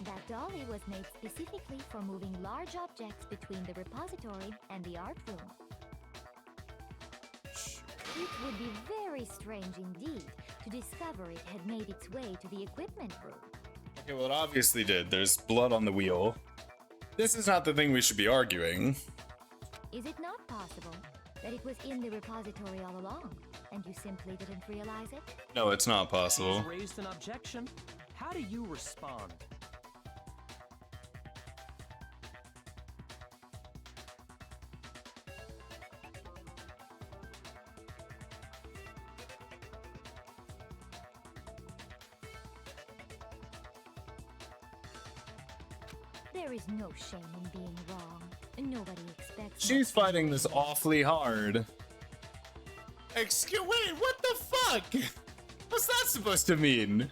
That dolly was made specifically for moving large objects between the repository and the art room. It would be very strange indeed to discover it had made its way to the equipment room. Okay, well, it obviously did. There's blood on the wheel. This is not the thing we should be arguing. Is it not possible that it was in the repository all along, and you simply didn't realize it? No, it's not possible. She's raised an objection. How do you respond? There is no shame in being wrong. Nobody expects. She's fighting this awfully hard. Excuse, wait, what the fuck? What's that supposed to mean?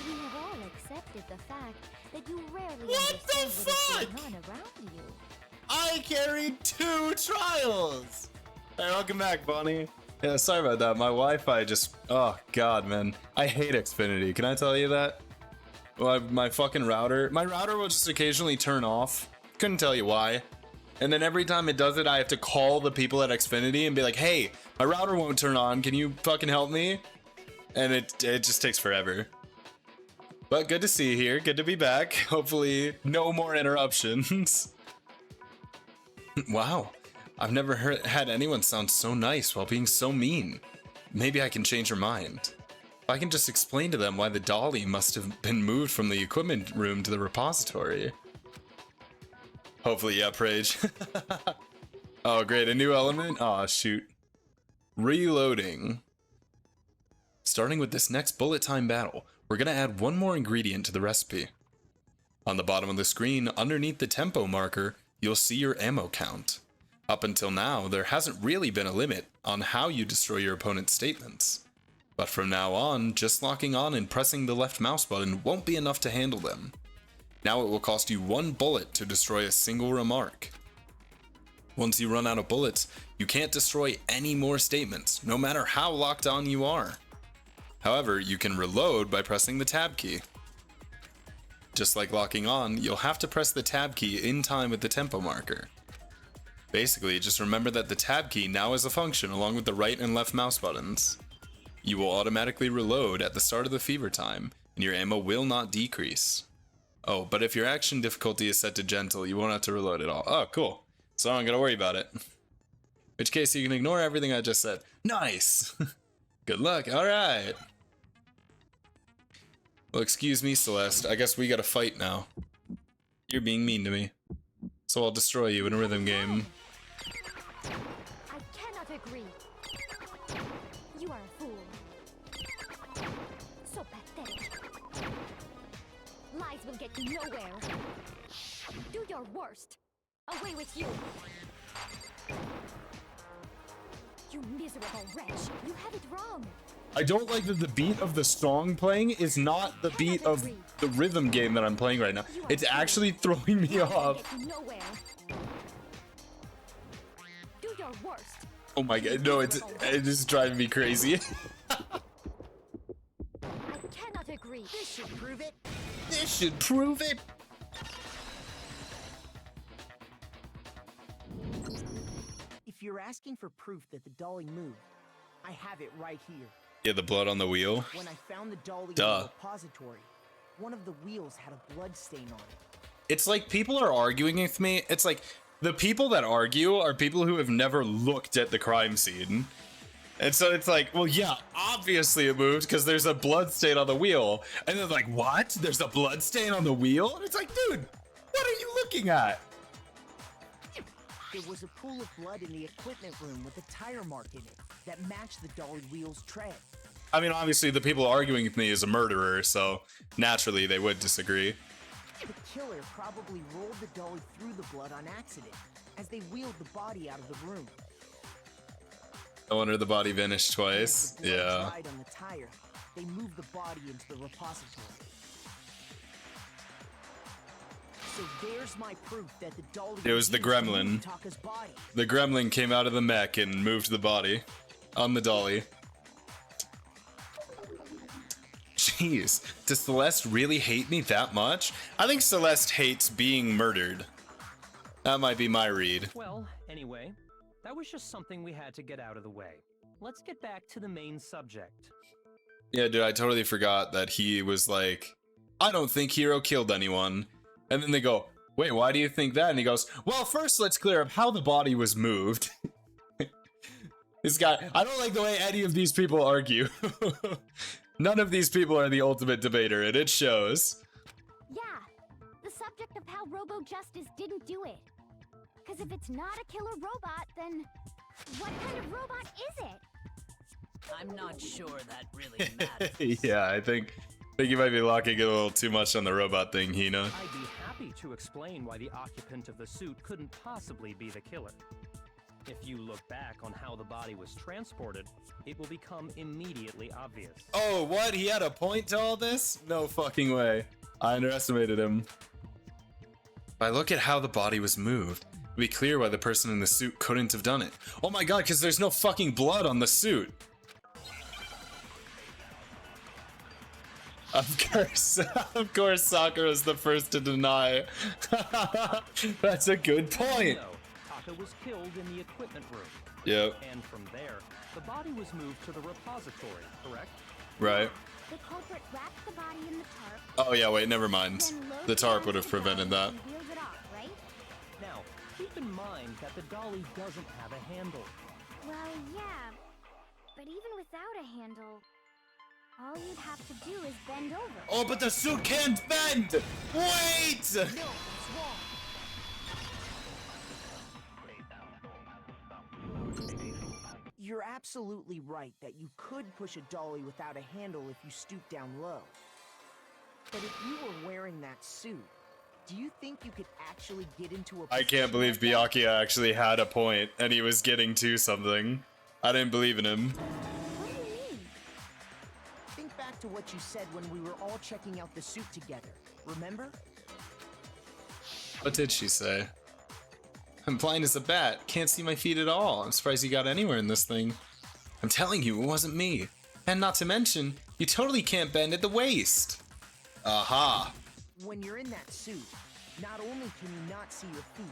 We have all accepted the fact that you rarely What the understand what is fuck? going on around you. I carried 2 trials. Hey, welcome back, Bonnie. Yeah, sorry about that. My Wi-Fi just, oh god, man. I hate Xfinity. Can I tell you that? My fucking router. My router will just occasionally turn off. Couldn't tell you why. And then every time it does it, I have to call the people at Xfinity and be like, hey, my router won't turn on. Can you fucking help me? And it just takes forever. But good to see you here. Good to be back. Hopefully no more interruptions. Wow. I've never had anyone sound so nice while being so mean. Maybe I can change her mind. I can just explain to them why the dolly must have been moved from the equipment room to the repository. Hopefully, yeah, Prage. Oh, great, a new element? Aw, shoot. Reloading. Starting with this next bullet time battle, we're gonna add one more ingredient to the recipe. On the bottom of the screen, underneath the tempo marker, you'll see your ammo count. Up until now, there hasn't really been a limit on how you destroy your opponent's statements. But from now on, just locking on and pressing the left mouse button won't be enough to handle them. Now it will cost you 1 bullet to destroy a single remark. Once you run out of bullets, you can't destroy any more statements, no matter how locked on you are. However, you can reload by pressing the tab key. Just like locking on, you'll have to press the tab key in time with the tempo marker. Basically, just remember that the tab key now has a function along with the right and left mouse buttons. You will automatically reload at the start of the fever time, and your ammo will not decrease. Oh, but if your action difficulty is set to gentle, you won't have to reload at all. Oh, cool. So I don't gotta worry about it. In which case, you can ignore everything I just said. Nice! Good luck, alright. Well, excuse me, Celeste. I guess we gotta fight now. You're being mean to me. So I'll destroy you in a rhythm game. I cannot agree. You are a fool. So pathetic. Lies will get you nowhere. Do your worst. Away with you. You miserable wretch. You have it wrong. I don't like that the beat of the song playing is not the beat of the rhythm game that I'm playing right now. It's actually throwing me off. Do your worst. Oh my god, no, it is driving me crazy. I cannot agree. This should prove it. This should prove it. If you're asking for proof that the dolly moved, I have it right here. Yeah, the blood on the wheel. When I found the dolly in Duh. the repository, one of the wheels had a blood stain on it. It's like people are arguing with me. It's like the people that argue are people who have never looked at the crime scene. And so it's like, well, yeah, obviously it moved because there's a blood stain on the wheel. And they're like, what? There's a blood stain on the wheel? And it's like, dude, what are you looking at? There was a pool of blood in the equipment room with a tire mark in it that matched the dolly wheel's tread. I mean, obviously the people arguing with me is a murderer, so naturally they would disagree. The killer probably rolled the dolly through the blood on accident as they wheeled the body out of the room. No wonder the body vanished twice. As the blood Yeah. dried on the tire, they moved the body into the repository. So there's my proof that the dolly It was the used to gremlin. move Taka's body. The gremlin came out of the mech and moved the body on the dolly. Jeez, does Celeste really hate me that much? I think Celeste hates being murdered. That might be my read. Well, anyway, that was just something we had to get out of the way. Let's get back to the main subject. Yeah, dude, I totally forgot that he was like, I don't think Hero killed anyone. And then they go, wait, why do you think that? And he goes, well, first let's clear up how the body was moved. This guy, I don't like the way any of these people argue. None of these people are the ultimate debater, and it shows. Yeah, the subject of how Robo Justice didn't do it. Because if it's not a killer robot, then what kind of robot is it? I'm not sure that really matters. Yeah, I think you might be locking it a little too much on the robot thing, Hina. I'd be happy to explain why the occupant of the suit couldn't possibly be the killer. If you look back on how the body was transported, it will become immediately obvious. Oh, what? He had a point to all this? No fucking way. I underestimated him. If I look at how the body was moved, it'll be clear why the person in the suit couldn't have done it. Oh my god, because there's no fucking blood on the suit. Of course, Sakura's the first to deny. That's a good point. No, Taka was killed in the equipment room. Yep. And from there, the body was moved to the repository, correct? Right. The culprit wrapped the body in the tarp. Oh yeah, wait, never mind. Then loaded The it tarp onto would have the prevented that. dolly and wheeled it off, right? Now, keep in mind that the dolly doesn't have a handle. Well, yeah. But even without a handle, all you'd have to do is bend over. Oh, but the suit can't bend! Wait! You're absolutely right that you could push a dolly without a handle if you stoop down low. But if you were wearing that suit, do you think you could actually get into a I can't position believe like that? Byakuya actually had a point and he was getting to something. I didn't believe in him. What do you mean? Think back to what you said when we were all checking out the suit together. Remember? What did she say? I'm blind as a bat. Can't see my feet at all. I'm surprised you got anywhere in this thing. I'm telling you, it wasn't me. And not to mention, you totally can't bend at the waist. Aha. When you're in that suit, not only can you not see your feet,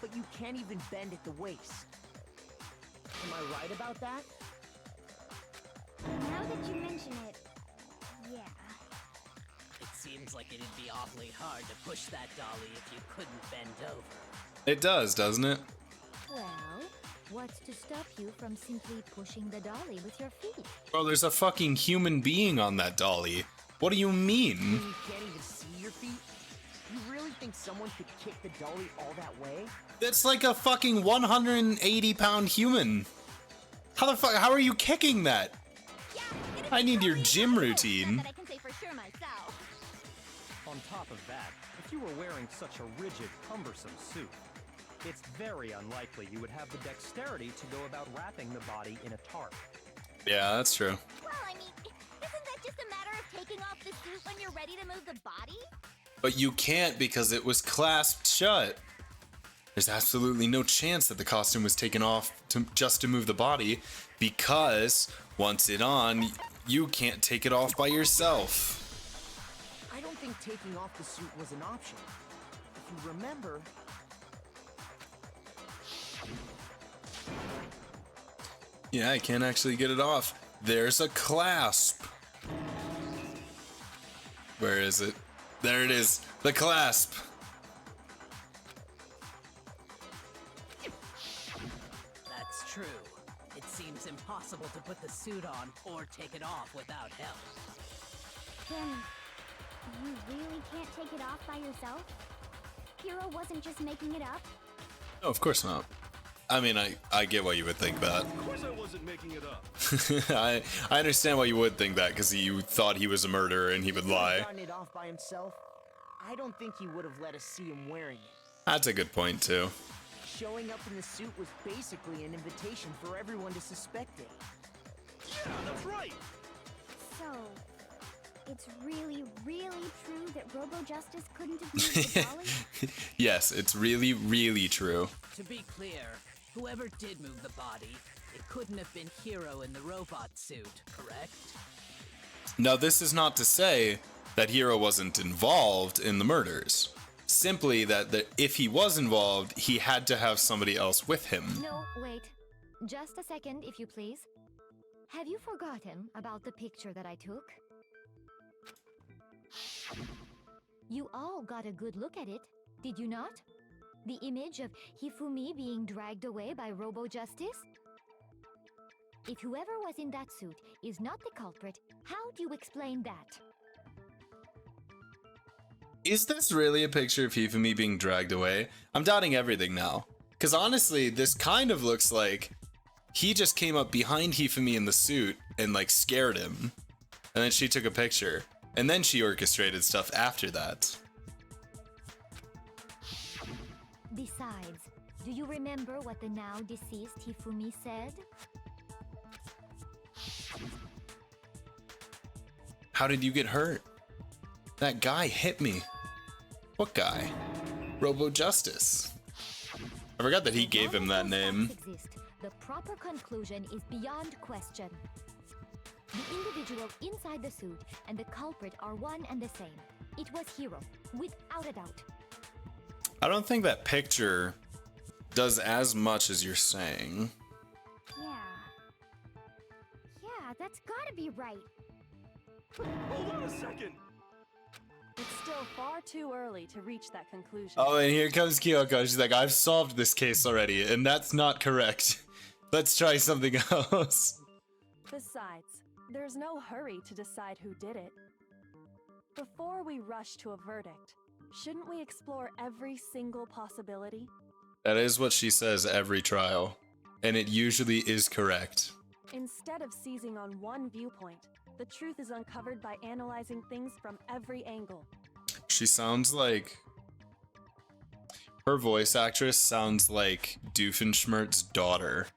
but you can't even bend at the waist. Am I right about that? Now that you mention it, yeah. It seems like it'd be awfully hard to push that dolly if you couldn't bend over. It does, doesn't it? Well, what's to stop you from simply pushing the dolly with your feet? Bro, there's a fucking human being on that dolly. What do you mean? You can't even see your feet? You really think someone could kick the dolly all that way? That's like a fucking 180-pound human. How are you kicking that? Yeah, it is I need your totally gym impossible, routine. not that I can say for sure myself. On top of that, if you were wearing such a rigid, cumbersome suit, it's very unlikely you would have the dexterity to go about wrapping the body in a tarp. Yeah, that's true. Well, I mean, isn't that just a matter of taking off the suit when you're ready to move the body? But you can't because it was clasped shut. There's absolutely no chance that the costume was taken off just to move the body, because once it's on, you can't take it off by yourself. I don't think taking off the suit was an option. If you remember, Yeah, I can't actually get it off. There's a clasp. Where is it? There it is. The clasp. That's true. It seems impossible to put the suit on or take it off without help. Then, you really can't take it off by yourself? Hero wasn't just making it up? No, of course not. I mean, I get why you would think that. Of course I wasn't making it up. I understand why you would think that, because you thought he was a murderer and he would if he had lie. gotten it off by himself, I don't think he would have let us see him wearing it. That's a good point, too. Showing up in the suit was basically an invitation for everyone to suspect it. Yeah, that's right. So, it's really, really true that Robo Justice couldn't have moved the dolly? Yes, it's really, really true. To be clear, whoever did move the body, it couldn't have been Hero in the robot suit, correct? Now, this is not to say that Hiro wasn't involved in the murders. Simply that if he was involved, he had to have somebody else with him. No, wait. Just a second, if you please. Have you forgotten about the picture that I took? You all got a good look at it, did you not? The image of Hifumi being dragged away by Robo Justice? If whoever was in that suit is not the culprit, how do you explain that? Is this really a picture of Hifumi being dragged away? I'm doubting everything now. Because honestly, this kind of looks like he just came up behind Hifumi in the suit and like scared him. And then she took a picture. And then she orchestrated stuff after that. Besides, do you remember what the now deceased Hifumi said? How did you get hurt? That guy hit me. What guy? Robo Justice. I forgot that he gave him that name. Exist, the proper conclusion is beyond question. The individual inside the suit and the culprit are one and the same. It was Hiro, without a doubt. I don't think that picture does as much as you're saying. Yeah. Yeah, that's gotta be right. Hold on a second. It's still far too early to reach that conclusion. Oh, and here comes Kyoko. She's like, I've solved this case already, and that's not correct. Let's try something else. Besides, there's no hurry to decide who did it. Before we rush to a verdict, shouldn't we explore every single possibility? That is what she says every trial, and it usually is correct. Instead of seizing on one viewpoint, the truth is uncovered by analyzing things from every angle. She sounds like... Her voice actress sounds like Doofenshmirtz's daughter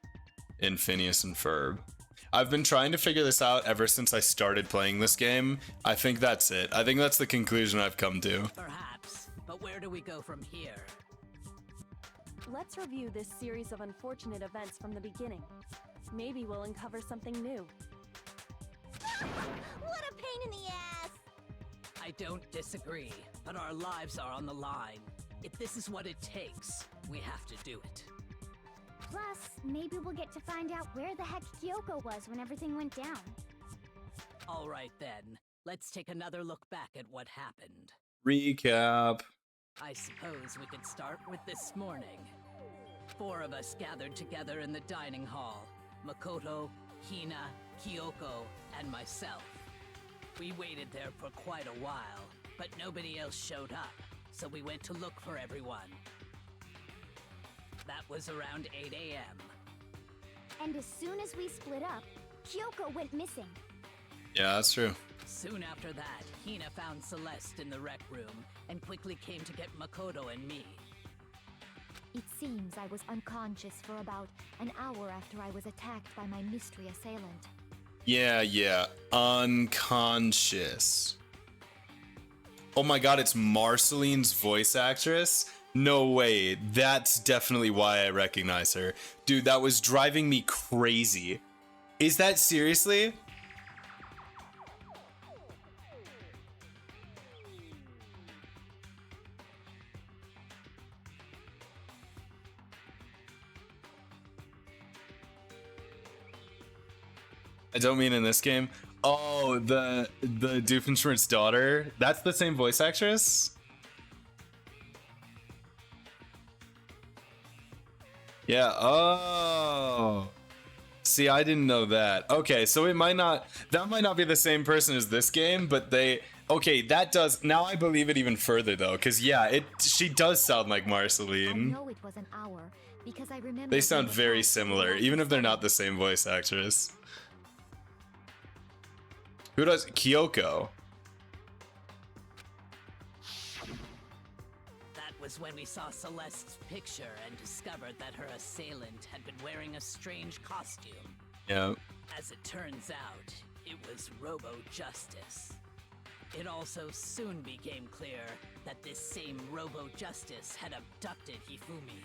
in Phineas and Ferb. I've been trying to figure this out ever since I started playing this game. I think that's it. I think that's the conclusion I've come to. Perhaps, but where do we go from here? Let's review this series of unfortunate events from the beginning. Maybe we'll uncover something new. What a pain in the ass! I don't disagree, but our lives are on the line. If this is what it takes, we have to do it. Plus, maybe we'll get to find out where the heck Kyoko was when everything went down. All right then, let's take another look back at what happened. Recap. I suppose we could start with this morning. 4 of us gathered together in the dining hall. Makoto, Hina, Kyoko, and myself. We waited there for quite a while, but nobody else showed up, so we went to look for everyone. That was around 8 a.m. And as soon as we split up, Kyoko went missing. Yeah, that's true. Soon after that, Hina found Celeste in the rec room and quickly came to get Makoto and me. It seems I was unconscious for about an hour after I was attacked by my mystery assailant. Yeah. Unconscious. Oh my god, it's Marceline's voice actress? No way. That's definitely why I recognize her. Dude, that was driving me crazy. Is that seriously? I don't mean in this game. Oh, the Doofenshmirtz's daughter. That's the same voice actress? Yeah, oh. See, I didn't know that. Okay, so that might not be the same person as this game, but okay, that does, now I believe it even further though, because yeah, she does sound like I Marceline. know it was an hour because I remember They sound being very attacked similar, even if they're not the same voice actress. Who does Kyoko? That was when we saw Celeste's picture and discovered that her assailant had been wearing a strange costume. Yeah. As it turns out, it was Robo Justice. It also soon became clear that this same Robo Justice had abducted Hifumi.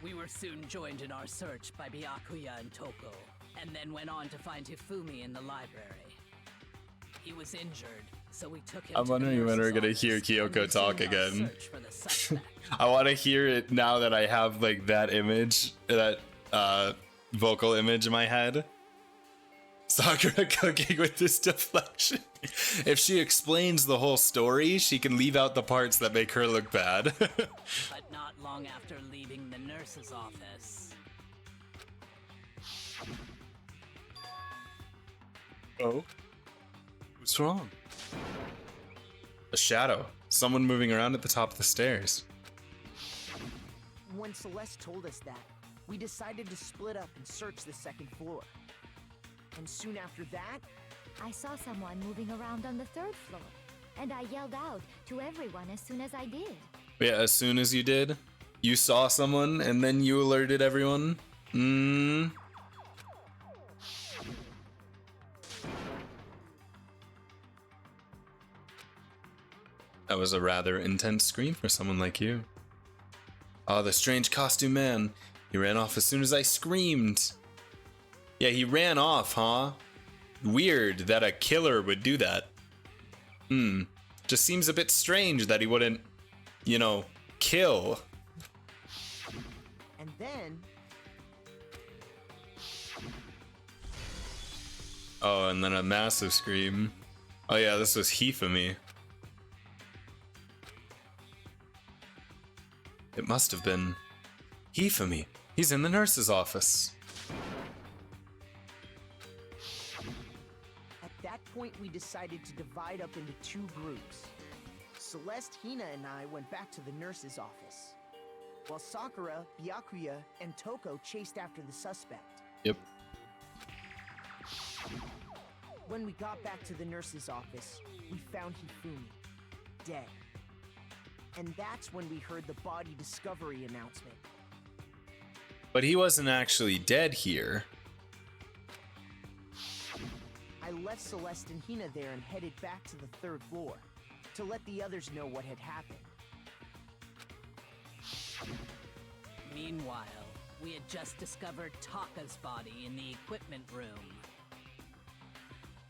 We were soon joined in our search by Byakuya and Toko, and then went on to find Hifumi in the library. He was injured, so we took him I'm to the wondering when we're nurse's gonna office hear and Kyoko talk resumed our again. search for the suspect. I want to hear it now that I have like that image, that vocal image in my head. Sakura cooking with this deflection. If she explains the whole story, she can leave out the parts that make her look bad. But not long after leaving the nurse's office, Oh. What's wrong? A shadow. Someone moving around at the top of the stairs. When Celeste told us that, we decided to split up and search the second floor. And soon after that, I saw someone moving around on the 3rd floor, and I yelled out to everyone as soon as I did. Yeah, as soon as you did, you saw someone and then you alerted everyone. That was a rather intense scream for someone like you. Oh, the strange costume man. He ran off as soon as I screamed. Yeah, he ran off, huh? Weird that a killer would do that. Just seems a bit strange that he wouldn't, you know, kill. and then, Oh, and then a massive scream. Oh yeah, this was Hifumi. It must have been Hifumi. He's in the nurse's office. at that point, we decided to divide up into 2 groups. Celeste, Hina, and I went back to the nurse's office, while Sakura, Byakuya, and Toko chased after the suspect. Yep. When we got back to the nurse's office, we found Hifumi, dead. And that's when we heard the body discovery announcement. But he wasn't actually dead here. I left Celeste and Hina there and headed back to the 3rd floor to let the others know what had happened. meanwhile, we had just discovered Taka's body in the equipment room.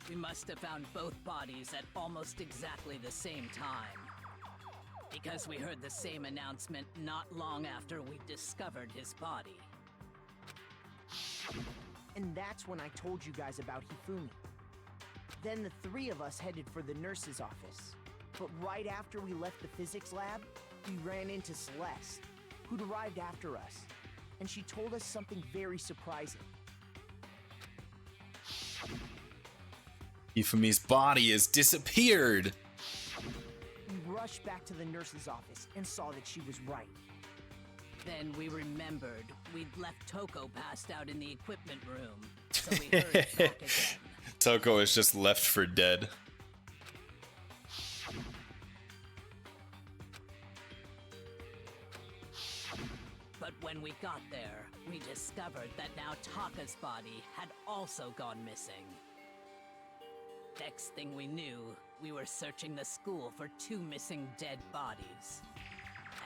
We must have found both bodies at almost exactly the same time, because we heard the same announcement not long after we discovered his body. And that's when I told you guys about Hifumi. Then the 3 of us headed for the nurse's office. But right after we left the physics lab, we ran into Celeste, who'd arrived after us. And she told us something very surprising. Hifumi's body has disappeared! We rushed back to the nurse's office and saw that she was right. Then we remembered we'd left Toko passed out in the equipment room, so we hurried back again. Toko is just left for dead. But when we got there, we discovered that now Taka's body had also gone missing. Next thing we knew, we were searching the school for 2 missing dead bodies.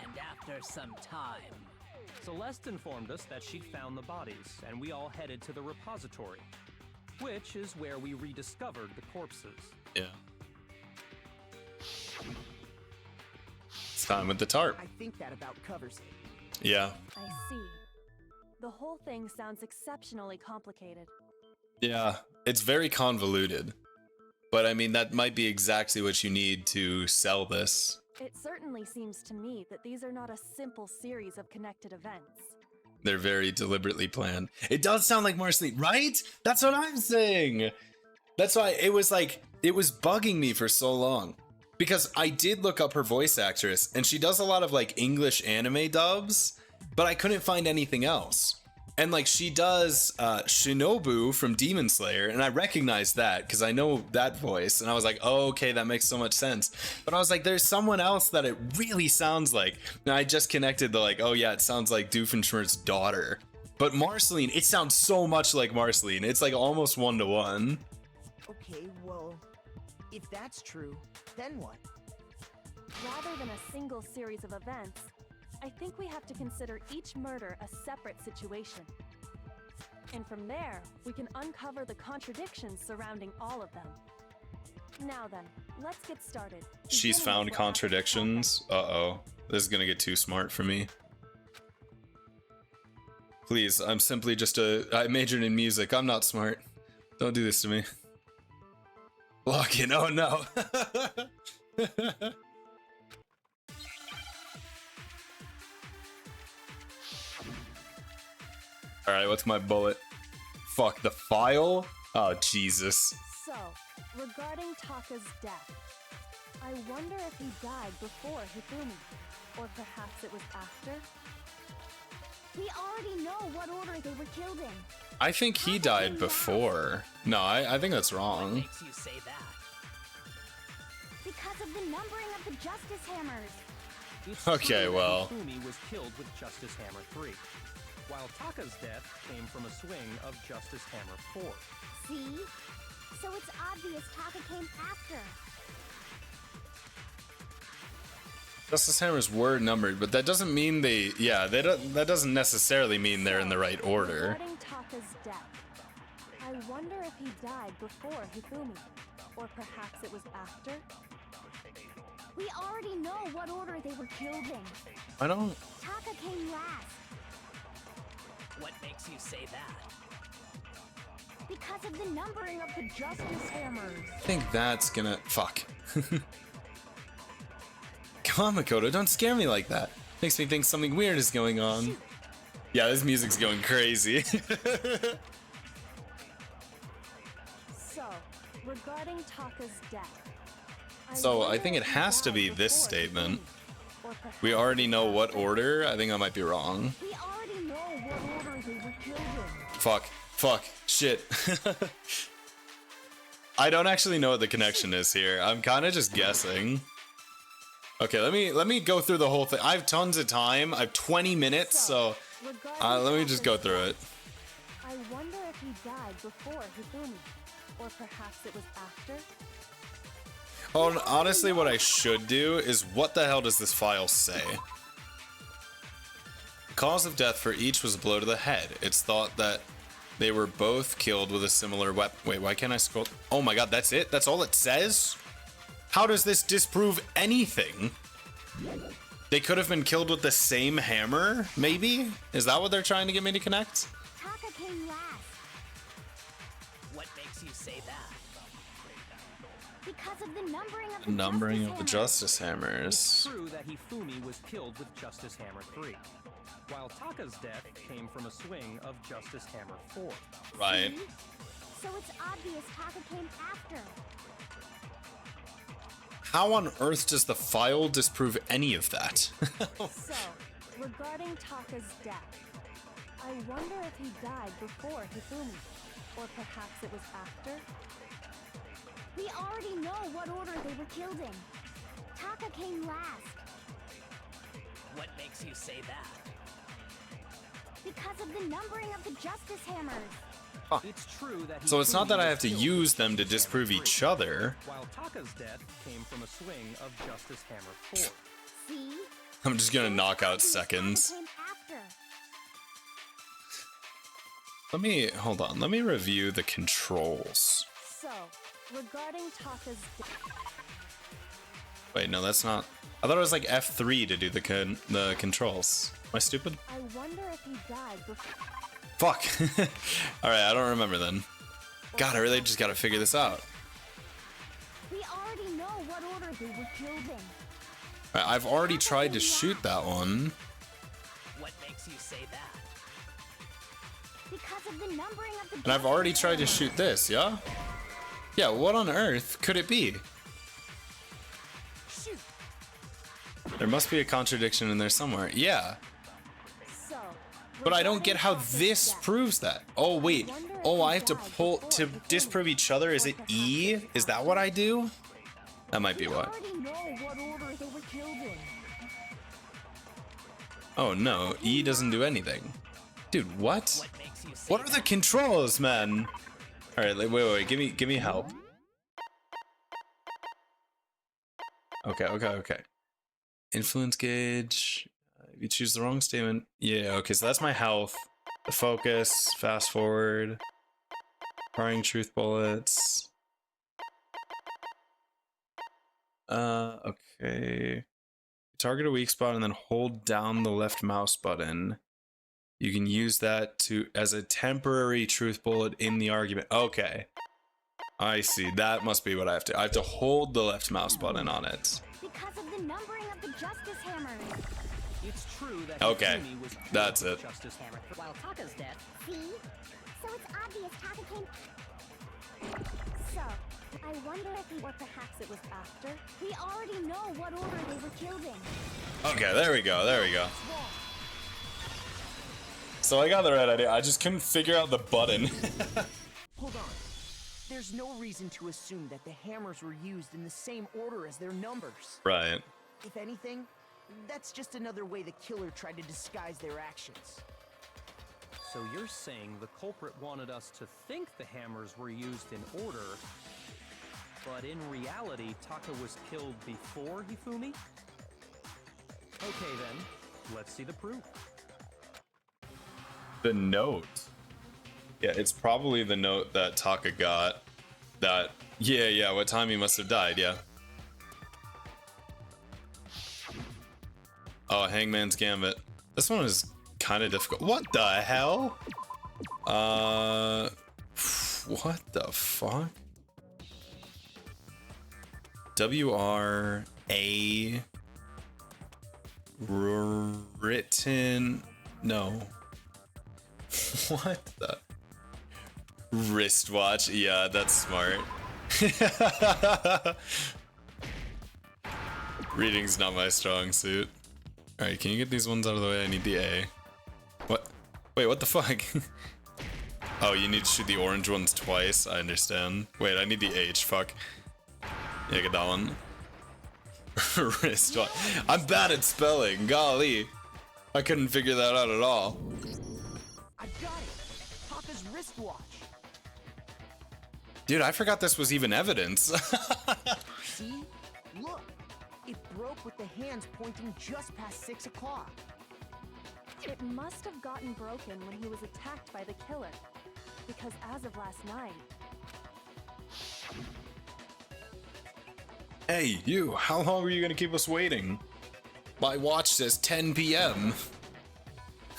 And after some time, Celeste informed us that she'd found the bodies, and we all headed to the repository, which is where we rediscovered the corpses. Yeah. It's time with the tarp. I think that about covers it. Yeah. I see. The whole thing sounds exceptionally complicated. Yeah. It's very convoluted. But I mean, that might be exactly what you need to sell this. It certainly seems to me that these are not a simple series of connected events. They're very deliberately planned. It does sound like Marceline, right? That's what I'm saying. That's why it was bugging me for so long. Because I did look up her voice actress, and she does a lot of like English anime dubs, but I couldn't find anything else. And like she does Shinobu from Demon Slayer, and I recognized that because I know that voice, and I was like, oh, okay, that makes so much sense. But I was like, there's someone else that it really sounds like. And I just connected the like, oh yeah, it sounds like Doofenshmirtz's daughter. But Marceline, it sounds so much like Marceline. It's like almost 1-to-1. Okay, well, if that's true, then what? Rather than a single series of events, I think we have to consider each murder a separate situation. And from there, we can uncover the contradictions surrounding all of them. Now then, let's get started. She's Beginning with found what happened to contradictions. Uh-oh. This is gonna get too smart for me. Please, I'm simply just I majored in music. I'm not smart. Don't do this to me. Lock in. Oh no. Alright, what's my bullet? Fuck, the file? Oh, Jesus. So, regarding Taka's death, I wonder if he died before Hifumi, or perhaps it was after? We already know what order they were killed in. I think he died before. No, I think that's What wrong. makes you say that? Because of the numbering of the Justice Hammers. It's Okay, true that well. Hifumi was killed with Justice Hammer 3, while Taka's death came from a swing of Justice Hammer 4. See? So it's obvious Taka came after. Justice Hammers were numbered, but that doesn't mean they... Yeah, that doesn't necessarily mean they're in the right order. Regarding Taka's death, I wonder if he died before Hifumi, or perhaps it was after? We already know what order they were killed in. I don't... Taka came last. What makes you say that? Because of the numbering of the Justice Hammers. think that's gonna... Fuck. Come on, Makoto, don't scare me like that. Makes me think something weird is going on. Yeah, this music's going crazy. So, regarding Taka's death, So, I wonder think if it he has to died be this before statement. Hifumi, or perhaps We already it was know what after? order. I think I might be wrong. We already know what order they were killed in. Fuck. Fuck. Shit. I don't actually know what the connection is here. I'm kind of just guessing. Okay, let me go through the whole thing. I have tons of time. I have 20 minutes, so regarding let me just go Taka's through it. death, I wonder if he died before Hifumi, or perhaps it was after? Oh, honestly, what I should do is what the hell does this file say? The cause of death for each was a blow to the head. It's thought that they were both killed with a similar weapon. Wait, why can't I scroll? Oh my god, that's it? That's all it says? How does this disprove anything? They could have been killed with the same hammer, maybe? Is that what they're trying to get me to connect? Taka came last. What makes you say that? Because of the numbering of the Numbering of the Justice Justice Hammers. It's true that Hifumi was killed with Justice Hammer 3, while Taka's death came from a swing of Justice Hammer 4. Right. Hammers. So it's obvious Taka came after. How on earth does the file disprove any of that? So, regarding Taka's death, I wonder if he died before Hifumi, or perhaps it was after? We already know what order they were killed in. Taka came last. What makes you say that? Because of the numbering of the Justice Hammers. It's true that So it's not that I Hifumi have to was killed use with them to Justice disprove Hammer each 3, other. while Taka's death came from a swing of Justice Hammer 4. See? I'm just gonna So it's knock out obvious Taka seconds. came after. Hold on, let me review the controls. So, regarding Taka's death, Wait, no, that's not. I thought it was like F3 to do the controls. Am I stupid? I wonder if he died before. Fuck. Alright, I don't remember then. God, I really just gotta figure this out. We already know what order they were killed in. Alright, I've already tried to shoot that one. What makes you say that? Because of the numbering of the And I've already Justice tried to Hammers. shoot this, yeah? Yeah, what on earth could it be? Shoot. There must be a contradiction in there somewhere. Yeah. So, But I don't get how regarding Taka's this death, proves that. Oh, wait. Oh, I have to pull to disprove each other. Is it E? Is that what I do? That might be We what. already know what order they were killed in. Oh, no. E doesn't do anything. Dude, what? What makes you say What are the that? controls, man? Alright, wait. Give me help. Okay. Influence gauge. If you choose the wrong statement. Yeah, okay, so that's my health. The focus, fast forward, firing truth bullets. Okay. Target a weak spot and then hold down the left mouse button. You can use that to as a temporary truth bullet in the argument. Okay. I see. That must be what I have to. I have to hold the left mouse button on it. Because of the numbering of the Justice Hammers. It's true that Okay, Hifumi was killed that's with it. Justice Hammer. While Taka's dead, See? So it's obvious Taka came. So, I wonder if he, or perhaps it was after. We already know what order they were killed in. Okay, there we go. There we go. So I got the right idea. I just couldn't figure out the button. Hold on. There's no reason to assume that the hammers were used in the same order as their numbers. Right. If anything, that's just another way the killer tried to disguise their actions. So you're saying the culprit wanted us to think the hammers were used in order, but in reality, Taka was killed before Hifumi? Okay then, let's see the proof. The note. Yeah, it's probably the note that Taka got. That, yeah, what time he must have died, yeah. Oh, Hangman's Gambit. This one is kind of difficult. What the hell? What the fuck? W-R-A... Written... No. What the... Wristwatch. Yeah, that's smart. Reading's not my strong suit. Alright, can you get these ones out of the way? I need the A. What? Wait, what the fuck? Oh, you need to shoot the orange ones twice. I understand. Wait, I need the H. Fuck. Yeah, get that one. Wristwatch. I'm bad at spelling. Golly. I couldn't figure that out at all. I got it! Taka's wristwatch! Dude, I forgot this was even evidence. See? Look! It broke with the hands pointing just past 6 o'clock. It must have gotten broken when he was attacked by the killer. Because as of last night, Hey, you, how long are you gonna keep us waiting? My watch says 10 p.m.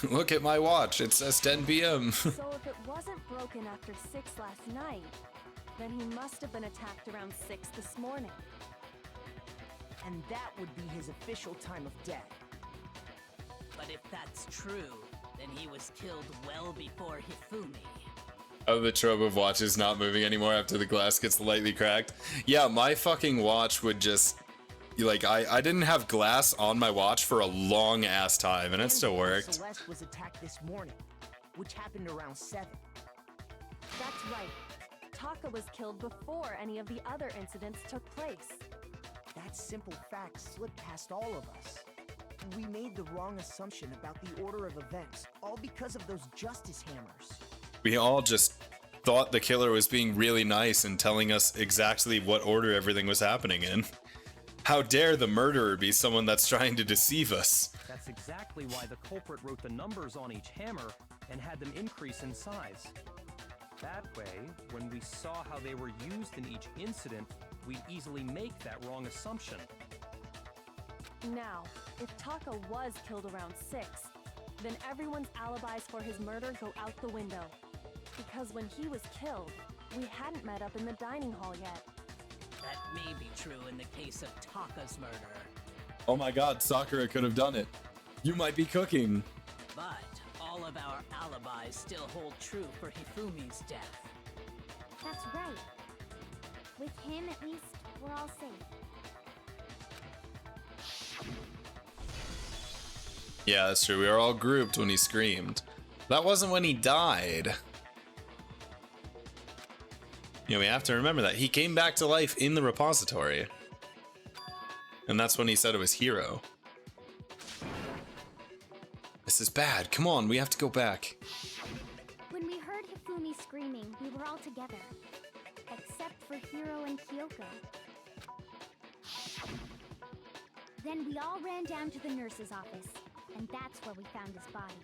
Look at my watch, it says 10 p.m. so if it wasn't broken after 6 last night, then he must have been attacked around 6 this morning. And that would be his official time of death. but if that's true, then he was killed well before Hifumi. Oh, the trope of watches not moving anymore after the glass gets lightly cracked. Yeah, my fucking watch would just... Like, I didn't have glass on my watch for a long ass time, and it still worked. Celeste was attacked this morning, which happened around 7. That's right. Taka was killed before any of the other incidents took place. That simple fact slipped past all of us. We made the wrong assumption about the order of events, all because of those justice hammers. We all just thought the killer was being really nice and telling us exactly what order everything was happening in. How dare the murderer be someone that's trying to deceive us? That's exactly why the culprit wrote the numbers on each hammer and had them increase in size. That way, when we saw how they were used in each incident, we'd easily make that wrong assumption. Now, if Taka was killed around 6, then everyone's alibis for his murder go out the window. Because when he was killed, we hadn't met up in the dining hall yet. That may be true in the case of Taka's murder. Oh my god, Sakura could have done it. You might be cooking. But all of our alibis still hold true for Hifumi's death. That's right. With him, at least, we're all safe. Yeah, that's true. We were all grouped when he screamed. That wasn't when he died. You know, we have to remember that. He came back to life in the repository. And that's when he said it was Hiro. This is bad. Come on, we have to go back. When we heard Hifumi screaming, we were all together. Except for Hiro and Kyoko. Then we all ran down to the nurse's office, and that's where we found his body.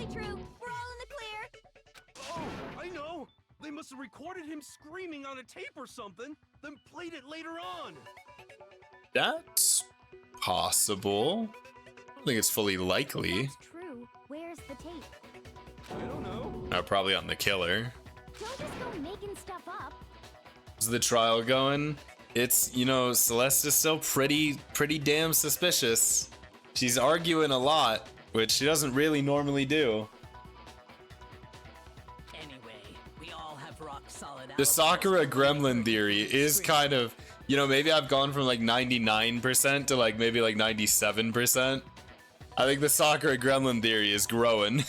totally true. We're all in the clear. Oh, I know. They must have recorded him screaming on a tape or something, then played it later on. That's possible. I don't think it's fully likely. That's true. Where's the tape? I don't know. Probably on the killer. Don't just go making stuff up. Is the trial going? It's, you know, Celeste is still pretty damn suspicious. She's arguing a lot, which she doesn't really normally do. Anyway, we all have rock solid. The alibis Sakura for gremlin whatever theory it is kind of, you know, maybe I've gone from like 99% to like maybe like 97%. I think the Sakura gremlin theory is growing.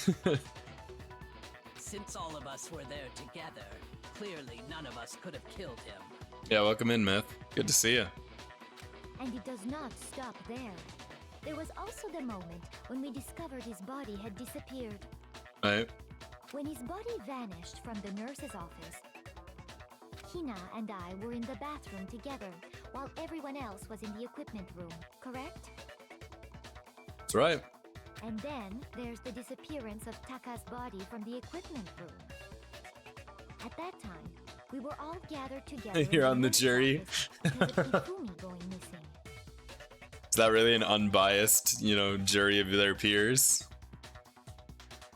Since all of us were there together, clearly none of us could have killed him. Yeah, welcome in, Myth. Good to see you. And it does not stop there. There was also the moment when we discovered his body had disappeared. Right. When his body vanished from the nurse's office, Hina and I were in the bathroom together while everyone else was in the equipment room, correct? That's right. And then there's the disappearance of Taka's body from the equipment room. At that time, we were all gathered together. You're in on the nurse's jury. office because of Hifumi going missing. Is that really an unbiased, you know, jury of their peers?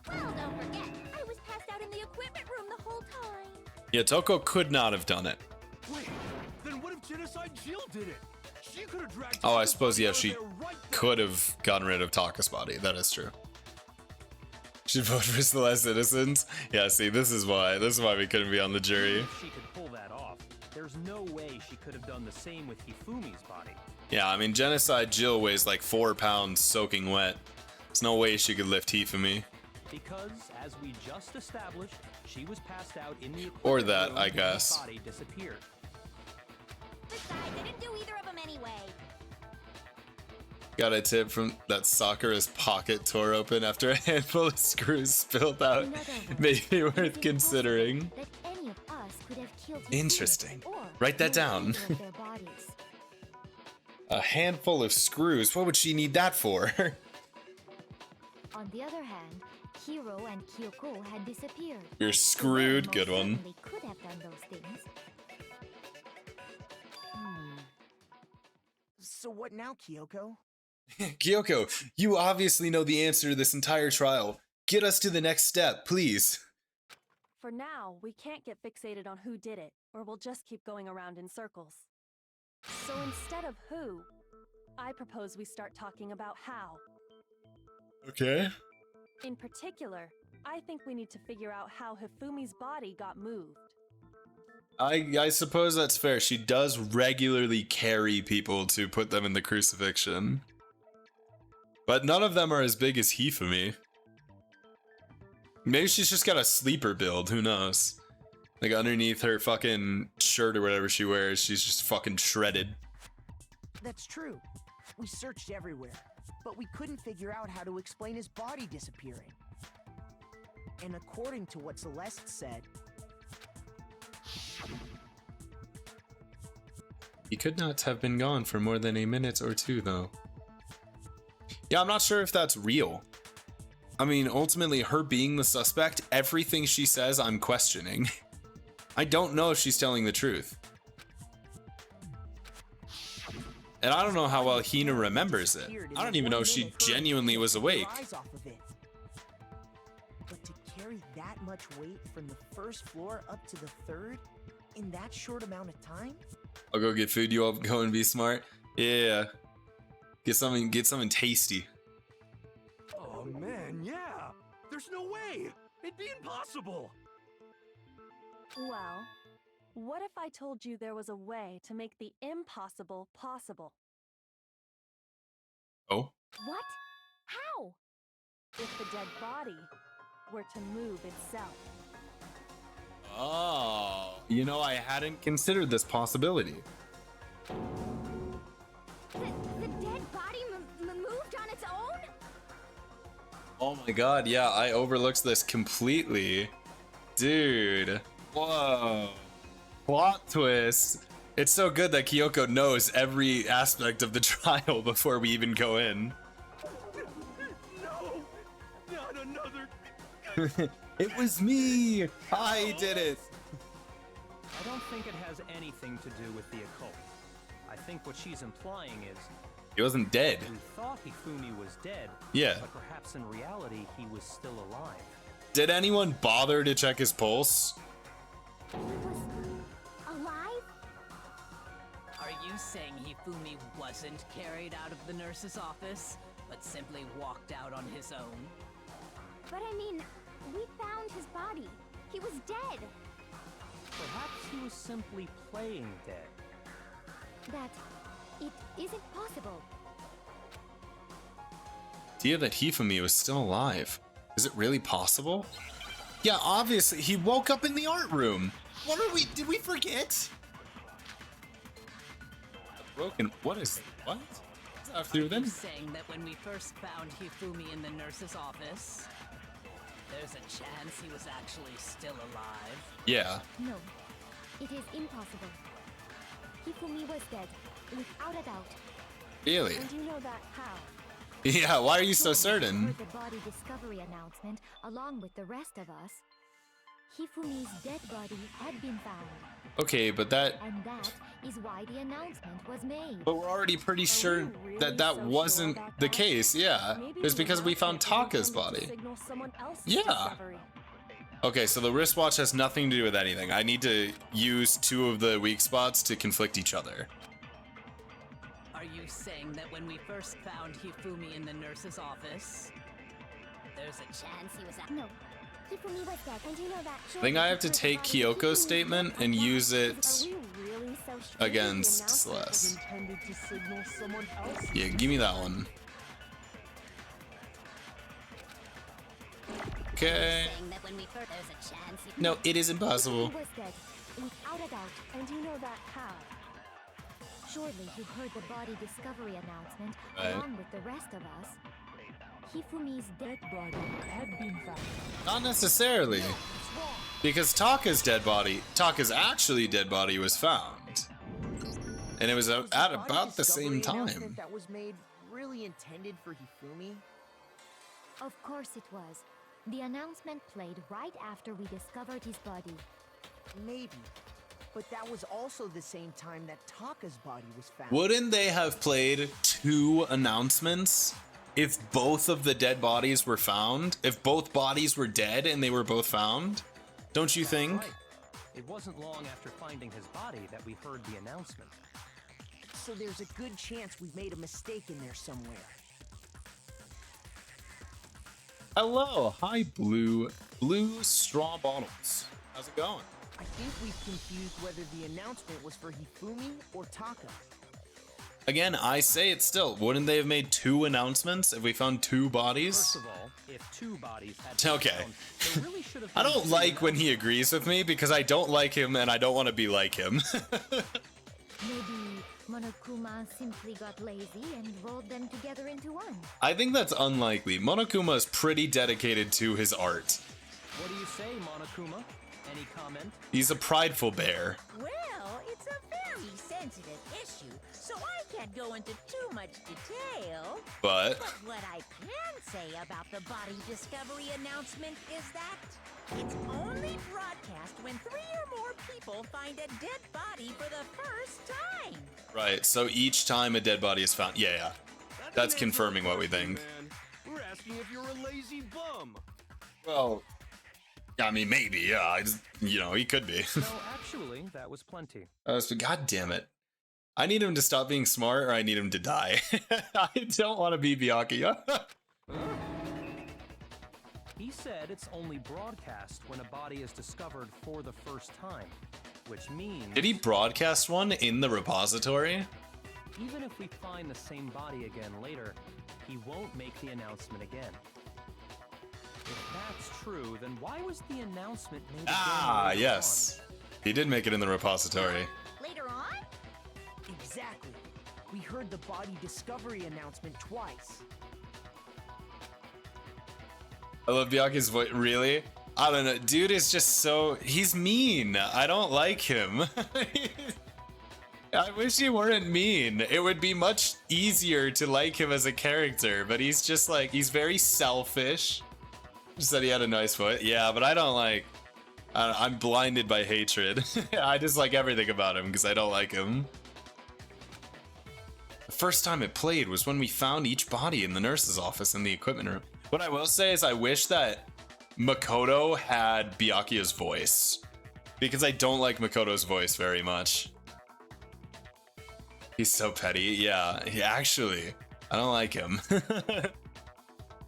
Well, don't forget, I was passed out in the equipment room the whole time. Yeah, Toko could not have done it. Wait, then what if Genocide Jill did it? She could have dragged. Oh, I Taka's suppose, body yeah, out of she there right then. could have gotten rid of Taka's body. That is true. She'd vote for Celeste Citizens. Yeah, see, this is why we couldn't be on the jury. If she could pull that off, there's no way she could have done the same with Hifumi's body. Yeah, I mean, Genocide Jill weighs like 4 pounds soaking wet. There's no way she could lift Hifumi. Because, as we just established, she was passed out in the Or equipment that, room I when guess. His body disappeared. Besides, I didn't do either of them anyway. Got a tip from that Sakura's pocket tore open after a handful of screws spilled out. In other words, Maybe it's worth considering. impossible that any of us could have killed Hifumi Interesting. or Write that killed down. either of their bodies. A handful of screws? What would she need that for? On the other hand, Hiro and Kyoko had disappeared. You're So screwed. they Good most one. certainly could have done those things. So what now, Kyoko? Kyoko, you obviously know the answer to this entire trial. Get us to the next step, please. For now, we can't get fixated on who did it, or we'll just keep going around in circles. So instead of who, I propose we start talking about how. Okay. In particular, I think we need to figure out how Hifumi's body got moved. I suppose that's fair. She does regularly carry people to put them in the crucifixion. But none of them are as big as Hifumi. Maybe she's just got a sleeper build, who knows? Like underneath her fucking shirt or whatever she wears, she's just fucking shredded. That's true. We searched everywhere, but we couldn't figure out how to explain his body disappearing. And according to what Celeste said, He could not have been gone for more than a minute or two, though. Yeah, I'm not sure if that's real. I mean, ultimately, her being the suspect, everything she says, I'm questioning. I don't know if she's telling the truth. And I don't know how well Hina remembers it. I don't even know if she genuinely was awake. eyes off of it. But to carry that much weight from the first floor up to the third in that short amount of time? I'll go get food, you all go and be smart. Yeah. Get something tasty. Oh man, yeah. There's no way. It'd be impossible. Well, what if I told you there was a way to make the impossible possible? Oh? What? How? If the dead body were to move itself. Oh. You know, I hadn't considered this possibility. The dead body moved on its own? Oh my god, yeah, I overlooked this completely. Dude. Whoa. Plot twist. It's so good that Kyoko knows every aspect of the trial before we even go in. No, not another It was me! I did it! I don't think it has anything to do with the occult. I think what she's implying is He wasn't dead. we thought Hifumi was dead, Yeah. but perhaps in reality he was still alive. Did anyone bother to check his pulse? He was alive? Are you saying Hifumi wasn't carried out of the nurse's office, but simply walked out on his own? But I mean, we found his body. He was dead. Perhaps he was simply playing dead. That it isn't possible. Idea that Hifumi was still alive. Is it really possible? Yeah, obviously. He woke up in the art room. What are we? Did we forget? Broken. What is? What? What's after Are you then? saying that when we first found Hifumi in the nurse's office, there's a chance he was actually still alive? Yeah. No, it is impossible. Hifumi was dead, without a doubt. Really? And you know that how? Yeah. Why are you so Surely you certain? heard the body discovery announcement along with the rest of us. Hifumi's dead body had been found, Okay, but that. and that is why the announcement was made. But we're already pretty sure really that that so sure wasn't about the that? case. Yeah. Maybe It's the because we found announcement was Taka's intended to body. signal someone else's Yeah. discovery. Okay, so the wristwatch has nothing to do with anything. I need to use two of the weak spots to conflict each other. Are you saying that when we first found Hifumi in the nurse's office, there's a chance he was No. Hifumi was dead, and you know that. I think I have to take Kyoko's statement and use Are it we really so sure that against the announcement was Celeste. Intended to signal someone else. Yeah, give me that one. Okay. saying that when we first, there's a chance he No, it is impossible. Hifumi was dead, without a doubt. And you know that how? Surely you heard the body discovery announcement Right. along with the rest of us. Hifumi's dead body had been found. Not necessarily. Because Taka's actually dead body was found. And it was Was at body about the same discovery time. announcement that was made really intended for Hifumi? Of course it was. The announcement played right after we discovered his body. Maybe. But that was also the same time that Taka's body was found. Wouldn't they have played two announcements if both of the dead bodies were found? If both bodies were dead and they were both found? Don't you think? Right. It wasn't long after finding his body that we heard the announcement. So there's a good chance we've made a mistake in there somewhere. Hello, hi Blue Straw Bottles. How's it going? I think we've confused whether the announcement was for Hifumi or Taka. Again, I say it still. Wouldn't they have made two announcements if we found two bodies? First of all, if two bodies had been Okay. found, there really should have I been don't two like when he announcements. agrees with me because I don't like him and I don't want to be like him. Maybe Monokuma simply got lazy and rolled them together into one. I think that's unlikely. Monokuma is pretty dedicated to his art. What do you say, Monokuma? Any comment? He's a prideful bear. Well, it's a very sensitive issue, so I can't go into too much detail. But But what I can say about the body discovery announcement is that it's only broadcast when 3 or more people find a dead body for the first time. right, so each time a dead body is found. Yeah, yeah. That That's doesn't answer confirming the what we question, think. Man. We're asking if you're a lazy bum. Well, I mean, maybe, yeah. He could be. No, actually, that was plenty. God damn it. I need him to stop being smart or I need him to die. I don't want to be Byakuya. He said it's only broadcast when a body is discovered for the first time, which means Did he broadcast one in the repository? even if we find the same body again later, he won't make the announcement again. If that's true, then why was the announcement made again Ah, later yes. He did make it in the repository. Later on? Exactly. We heard the body discovery announcement twice. I love Byakuya's voice. Really? I don't know. Dude is just so... He's mean. I don't like him. I wish he weren't mean. It would be much easier to like him as a character, but he's just like... He's very selfish. Said he had a nice voice. Yeah, but I don't like. I'm blinded by hatred. I just like everything about him because I don't like him. The first time it played was when we found each body in the nurse's office in the equipment room. What I will say is I wish that Makoto had Byakuya's voice, because I don't like Makoto's voice very much. He's so petty. Yeah, actually, I don't like him.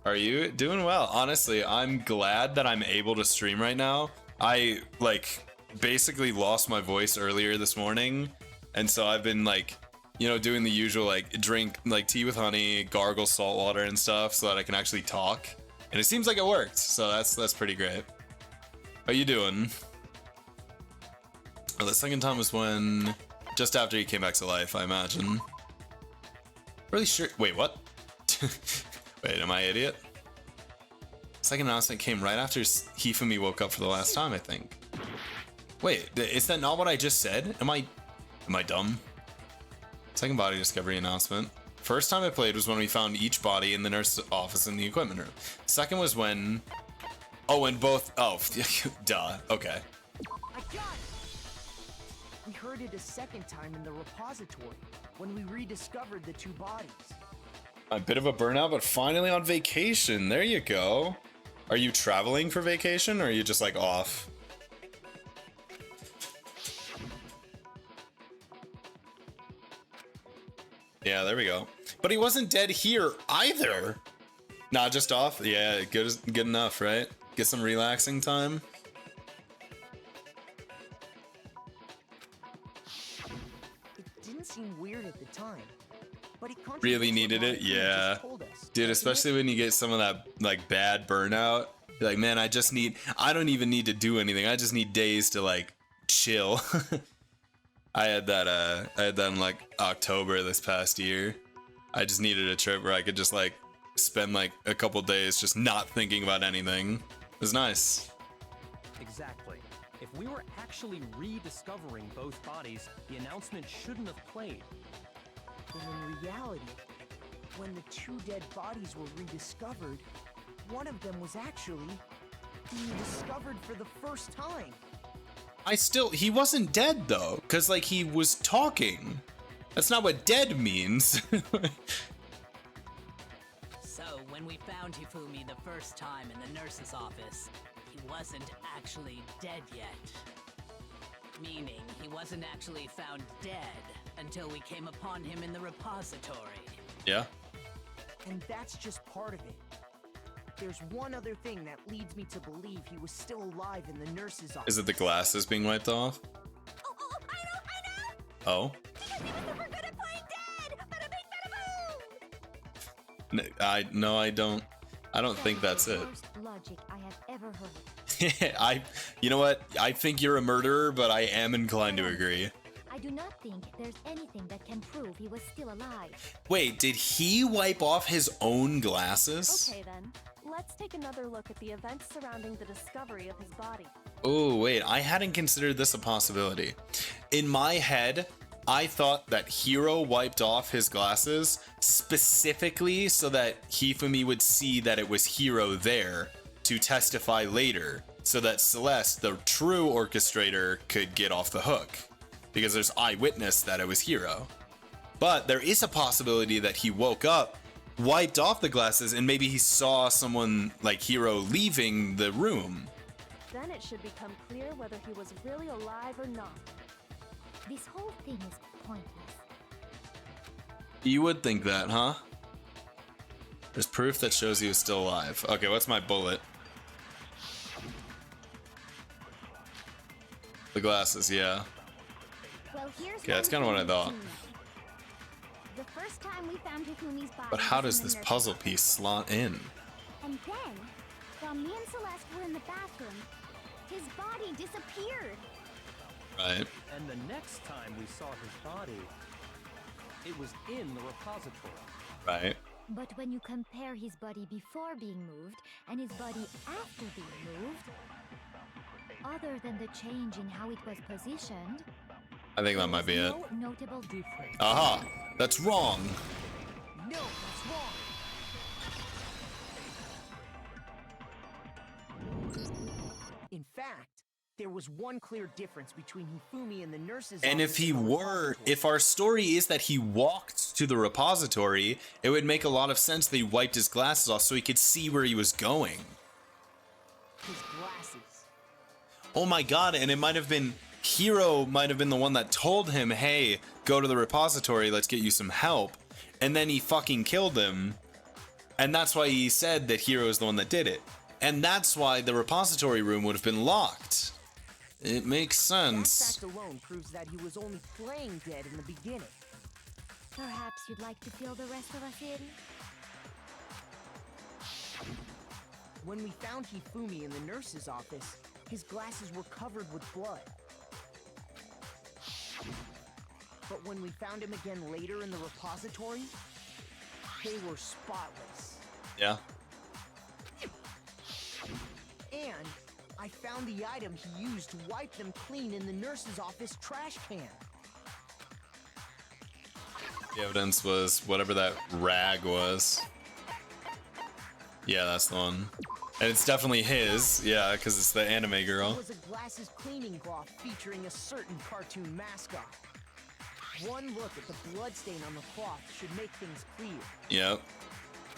Are you doing well? Honestly, I'm glad that I'm able to stream right now. I like basically lost my voice earlier this morning, and so I've been like, you know, doing the usual like drink like tea with honey, gargle salt water and stuff so that I can actually talk. And it seems like it worked, so that's pretty great. How you doing? Well, the second time was when just after he came back to life, I imagine. Really sure. Wait, what? Wait, am I an idiot? Second announcement came right after Hifumi woke up for the last time, I think. Wait, is that not what I just said? Am I dumb? Second body discovery announcement. First time I played was when we found each body in the nurse's office in the equipment room. Second was when... Oh, and both... Oh, duh. Okay. I got it! We heard it a second time in the repository, when we rediscovered the two bodies. A bit of a burnout, but finally on vacation. There you go. Are you traveling for vacation, or are you just like off? Yeah, there we go. But he wasn't dead here either. Nah, just off. Yeah, good enough, right? Get some relaxing time. It didn't seem weird at the time, but it Really needed it, yeah. Dude, especially when you get some of that like bad burnout. You're like, man, I don't even need to do anything. I just need days to like chill. I had that in like October this past year. I just needed a trip where I could just like spend like a couple days just not thinking about anything. It was nice. Exactly. If we were actually rediscovering both bodies, the announcement shouldn't have played. But in reality, when the two dead bodies were rediscovered, one of them was actually being discovered for the first time. He wasn't dead though, because like he was talking. That's not what dead means. So, when we found Hifumi the first time in the nurse's office, he wasn't actually dead yet. Meaning, he wasn't actually found dead until we came upon him in the repository. Yeah. And that's just part of it. There's one other thing that leads me to believe he was still alive in the nurse's office. Is it the glasses being wiped off? I know! Oh? Because he was super good at playing dead! Bada bing, bada boom! No, I don't. I don't think that's it. Worst logic I have ever heard. You know what? I think you're a murderer, but I am inclined to agree. I do not think there's anything that can prove he was still alive. Wait, did he wipe off his own glasses? Okay then, let's take another look at the events surrounding the discovery of his body. Oh, wait, I hadn't considered this a possibility. In my head, I thought that Hiro wiped off his glasses specifically so that Hifumi would see that it was Hiro there to testify later, so that Celeste, the true orchestrator, could get off the hook. Because there's eyewitness that it was Hiro. But there is a possibility that he woke up, wiped off the glasses, and maybe he saw someone like Hiro leaving the room. Then it should become clear whether he was really alive or not. This whole thing is pointless. You would think that, huh? There's proof that shows he was still alive. Okay, what's my bullet? The glasses, yeah. Well, here's Yeah, that's kind of what I thought. The first time we found Hifumi's body. But how was does in the this nurse's puzzle office. piece slot in? And then, while me and Celeste were in the bathroom, his body disappeared. Right. And the next time we saw his body, it was in the repository. Right. But when you compare his body before being moved and his body after being moved, other than the change in how it was positioned, I think that might be it. no notable difference. Aha! That's wrong! No, that's wrong. In fact, there was one clear difference between Hifumi and the nurses. And if he were, if our story is that he walked to the repository, it would make a lot of sense that he wiped his glasses off so he could see where he was going. His glasses. Oh my god, and it might have been, Hiro might have been the one that told him, hey, go to the repository, let's get you some help. And then he fucking killed him. And that's why he said that Hiro is the one that did it. And that's why the repository room would have been locked. It makes sense. That fact alone proves that he was only playing dead in the beginning. Perhaps you'd like to fill the rest of us in? When we found Hifumi in the nurse's office, his glasses were covered with blood. But when we found him again later in the repository, they were spotless. Yeah. And I found the item he used to wipe them clean in the nurse's office trash can. The evidence was whatever that rag was. Yeah, that's the one. And it's definitely his, yeah, because it's the anime girl. It was a glasses cleaning cloth featuring a certain cartoon mascot. One look at the bloodstain on the cloth should make things clear. Yep.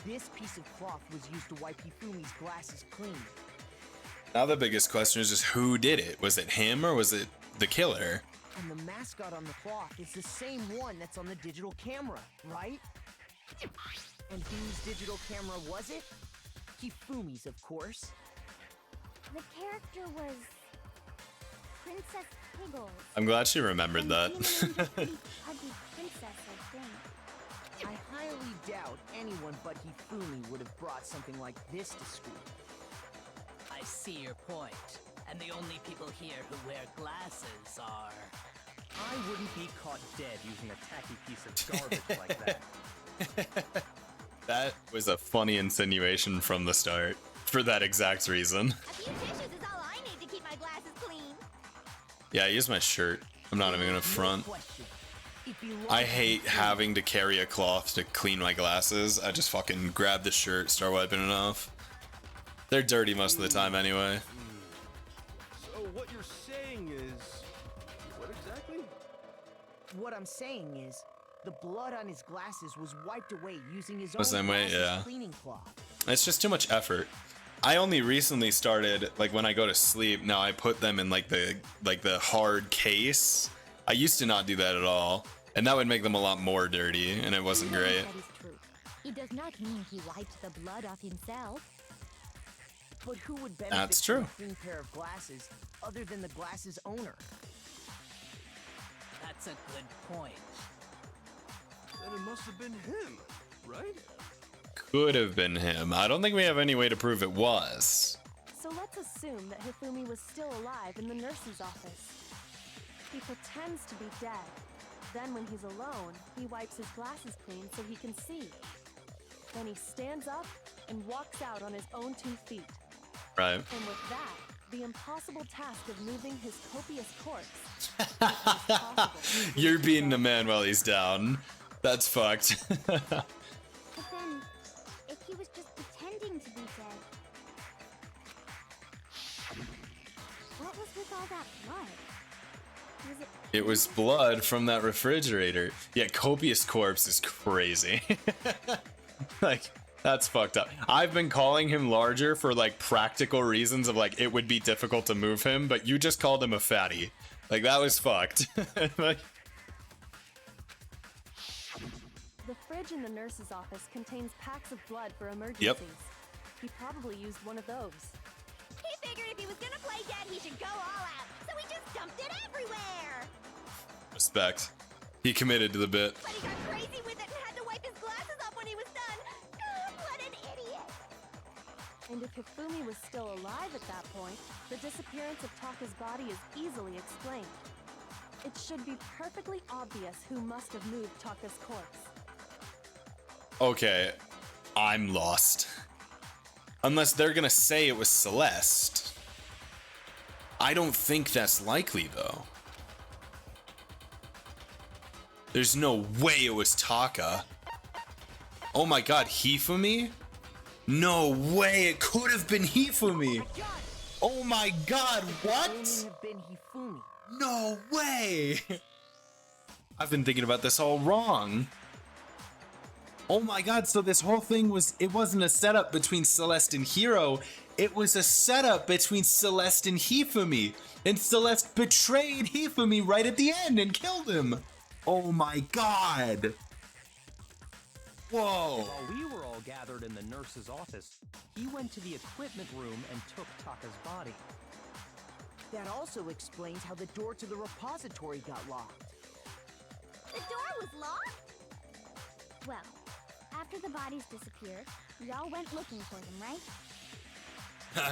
This piece of cloth was used to wipe Hifumi's glasses clean. Now the biggest question is just who did it? Was it him or was it the killer? And the mascot on the cloth is the same one that's on the digital camera, right? And whose digital camera was it? Hifumi's, of course. The character was Princess Piggles. I'm glad she remembered And that. Demon Ninja's pretty pudgy princess, I think. I highly doubt anyone but Hifumi would have brought something like this to school. I see your point. And the only people here who wear glasses are... I wouldn't be caught dead using a tacky piece of garbage like that. That was a funny insinuation from the start. For that exact reason. A few tissues is all I need to keep my glasses clean. Yeah, I use my shirt. I'm not even gonna front. No question. If you I like hate Hifumi, having to carry a cloth to clean my glasses. I just fucking grab the shirt, start wiping it off. They're dirty most of the time anyway. So what you're saying is... What exactly? What I'm saying is, the blood on his glasses was wiped away using his The own same way, glasses yeah. cleaning cloth. It's just too much effort. I only recently started, like when I go to sleep, now I put them in like the hard case. I used to not do that at all. And that would make them a lot more dirty, and it wasn't great. That is true. It does not mean he wiped the blood off himself. But who would benefit That's from true. a clean pair of glasses other than the glasses owner? That's a good point. Then it must have been him, right? Could have been him. I don't think we have any way to prove it was. So let's assume that Hifumi was still alive in the nurse's office. He pretends to be dead. Then when he's alone, he wipes his glasses clean so he can see. Then he stands up and walks out on his own 2 feet. Right. And with that, the impossible task of moving his copious corpse becomes possible. You're beating the man while he's down. That's fucked. But then, if he was just pretending to be dead, what was with all that blood? Was It was blood from that refrigerator. Yeah, copious corpse is crazy. Like, that's fucked up. I've been calling him larger for like practical reasons of like it would be difficult to move him, but you just called him a fatty. Like, that was fucked. Like, The fridge in the nurse's office contains packs of blood for emergencies. He probably used one of those. He figured if he was gonna play dead, he should go all out. So he just dumped it everywhere. respect. He committed to the bit. But he got crazy with it and had to wipe his glasses off when he was done. What an idiot. And if Hifumi was still alive at that point, the disappearance of Taka's body is easily explained. It should be perfectly obvious who must have moved Taka's corpse. Okay, I'm lost. Unless they're gonna say it was Celeste. I don't think that's likely, though. There's no way it was Taka. Oh my god, Hifumi? No way, it could have been Hifumi. Oh my god, what? Only have been Hifumi. No way! I've been thinking about this all wrong. Oh my god, so this whole thing it wasn't a setup between Celeste and Hiro, it was a setup between Celeste and Hifumi. And Celeste betrayed Hifumi right at the end and killed him. Oh my god. Whoa. While we were all gathered in the nurse's office, he went to the equipment room and took Taka's body. That also explains how the door to the repository got locked. The door was locked? Well, after the bodies disappeared, we all went looking for them, right?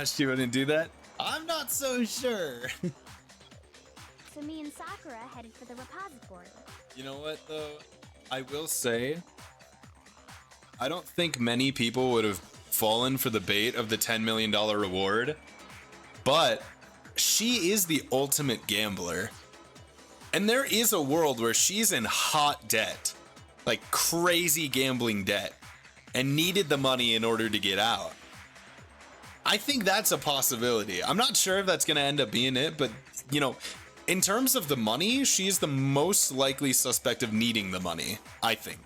She wouldn't do that? I'm not so sure. So me and Sakura headed for the repository. You know what, though? I will say, I don't think many people would have fallen for the bait of the $10 million reward, but she is the ultimate gambler. And there is a world where she's in hot debt, like crazy gambling debt, and needed the money in order to get out. I think that's a possibility. I'm not sure if that's going to end up being it, but, you know, in terms of the money, she's the most likely suspect of needing the money, I think.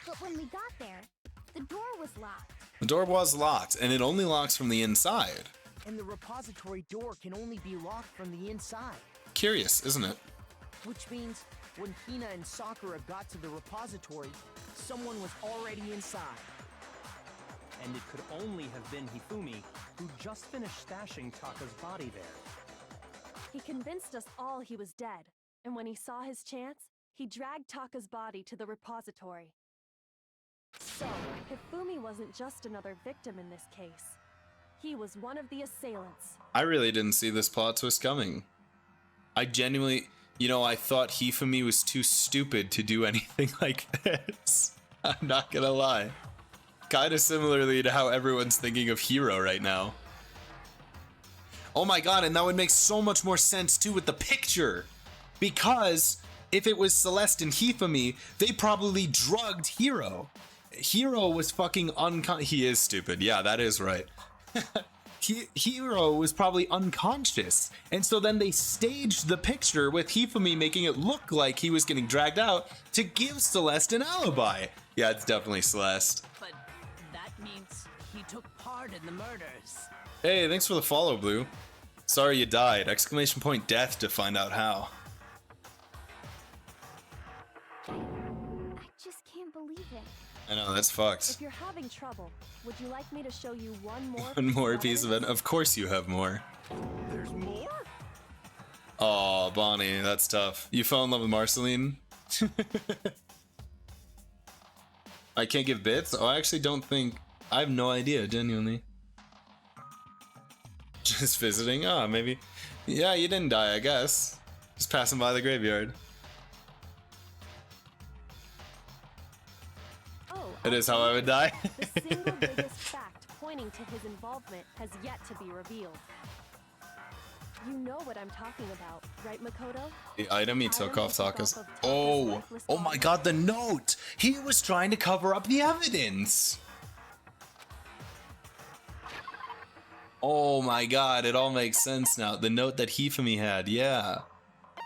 But when we got there, the door was locked. The door was locked, and it only locks from the inside. And the repository door can only be locked from the inside. Curious, isn't it? Which means when Hina and Sakura got to the repository, someone was already inside. And it could only have been Hifumi, who just finished stashing Taka's body there. He convinced us all he was dead, and when he saw his chance, he dragged Taka's body to the repository. So, Hifumi wasn't just another victim in this case. He was one of the assailants. I really didn't see this plot twist coming. I genuinely, you know, I thought Hifumi was too stupid to do anything like this. I'm not gonna lie. Kind of similarly to how everyone's thinking of Hiro right now. Oh my god, and that would make so much more sense too with the picture. Because if it was Celeste and Hifumi, they probably drugged Hiro. Hiro was fucking he is stupid. Yeah, that is right. Hiro was probably unconscious. And so then they staged the picture with Hifumi making it look like he was getting dragged out to give Celeste an alibi. Yeah, it's definitely Celeste. But that means he took part in the murders. Hey, thanks for the follow, Blue. Sorry you died. Exclamation point death to find out how. I just can't believe it. I know, that's fucked. If you're having trouble, would you like me to show you one more One more piece of it. Of course you have more. There's more? Aw, Bonnie, that's tough. You fell in love with Marceline? I can't give bits? Oh, I actually don't think... I have no idea, genuinely. Just visiting? Ah, maybe. Yeah, you didn't die, I guess. Just passing by the graveyard. Oh, It is how I would die. the single biggest fact pointing to his involvement has yet to be revealed. You know what I'm talking about, right, Makoto? The item he took off Taka's. Taka's Oh, lifeless oh my body. god, the note! He was trying to cover up the evidence! Oh my god, it all makes sense now. The note that Hifumi had, yeah.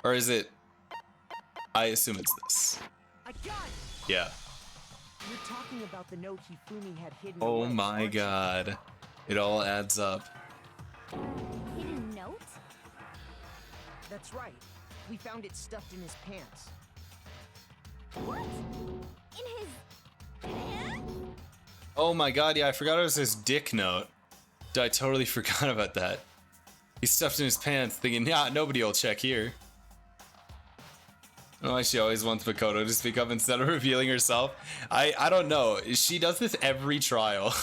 Or is it... I assume it's this. I got it! Yeah. You're talking about the note Hifumi had hidden Oh away, my aren't you? god. It all adds up. Hidden note? That's right. We found it stuffed in his pants. What? In his pants? Oh my god, yeah, I forgot it was his dick note. I totally forgot about that. He stuffed in his pants thinking, yeah, nobody will check here. Oh, she always wants Makoto to speak up instead of revealing herself. I don't know. She does this every trial.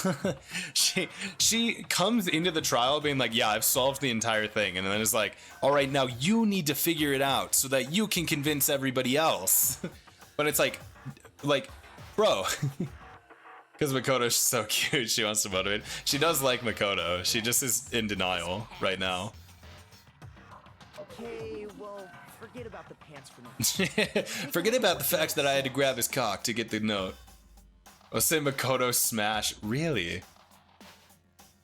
she comes into the trial being like, yeah, I've solved the entire thing. And then it's like, all right, now you need to figure it out so that you can convince everybody else. But it's like, bro. Because Makoto's so cute, she wants to motivate. She does like Makoto. She just is in denial right now. Okay, well, forget about the pants for now. Forget about the fact that I had to grab his cock to get the note. I'll say Makoto smash. Really?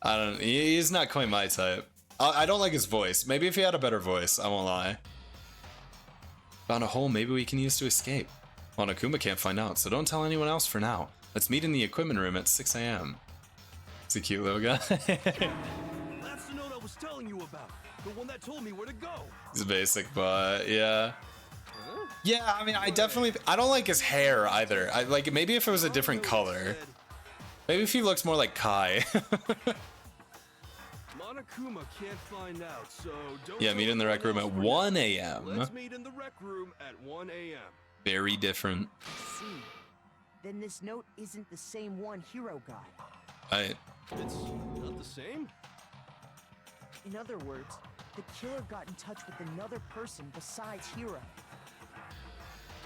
I don't. He's not quite my type. I don't like his voice. Maybe if he had a better voice, I won't lie. Found a hole maybe we can use to escape. Well, Akuma can't find out, so don't tell anyone else for now. Let's meet in the equipment room at 6 a.m. He's a cute little guy. That's the note I was telling you about. The one that told me where to go. He's basic, but yeah. Yeah, I mean, I don't like his hair either. I like maybe if it was a different color. Maybe if he looks more like Kai. Monokuma can't find out, so don't. Yeah, meet in the rec room at 1 a.m. Let's meet in the rec room at 1 a.m. Very different. See, then this note isn't the same one Hiro got. Right. It's not the same. In other words, the killer got in touch with another person besides Hiro.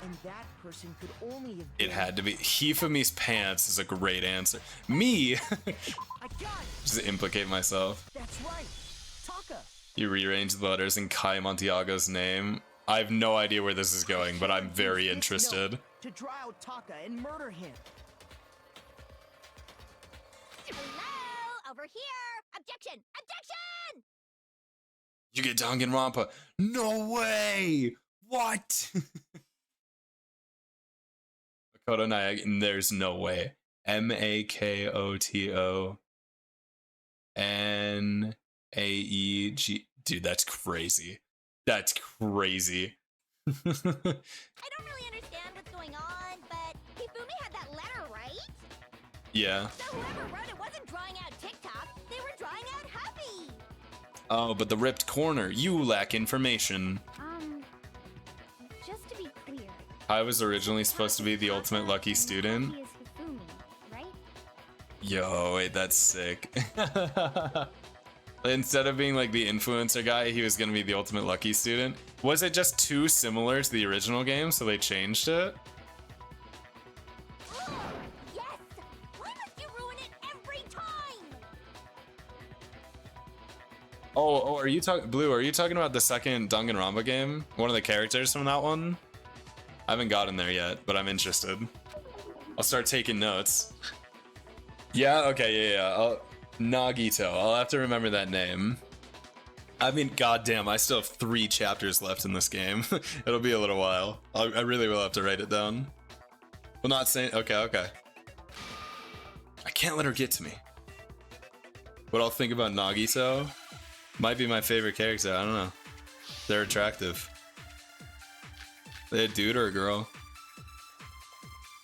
And that person could only have been... It had to be. Hifumi's pants is a great answer. Me? I got it! Just to implicate myself. That's right! Taka! You rearrange the letters in Kai Montiago's name. I have no idea where this is going, but I'm very interested. To draw out Taka and murder him. Hello, over here. Objection! Objection! You get Danganronpa. No way! What? Makoto Naegi. There's no way. Makoto-Naegi. Dude, that's crazy. That's crazy. I don't really understand what's going on, but Hifumi had that letter, right? Yeah. So whoever wrote it wasn't drawing out TikTok, they were drawing out Happy. Oh, but the ripped corner. You lack information. Just to be clear. I was originally supposed to be the ultimate lucky student. He is Hifumi, right? Yo, wait, that's sick. Instead of being like the influencer guy, he was gonna be the ultimate lucky student. Was it just too similar to the original game, so they changed it? Yes! Why must you ruin it every time? Oh, are you talking Blue? Are you talking about the second Danganronpa game? One of the characters from that one? I haven't gotten there yet, but I'm interested. I'll start taking notes. Yeah. Okay. Yeah. Nagito. I'll have to remember that name. I mean, goddamn, I still have 3 chapters left in this game. It'll be a little while. I really will have to write it down. Well, not saying. Okay. I can't let her get to me. What I'll think about Nagito might be my favorite character. I don't know. They're attractive. They a dude or a girl?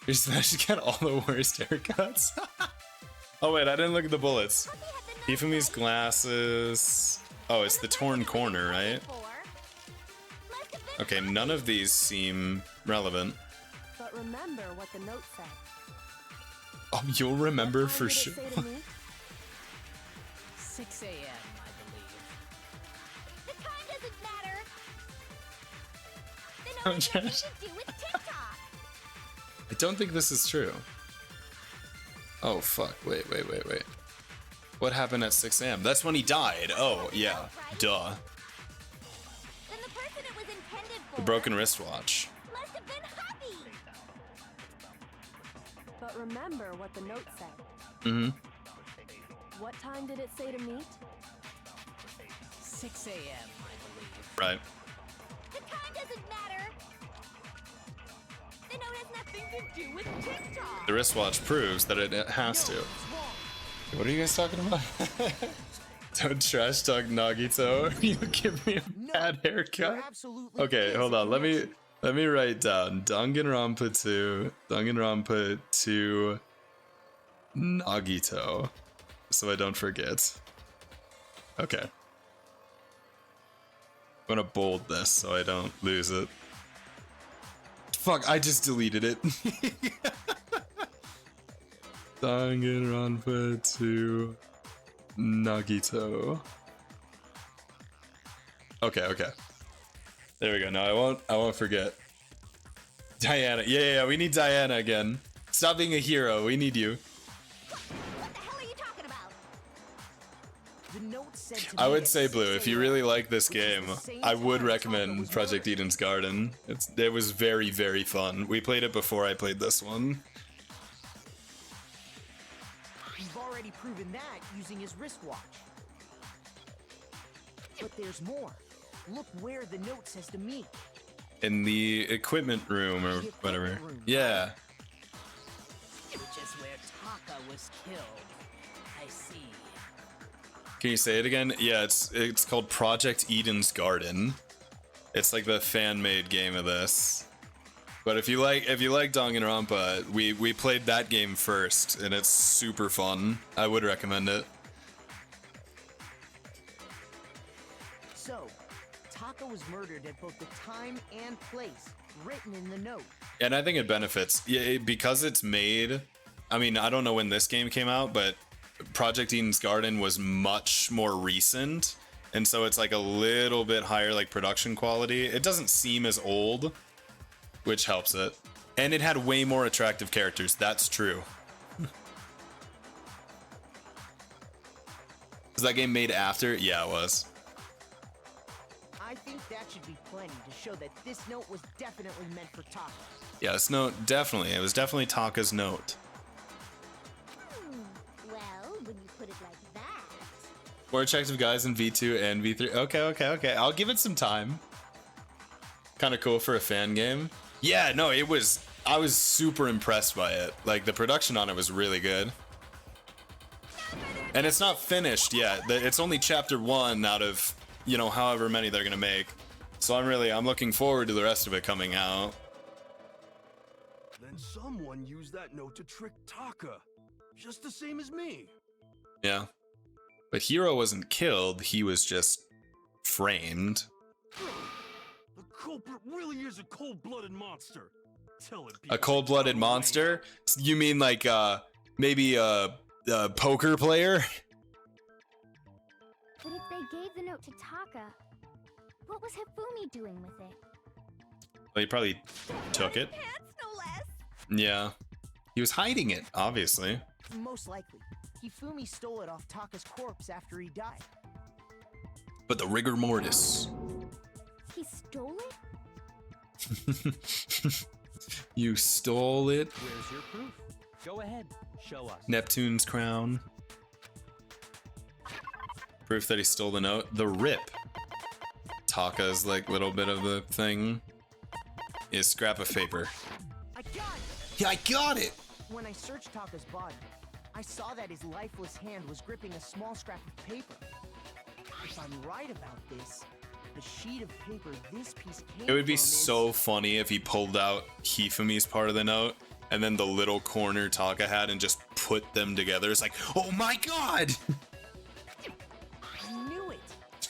You're supposed to get all the worst haircuts. Oh wait, I didn't look at the bullets. Hifumi's glasses. Oh, it's the torn corner, right? Okay, none of these seem relevant. But remember what the note said. Oh, you'll remember What time for did it sure. say to me? 6 a.m., I believe. The time doesn't matter. Then I'm all has trying nothing to do with TikTok. I don't think this is true. Oh fuck, wait. What happened at 6 a.m.? That's when he died. Oh, yeah. Duh. Then the person it was intended for The broken wristwatch. must have been Happy. But remember what the note said. Mm-hmm. What time did it say to meet? 6 a.m., I believe. Right. The time doesn't matter. The note has nothing to do with TikTok. The wristwatch proves that it has to. What are you guys talking about? Don't trash talk Nagito. You give me a bad haircut. There absolutely Okay, is hold a on. Let connection. me write down Danganronpa 2 Nagito, so I don't forget. Okay. I'm gonna bold this so I don't lose it. Fuck, I just deleted it. Danganronpa 2 Nagito. Okay. There we go. No, I won't forget. Diana. Yeah, we need Diana again. Stop being a hero. We need you. What the hell are you talking about? The note said to I me would at say, Blue, 6 if you a.m., really like this which is game, the same I would time Taka recommend was Project murdered. Eden's Garden. It was very, very fun. We played it before I played this one. We've already already proven that using his wristwatch. But there's more. Look where the note says to meet. In the equipment room or whatever. Yeah. Which is where Taka was killed. I see. Can you say it again? Yeah, it's called Project Eden's Garden. It's like the fan-made game of this. But if you like Danganronpa, we played that game first, and it's super fun. I would recommend it. So, Taka was murdered at both the time and place written in the note. And I think it benefits, yeah, because it's made. I mean, I don't know when this game came out, but Project Eden's Garden was much more recent, and so it's like a little bit higher like production quality. It doesn't seem as old, which helps it. And it had way more attractive characters. That's true. Was that game made after? Yeah, it was. I think that should be plenty to show that this note was definitely meant for Taka. Yeah, this note, definitely. It was definitely Taka's note. Well, when you put it like that. More attractive guys in V2 and V3. Okay. I'll give it some time. Kind of cool for a fan game. Yeah, no, I was super impressed by it. Like, the production on it was really good. And it's not finished yet. It's only chapter 1 out of, you know, however many they're gonna make. So I'm looking forward to the rest of it coming out. Then someone used that note to trick Taka. Just the same as me. Yeah. But Hiro wasn't killed, he was just framed. The culprit really is a cold-blooded monster. Tell it. A cold-blooded monster? You mean like maybe a poker player? But if they gave the note to Taka, what was Hifumi doing with it? Well, he probably took it. Pants, no less. Yeah. He was hiding it, obviously. Most likely, Hifumi stole it off Taka's corpse after he died. But the rigor mortis. He stole it? You stole it? Where's your proof? Go ahead, show us. Neptune's crown. Proof that he stole the note. The rip. Taka's like little bit of the thing. Is scrap of paper. I got it! Yeah, I got it! When I searched Taka's body, I saw that his lifeless hand was gripping a small scrap of paper. If I'm right about this, the sheet of paper this piece came It would be from is- so funny if he pulled out Hifumi's part of the note and then the little corner Taka had and just put them together. It's like, oh my god! I knew it!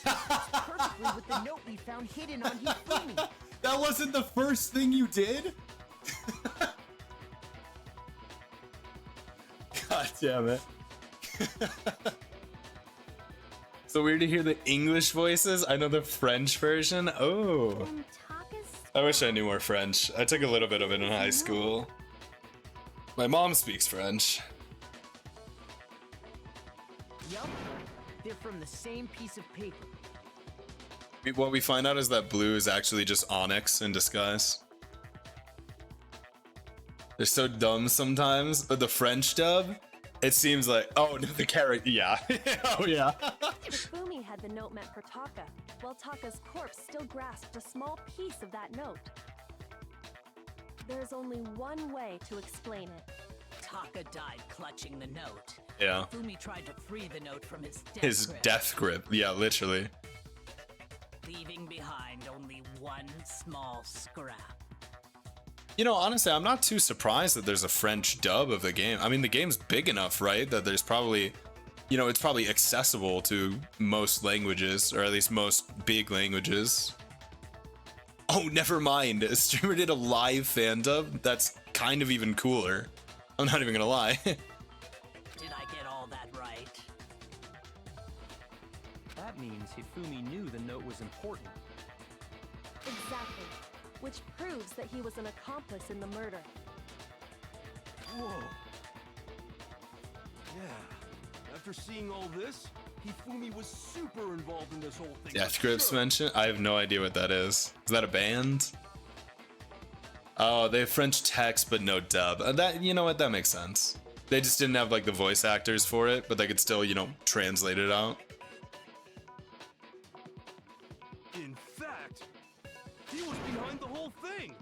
Perfectly with the note we found hidden on Hifumi. That wasn't the first thing you did? God damn it. So weird to hear the English voices. I know the French version. Oh. And Taka's I wish I knew more French. I took a little bit of it in high school. My mom speaks French. Yup, they're from the same piece of paper. What we find out is that blue is actually just Onyx in disguise. They're so dumb sometimes, but the French dub, it seems like, oh, no, the character, yeah. Oh, yeah. Hifumi had the note meant for Taka, while Taka's corpse still grasped a small piece of that note. There's only one way to explain it. Taka died clutching the note. Yeah. Fumi tried to free the note from his death His grip, death grip, yeah, literally. leaving behind only one small scrap. You know, honestly, I'm not too surprised that there's a French dub of the game. I mean, the game's big enough, right? That there's probably, you know, it's probably accessible to most languages, or at least most big languages. Oh, never mind. A streamer did a live fan dub? That's kind of even cooler. I'm not even gonna lie. Did I get all that right? That means Hifumi knew the note was important. Exactly. Which proves that he was an accomplice in the murder. Whoa. Yeah. After seeing all this, Hifumi was super involved in this whole thing. Death Grips mention? I have no idea what that is. Is that a band? Oh, they have French text but no dub. That, you know what? That makes sense. They just didn't have like the voice actors for it, but they could still, you know, translate it out. In fact, he was behind the whole thing.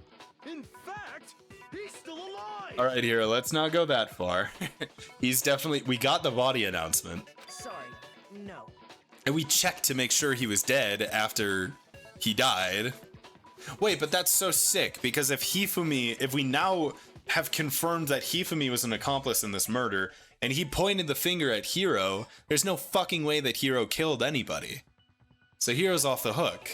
In fact, he's still alive. All right, Hero, let's not go that far. He's definitely, we got the body announcement. Sorry, no. And we checked to make sure he was dead after he died. Wait, but that's so sick, because if we now have confirmed that Hifumi was an accomplice in this murder, and he pointed the finger at Hiro, there's no fucking way that Hiro killed anybody. So Hiro's off the hook.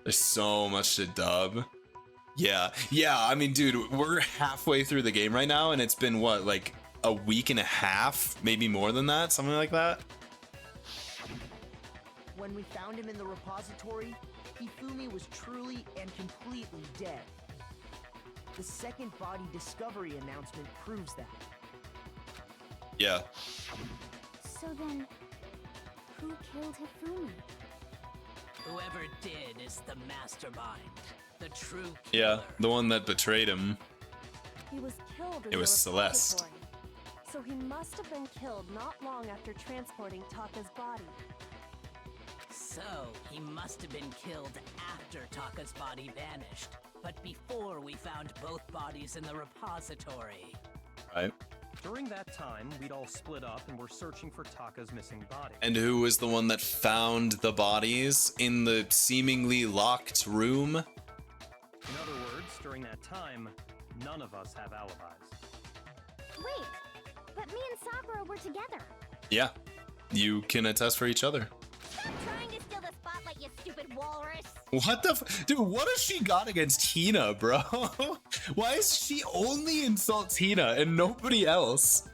There's so much to dub. Yeah, I mean, dude, we're halfway through the game right now, and it's been, what, like a week and a half? Maybe more than that? Something like that? When we found him in the repository, Hifumi was truly and completely dead. The second body discovery announcement proves that. Yeah. So then, who killed Hifumi? Whoever did is the mastermind, the true killer. Yeah, the one that betrayed him. He was killed in It was the Celeste. repository. So he must have been killed not long after transporting Taka's body. So, he must have been killed after Taka's body vanished, but before we found both bodies in the repository. Right. During that time, we'd all split up and were searching for Taka's missing body. And who was the one that found the bodies in the seemingly locked room? In other words, during that time, none of us have alibis. Wait, but me and Sakura were together. Yeah, you can attest for each other. Stop trying to steal the spotlight, you stupid walrus. What the dude, what has she got against Hina, bro? Why is she only insults Hina and nobody else?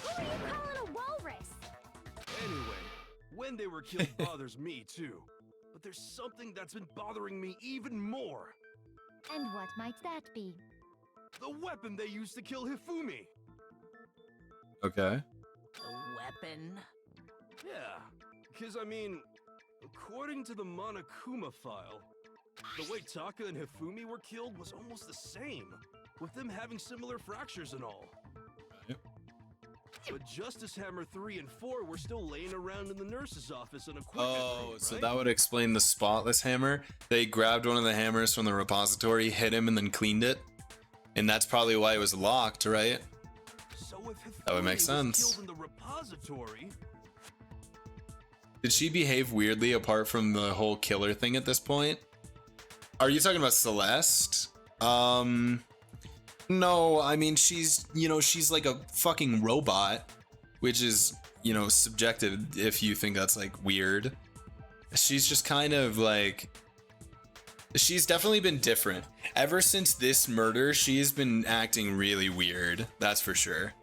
Who are you calling a walrus? Anyway, when they were killed bothers me too. But there's something that's been bothering me even more. And what might that be? The weapon they used to kill Hifumi. Okay. The weapon? Yeah, because I mean, according to the Monokuma file, the way Taka and Hifumi were killed was almost the same, with them having similar fractures and all. Yep. But Justice Hammer 3 and 4 were still laying around in the nurse's office in a equipment Oh, room, so right? that would explain the spotless hammer. They grabbed one of the hammers from the repository, hit him, and then cleaned it. And that's probably why it was locked, right? So if Hifumi That would make was sense. killed in the repository, Did she behave weirdly apart from the whole killer thing at this point? Are you talking about Celeste? No, I mean, she's like a fucking robot, which is, subjective if you think that's like weird. She's just kind of like, she's definitely been different. Ever since this murder, she's been acting really weird. That's for sure.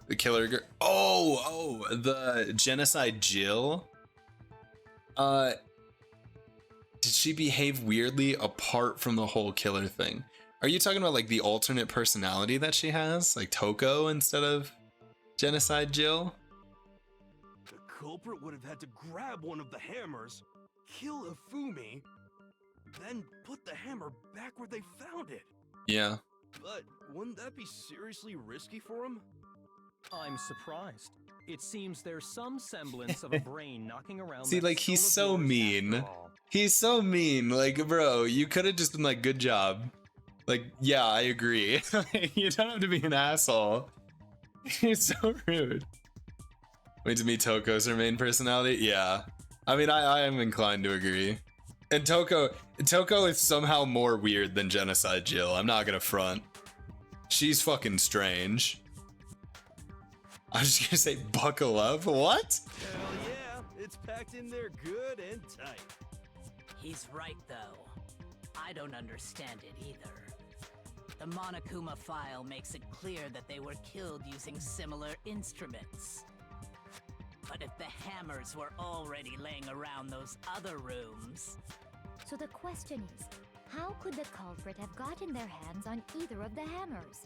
The killer girl. Oh, the genocide Jill. Did she behave weirdly apart from the whole killer thing? Are you talking about like the alternate personality that she has, like Toko instead of genocide Jill? the culprit would have had to grab one of the hammers, kill Hifumi, then put the hammer back where they found it. Yeah. But wouldn't that be seriously risky for him? I'm surprised. It seems there's some semblance of a brain knocking around. See, that like, he's skull so of yours mean. after all. He's so mean. Like, bro, you could have just been like, good job. Like, yeah, I agree. You don't have to be an asshole. He's so rude. Wait, to me, Toko's her main personality? Yeah. I mean, I am inclined to agree. And Toko is somehow more weird than Genocide Jill. I'm not gonna front. She's fucking strange. I was just gonna say, buckle up. What? Hell yeah, it's packed in there good and tight. He's right, though. I don't understand it either. The Monokuma file makes it clear that they were killed using similar instruments. But if the hammers were already laying around those other rooms... So the question is, how could the culprit have gotten their hands on either of the hammers?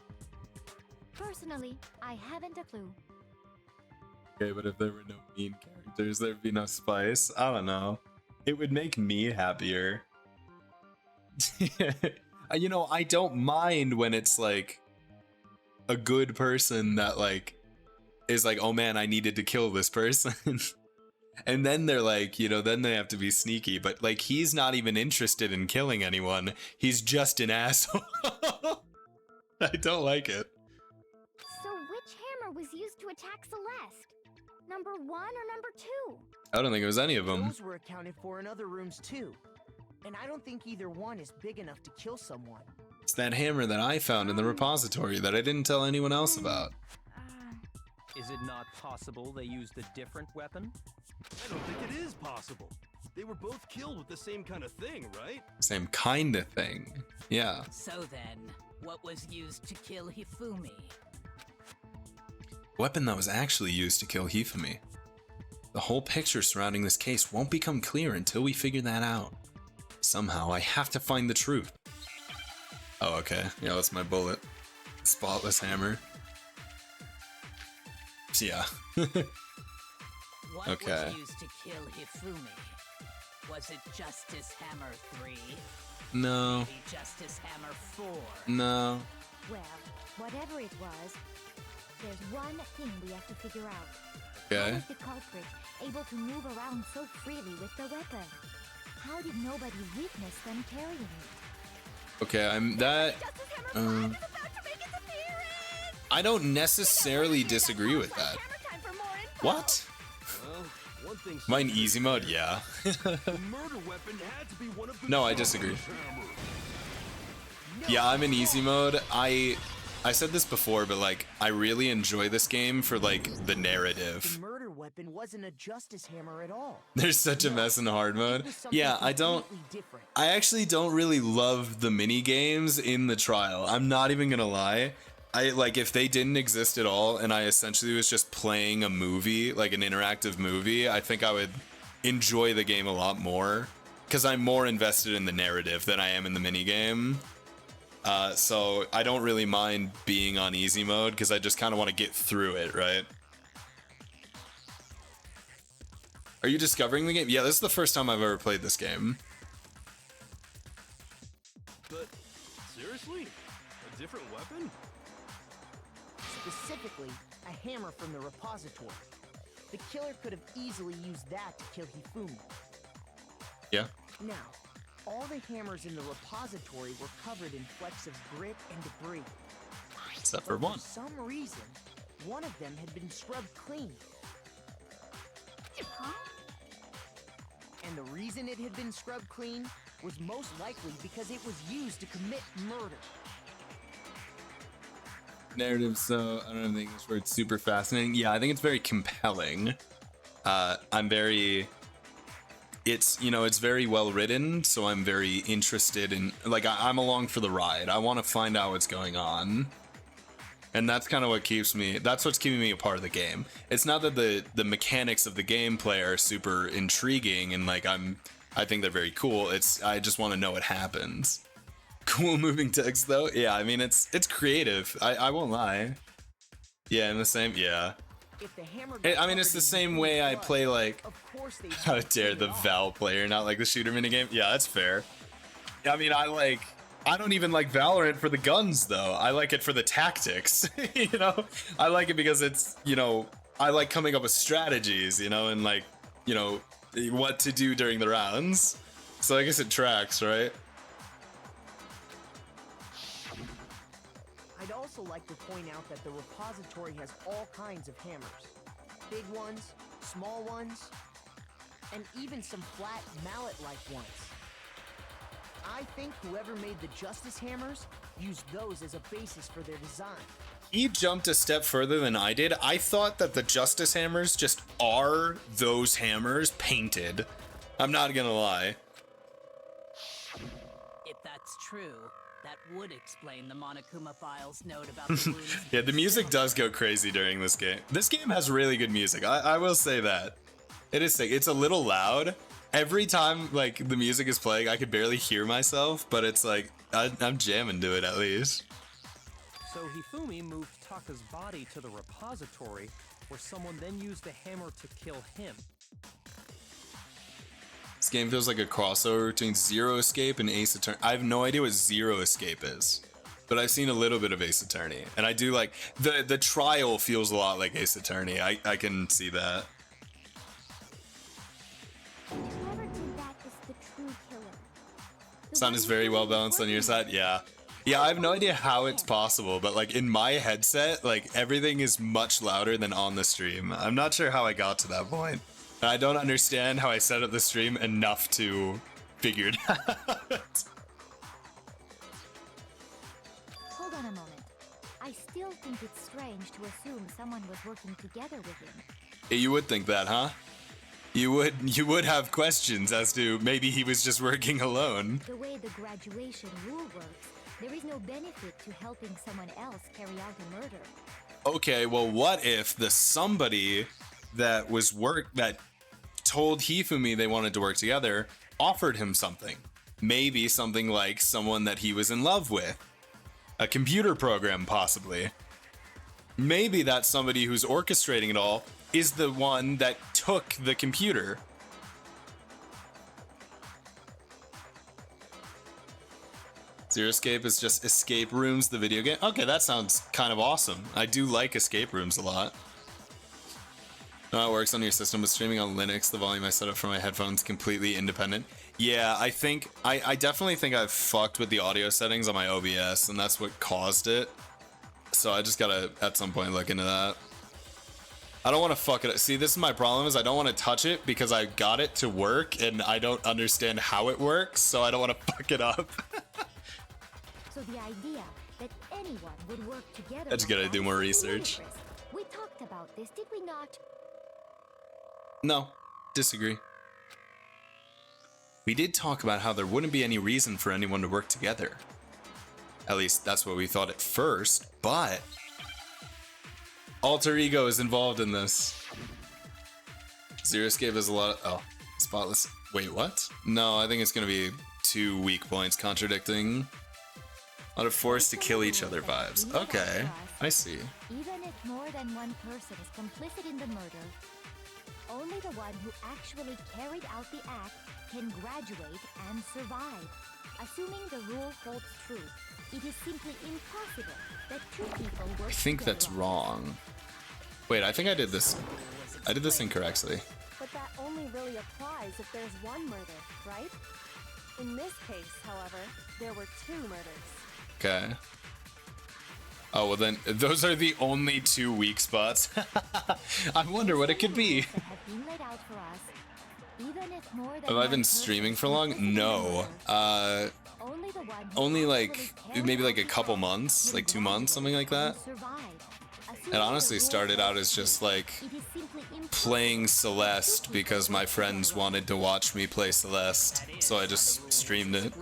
Personally, I haven't a clue. Okay, but if there were no mean characters, there'd be no spice. I don't know. It would make me happier. You know, I don't mind when it's like a good person that like is like, oh man, I needed to kill this person. And then they're like, you know, then they have to be sneaky. But like, he's not even interested in killing anyone. He's just an asshole. I don't like it. So which hammer was used to attack Celeste? Number 1 or number 2? I don't think it was any of them. Those were accounted for in other rooms too. And I don't think either one is big enough to kill someone. It's that hammer that I found in the repository that I didn't tell anyone else about. Is it not possible they used a different weapon? I don't think it is possible. They were both killed with the same kind of thing, right? Same kind of thing. Yeah. So then, what was used to kill Hifumi? Weapon that was actually used to kill Hifumi. The whole picture surrounding this case won't become clear until we figure that out. Somehow I have to find the truth. Oh, okay. Yeah, that's my bullet. Spotless hammer. Yeah. What Okay. was used to kill Hifumi? Was it Justice Hammer 3? No. Maybe Justice Hammer 4? No. Well, whatever it was, there's one thing we have to figure out. How Okay. was the culprit able to move around so freely with the weapon? How did nobody witness them carrying it? Okay, I'm that. Justice Hammer 5 Um, is about to make its appearance! I don't necessarily disagree with that. Hammer time for more info! What? Well, one thing's Mine easy mode? Yeah. the murder weapon had to be one of the No, I disagree. hammers. Yeah, I'm in easy mode. I said this before, but like, I really enjoy this game for like the The narrative. murder weapon wasn't a justice hammer at all. There's such a mess in hard It mode. was something Yeah, I don't. completely different. I actually don't really love the mini games in the trial. I'm not even gonna lie. I like if they didn't exist at all and I essentially was just playing a movie, like an interactive movie, I think I would enjoy the game a lot more because I'm more invested in the narrative than I am in the mini game. So I don't really mind being on easy mode because I just kind of want to get through it, right? Are you discovering the game? Yeah, this is the first time I've ever played this game. But seriously, a different weapon? Specifically, a hammer from the repository. The killer could have easily used that to kill Hifumi. Yeah. Now, all the hammers in the repository were covered in flecks of grit and debris. Except for But one. For some reason, one of them had been scrubbed clean. Huh? And the reason it had been scrubbed clean was most likely because it was used to commit murder. Narrative, so I don't even think this word's super fascinating. Yeah, I think it's very compelling. It's, you know, it's very well written, so I'm very interested in, like, I'm along for the ride. I want to find out what's going on. And that's kind of what keeps me, that's what's keeping me a part of the game. It's not that the mechanics of the gameplay are super intriguing and like I think they're very cool. I just want to know what happens. Cool moving text though. Yeah, I mean it's creative. I won't lie. Yeah, in the same, yeah. If the hammer I mean it's the same way I play like Of course they How dare the Val player not like the shooter minigame? Yeah, that's fair. I mean I don't even like Valorant for the guns though. I like it for the tactics. You know? I like it because it's, you know, I like coming up with strategies, you know, and like, you know, what to do during the rounds. So I guess it tracks, right? I'd also like to point out that the repository has all kinds of hammers. Big ones, small ones, and even some flat mallet-like ones. I think whoever made the Justice Hammers used those as a basis for their design. He jumped a step further than I did. I thought that the Justice Hammers just are those hammers painted. I'm not gonna lie. If that's true, that would explain the Monokuma Files note about the wounds. Yeah, the music does go crazy during this game. This game has really good music. I will say that. It is sick. It's a little loud. Every time like the music is playing, I could barely hear myself, but it's like I'm jamming to it at least. So Hifumi moved Taka's body to the repository, where someone then used the hammer to kill him. game feels like a crossover between Zero Escape and Ace Attorney. I have no idea what Zero Escape is, but I've seen a little bit of Ace Attorney, and I do like the trial feels a lot like Ace Attorney. I can see that. Whoever did that is the true killer. The Sound one is who very well was balanced on your working side. Yeah. Yeah, I have no idea how it's possible, but like in my headset, like everything is much louder than on the stream. I'm not sure how I got to that point. And I don't understand how I set up the stream enough to figure it out. Hold on a moment. I still think it's strange to assume someone was working together with him. You would think that, huh? You would have questions as to maybe he was just working alone. The way the graduation rule works, there is no benefit to helping someone else carry out a murder. Okay, well, what if the somebody that told Hifumi they wanted to work together offered him something? Maybe something like someone that he was in love with. A computer program, possibly. Maybe that somebody who's orchestrating it all is the one that took the computer. Zero Escape is just escape rooms, the video game. Okay, that sounds kind of awesome. I do like escape rooms a lot. No, it works on your system, but streaming on Linux, the volume I set up for my headphones completely independent. Yeah, I think I definitely think I've fucked with the audio settings on my OBS, and that's what caused it. So I just gotta at some point look into that. I don't want to fuck it up. See, this is my problem, is I don't want to touch it because I got it to work and I don't understand how it works, so I don't want to fuck it up. So the idea that anyone would work together. I just like gotta that do more is research. ludicrous. We talked about this, did we not? No, disagree. We did talk about how there wouldn't be any reason for anyone to work together. At least that's what we thought at first, but Alter Ego is involved in this. Zero Escape has a lot of... Oh, Spotless... Wait, what? No, I think it's gonna be 2 weak points contradicting. A lot of forced to kill each other vibes. Okay, I see. Even if more than one person is complicit in the murder, only the one who actually carried out the act can graduate and survive. Assuming the rule holds true, it is simply impossible that two people work I think together that's on wrong. Wait, I think I did this incorrectly. But that only really applies if there's one murder, right? In this case, however, there were 2 murders. Okay. Oh, well then, those are the only 2 weak spots. I wonder what it could be. that have been laid out for us. Even if more than Have I one been person streaming is for long? complicit in the No. murder, only the one who Only actually like, carried maybe out like a the couple act months, can like 2 months, something like graduate that. and survive. It honestly started out as just like playing Celeste because my friends wanted to watch me play Celeste, so I just streamed it.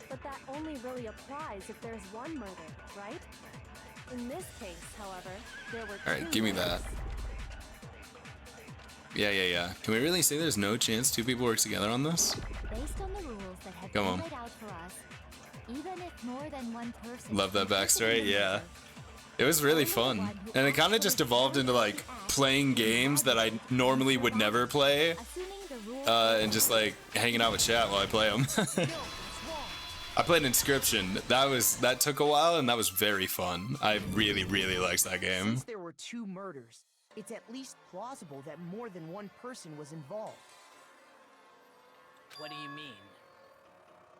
But that only really applies if there's one murder, right? In this case, however, there were 2 Alright, give me that. murders. Yeah. Can we really say there's no chance 2 people work together on this? Based on the rules that have Come been on. laid out for us, even if more than one person Love that is complicit in backstory, the yeah. murder, It was really fun. And it kind of just evolved into like playing games that I normally would never play, assuming the rules and just like hanging out with chat while I play them. I played Inscription. That took a while and that was very fun. I really liked that game. Since there were 2 murders, it's at least plausible that more than one person was involved. What do you mean?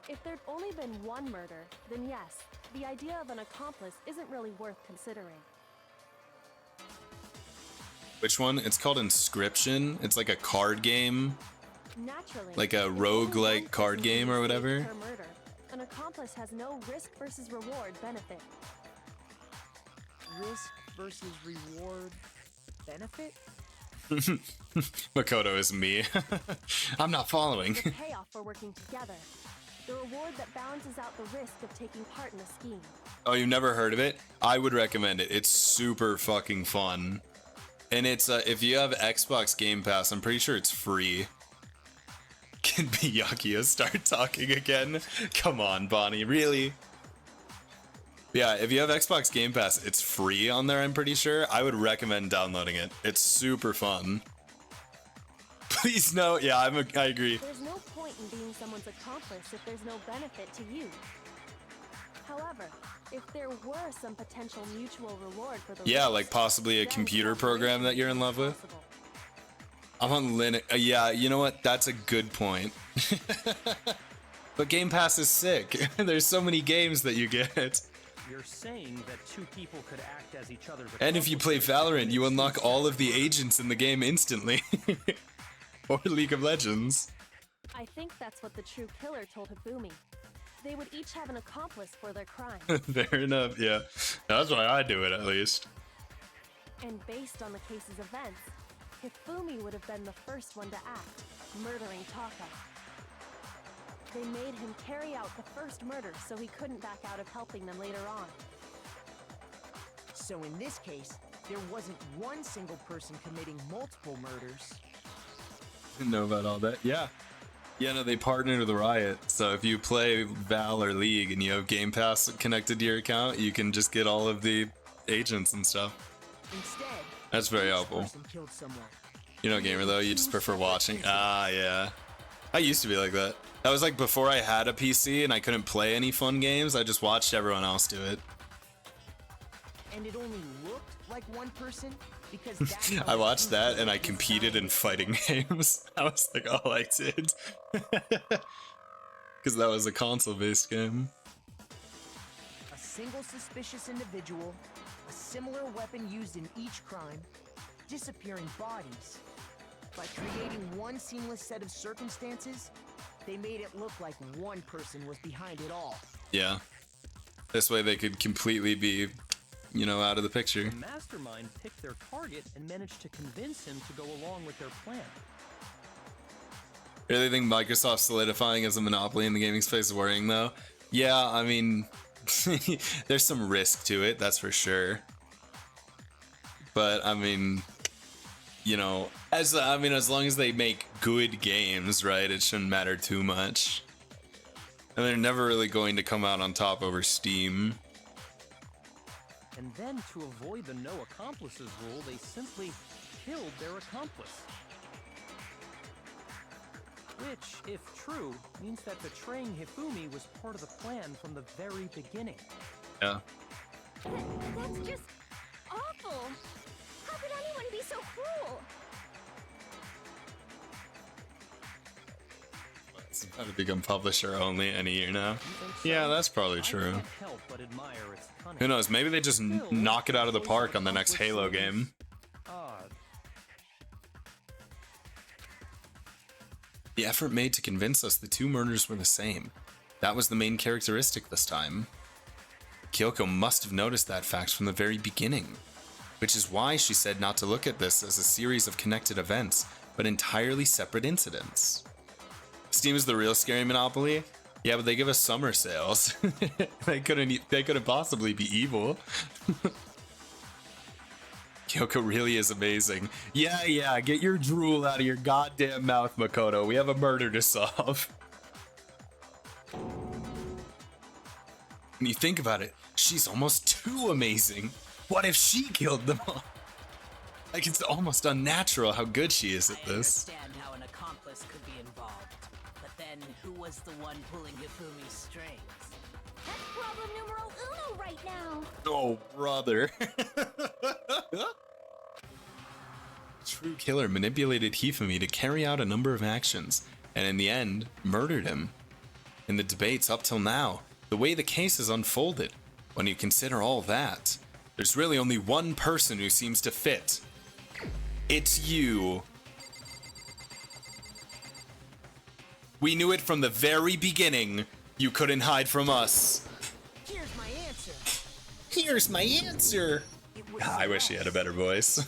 If there'd only been one murder, then yes, the idea of an accomplice isn't really worth considering. Which one? It's called Inscription. It's like a card game. Naturally, Like a if only roguelike one card person game was or saved whatever. per murder, an accomplice has no risk versus reward benefit. Risk versus reward benefit? Makoto is me. I'm not following. The payoff for working together. The reward that balances out the risk of taking part in a scheme. Oh, you've never heard of it? I would recommend it. It's super fucking fun. And it's, if you have Xbox Game Pass, I'm pretty sure it's free. Can Byakuya start talking again? Come on, Bonnie, really? Yeah, if you have Xbox Game Pass, it's free on there, I'm pretty sure. I would recommend downloading it. It's super fun. Please no, yeah, I agree. There's no point in being someone's accomplice if there's no benefit to you? However, if there were some potential mutual reward for the Yeah, risk, like possibly a then computer program that you're in love with. possible. I'm on Linux. Yeah, you know what? That's a good point. But Game Pass is sick. There's so many games that you get. You're saying that two people could act as each other's And if you play accomplices Valorant, you unlock all of the agents in the game instantly. Or League of Legends. I think that's what the true killer told Hifumi. They would each have an accomplice for their crime. Fair enough, yeah. That's why I do it, at least. And based on the case's events, Hifumi would have been the first one to act, murdering Taka. They made him carry out the first murder so he couldn't back out of helping them later on. So in this case, there wasn't one single person committing multiple murders. Didn't know about all that. Yeah. Yeah, no, they partnered with Riot. So if you play Val or League and you have Game Pass connected to your account, you can just get all of the agents and stuff. Instead, That's very each helpful. person killed someone. You're not a gamer though, you just prefer watching. Ah, yeah. I used to be like that. That was like before I had a PC and I couldn't play any fun games. I just watched everyone else do it. And it only looked like one person because that's how I the watched two that and I people competed in decided. fighting games. That was like all I did. Because that was a console-based game. A single suspicious individual, a similar weapon used in each crime, disappearing bodies. By creating one seamless set of circumstances, they made it look like one person was behind it all. Yeah. This way they could completely be, you know, out of the picture. The mastermind picked their target and managed to convince him to go along with their plan. Really think Microsoft solidifying as a monopoly in the gaming space is worrying though? Yeah, I mean, there's some risk to it, that's for sure. But I mean, you know, as long as they make good games, right, it shouldn't matter too much. And they're never really going to come out on top over Steam. And then, to avoid the no accomplices rule, they simply killed their accomplice. Which, if true, means that betraying Hifumi was part of the plan from the very beginning. Yeah. That's just awful. How could anyone be so cruel? It's about to become publisher only any year now. You think so? Yeah, that's probably I true. can't help but admire its cunning. Who knows? Maybe they just knock it out of the park on the next Halo game. Odd. The effort made to convince us the two murders were the same. That was the main characteristic this time. Kyoko must have noticed that fact from the very beginning, which is why she said not to look at this as a series of connected events, but entirely separate incidents. Steam is the real scary monopoly? Yeah, but they give us summer sales. They couldn't possibly be evil. Kyoko really is amazing. Yeah, get your drool out of your goddamn mouth, Makoto. We have a murder to solve. When you think about it, she's almost too amazing. What if she killed them all? Like, it's almost unnatural how good she is at I this. understand how an accomplice could be involved, but then who was the one pulling Hifumi's strings? That's problem numero uno right now. Oh, brother. True killer manipulated Hifumi to carry out a number of actions, and in the end, murdered him. In the debates up till now, the way the case has unfolded, when you consider all that, there's really only one person who seems to fit. It's you. We knew it from the very beginning. You couldn't hide from us. Here's my answer. Here's my answer. It was I wish he had a better voice.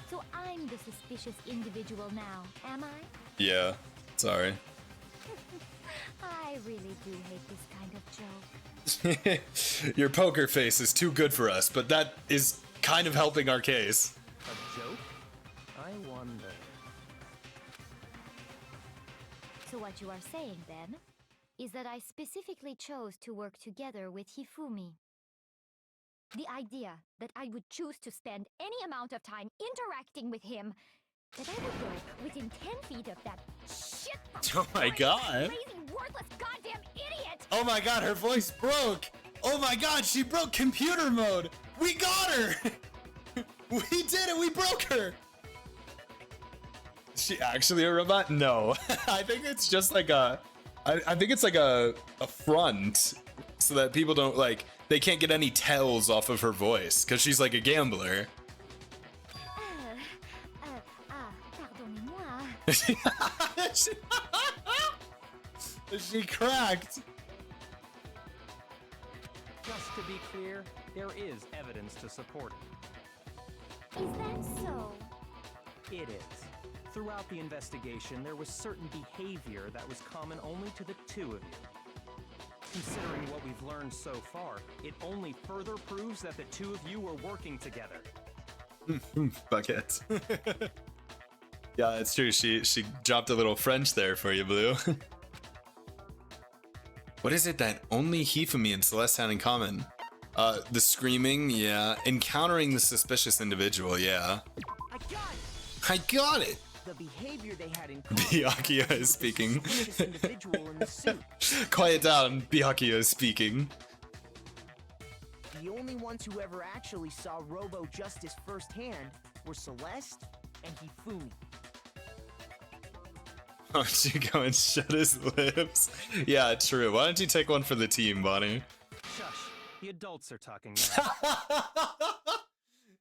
So I'm the suspicious individual now, am I? Yeah, sorry. I really do hate this kind of joke. Your poker face is too good for us, but that is kind of helping our case. A joke? I wonder. So what you are saying, then, is that I specifically chose to work together with Hifumi. The idea that I would choose to spend any amount of time interacting with him that I would go within 10 feet of that shit. Oh my god. Crazy, worthless, goddamn idiot! Oh my god, her voice broke. Oh my god, she broke computer mode. We got her. We did it. We broke her. Is she actually a robot? No. I think it's just like I think it's like a front so that people don't like, they can't get any tells off of her voice because she's like a gambler. Pardonnez-moi. She cracked. Just to be clear, there is evidence to support it. Is that so? It is. Throughout the investigation, there was certain behavior that was common only to the two of you. Considering what we've learned so far, it only further proves that the two of you were working together. Bucket. Yeah, it's true. She dropped a little French there for you, Blue. What is it that only Hifumi and Celeste had in common? The screaming, yeah. Encountering the suspicious individual, yeah. I got it! The behavior they had in common. Byakuya is speaking. Suspicious individual in the suit. Quiet down, Byakuya is speaking. The only ones who ever actually saw Robo Justice firsthand were Celeste and Hifumi. Why don't you go and shut his lips? Yeah, true. Why don't you take one for the team, Bonnie? Shush. The adults are talking now.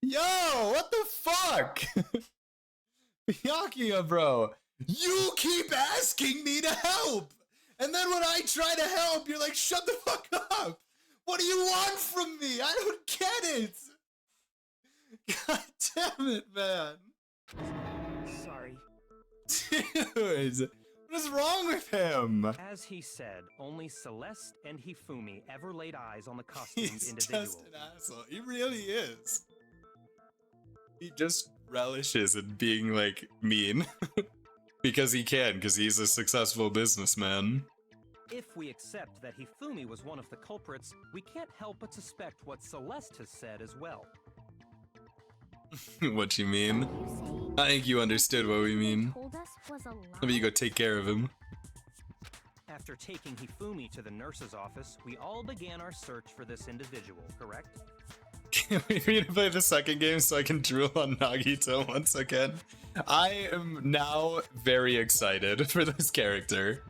Yo, what the fuck? Byakuya, bro. You keep asking me to help. And then when I try to help, you're like, shut the fuck up. What do you want from me? I don't get it. God damn it, man. Sorry. Dude, what is wrong with him? As he said, only Celeste and Hifumi ever laid eyes on the costumed He's individual. just an asshole. He really is. He just relishes in being like mean. Because he can, because he's a successful businessman. If we accept that Hifumi was one of the culprits, we can't help but suspect what Celeste has said as well. What you mean? I think you understood what we mean. Told us was a lie. Let me go take care of him. After taking Hifumi to the nurse's office, we all began our search for this individual, correct? Can we need to play the second game so I can drool on Nagito once again? I am now very excited for this character.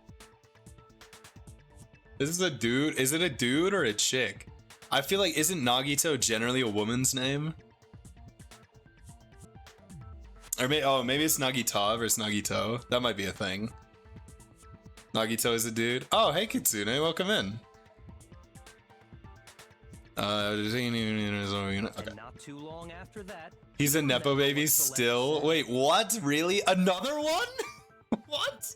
This is a dude. Is it a dude or a chick? I feel like, isn't Nagito generally a woman's name? Or maybe it's Nagita versus Nagito. That might be a thing. Nagito is a dude. Oh, hey Kitsune, welcome in. Okay. And not too long after that, He's a Nepo baby still? Wait, what? Really? Another one? What?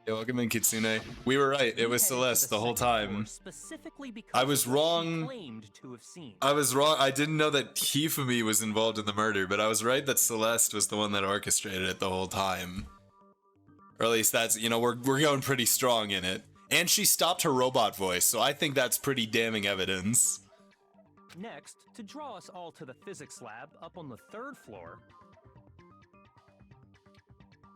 Yeah, welcome in, Kitsune. We were right. It was Celeste the whole time. specifically because I was of what she wrong. claimed to have seen. I was wrong. I didn't know that Hifumi was involved in the murder, but I was right that Celeste was the one that orchestrated it the whole time. Or at least that's, you know, we're going pretty strong in it. And she stopped her robot voice, so I think that's pretty damning evidence. Next, to draw us all to the physics lab up on the 3rd floor,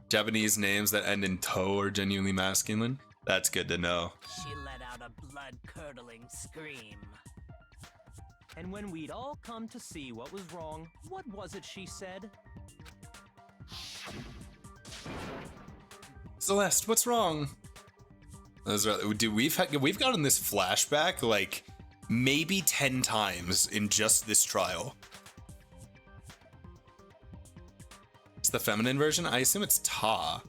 Japanese names that end in to are genuinely masculine. That's good to know. She let out a blood-curdling scream. and when we'd all come to see what was wrong, what was it she said? Celeste, what's wrong? That's right. Dude, we've gotten this flashback like maybe 10 times in just this trial. It's the feminine version. I assume it's Ta,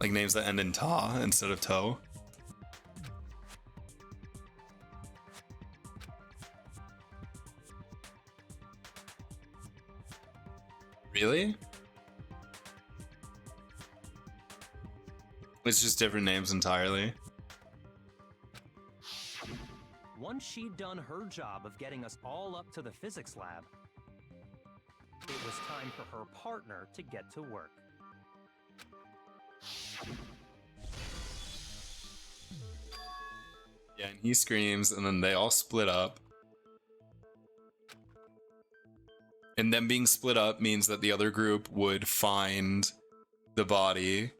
like names that end in Ta instead of To. Really? It's just different names entirely. Once she'd done her job of getting us all up to the physics lab, it was time for her partner to get to work. Yeah, and he screams, and then they all split up. And them being split up means that the other group would find the body.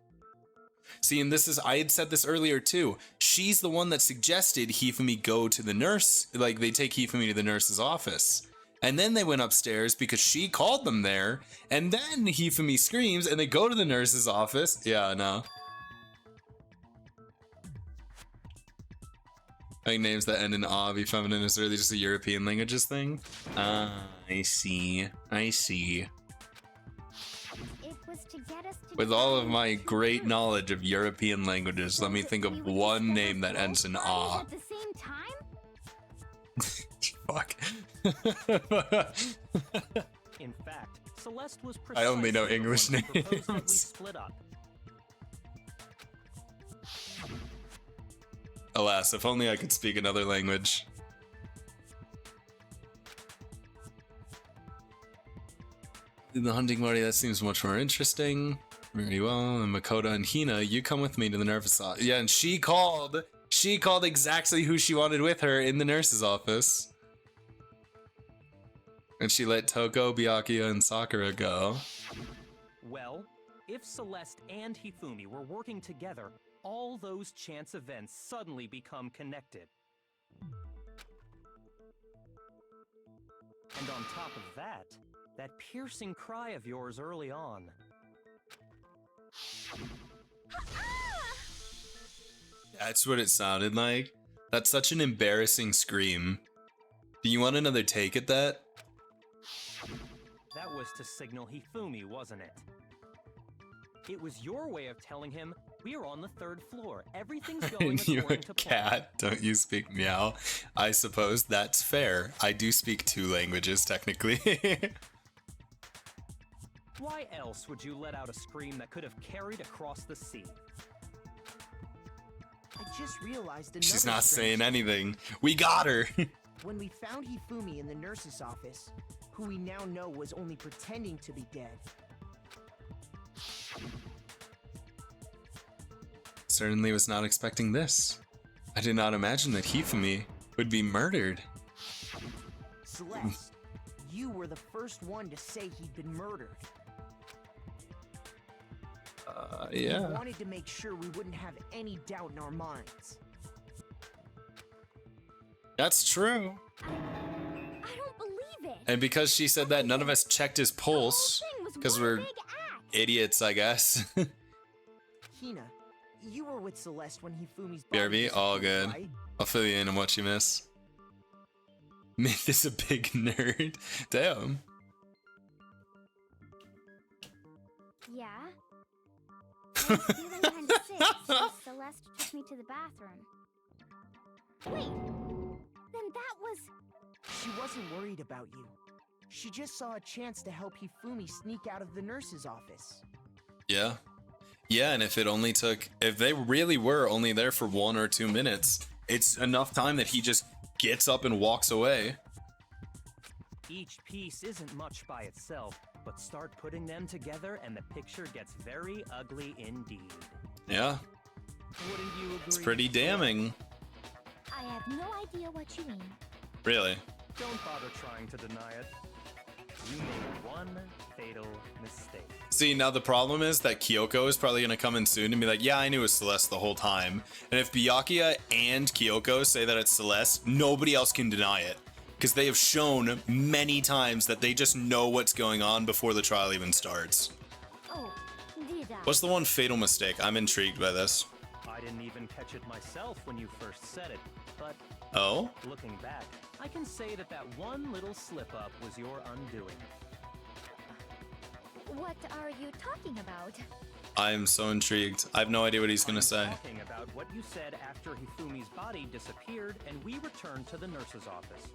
See, and this is, I had said this earlier too. She's the one that suggested Hifumi go to the nurse, like they take Hifumi to the nurse's office. And then they went upstairs because she called them there. And then Hifumi screams and they go to the nurse's office. Yeah, no. I think names that end in "ah" be feminine is really just a European languages thing. I see. I see. It was to get us to With all of my great knowledge of European languages, let me think of one name that ends in "ah." At the same time? Fuck. In fact, Celeste was I only know precisely the English one who proposed that we names. split up. Alas, if only I could speak another language. In the hunting party, that seems much more interesting. Very well. And Makoto and Hina, you come with me to the nurse's office. Yeah, and she called exactly who she wanted with her in the nurse's office. And she let Toko, Byakuya, and Sakura go. Well, if Celeste and Hifumi were working together, all those chance events suddenly become connected. And on top of that, that piercing cry of yours early on. That's what it sounded like. That's such an embarrassing scream. Do you want another take at that? That was to signal Hifumi, wasn't it? It was your way of telling him, we're on the 3rd floor. Everything's going And you a according to plan. cat, don't you speak meow? I suppose that's fair. I do speak 2 languages, technically. Why else would you let out a scream that could have carried across the sea? I just realized another She's not strange saying anything. We got her. When we found Hifumi in the nurse's office, who we now know was only pretending to be dead, Certainly was not expecting this. I did not imagine that Hifumi would be murdered. Celeste, you were the first one to say he'd been murdered. We Yeah. wanted to make sure we wouldn't have any doubt in our minds. That's true. I don't believe it. And because she said that, none of us checked his pulse. The whole thing was Because one we're big act. idiots, I guess. Hina, you were with Celeste when Hifumi's BRB, all disappeared, good. right? I'll fill you in on what you miss. Myth is a big nerd. Damn. Yeah. I was feeling kind of sick, so Celeste took me to the bathroom. Wait, then that was... She wasn't worried about you. She just saw a chance to help Hifumi sneak out of the nurse's office. Yeah. Yeah, and if they really were only there for 1 or 2 minutes, it's enough time that he just gets up and walks away. Each piece isn't much by itself, but start putting them together and the picture gets very ugly indeed. Yeah, Wouldn't you agree? it's pretty Celeste? damning. I have no idea what you mean. Really. Don't bother trying to deny it. You made one fatal mistake. See, now the problem is that Kyoko is probably going to come in soon and be like, yeah, I knew it was Celeste the whole time. And if Byakuya and Kyoko say that it's Celeste, nobody else can deny it. Because they have shown many times that they just know what's going on before the trial even starts. Oh, did I? What's the one fatal mistake? I'm intrigued by this. I didn't even catch it myself when you first said it, but Oh? looking back, I can say that that one little slip-up was your undoing. What are you talking about? I'm so intrigued. I have no idea what he's going to say. Talking about what you said after Hifumi's body disappeared and we returned to the nurse's office.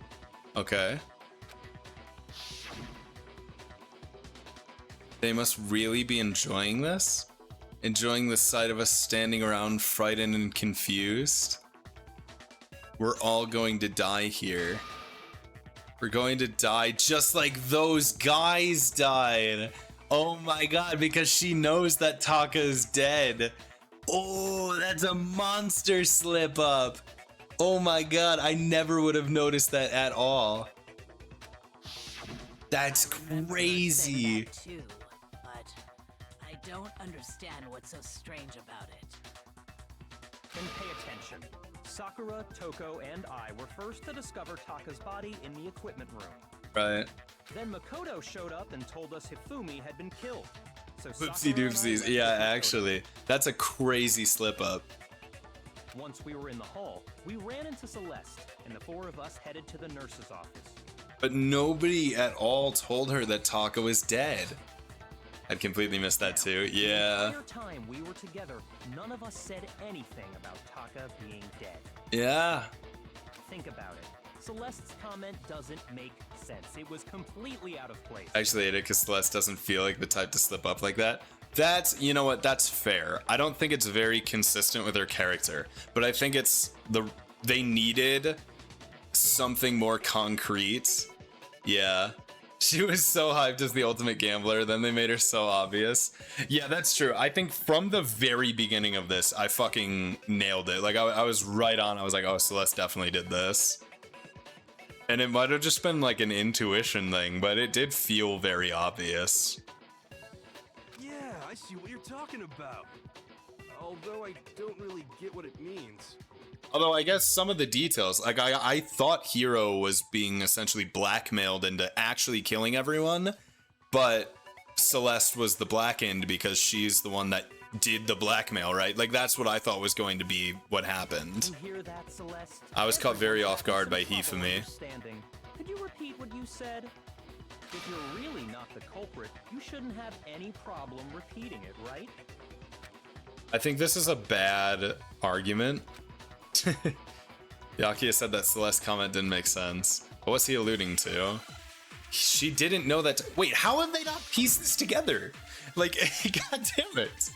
Okay. They must really be enjoying this? Enjoying the sight of us standing around frightened and confused? We're all going to die here. We're going to die just like those guys died. Oh my god, because she knows that Taka's dead. Oh, that's a monster slip up. Oh my god, I never would have noticed that at all. That's crazy. That too, but I don't understand what's so strange about it. Then pay attention. Sakura, Toko, and I were first to discover Taka's body in the equipment room. Right. Then Makoto showed up and told us Hifumi had been killed. So Whoopsie Sakura and I doopsies. went Yeah, to Makoto. actually, that's a crazy slip up. Once we were in the hall, we ran into Celeste, and the four of us headed to the nurse's office. But nobody at all told her that Taka was dead. I'd completely missed that too. Yeah. The entire time we were together, none of us said anything about Taka being dead. Yeah. Think about it. Celeste's comment doesn't make sense. It was completely out of place. I actually hate it because Celeste doesn't feel like the type to slip up like that. That's, you know what, that's fair. I don't think it's very consistent with her character, but I think it's they needed something more concrete. Yeah. She was so hyped as the ultimate gambler, then they made her so obvious. Yeah, that's true. I think from the very beginning of this, I fucking nailed it. Like, I was right on. I was like, oh, Celeste definitely did this. And it might have just been like an intuition thing, but it did feel very obvious. Yeah, I see what you're talking about. Although I don't really get what it means. Although I guess some of the details, like I thought Hiro was being essentially blackmailed into actually killing everyone, but Celeste was the black end because she's the one that did the blackmail, right? Like that's what I thought was going to be what happened. You hear that, Celeste? I was caught very off guard by Some trouble Hifumi. understanding. Could you repeat what you said? If you're really not the culprit, you shouldn't have any problem repeating it, right? I think this is a bad argument. Yakia said that Celeste comment didn't make sense. What was he alluding to? She didn't know that. Wait, how have they not pieced this together? Like, god damn it.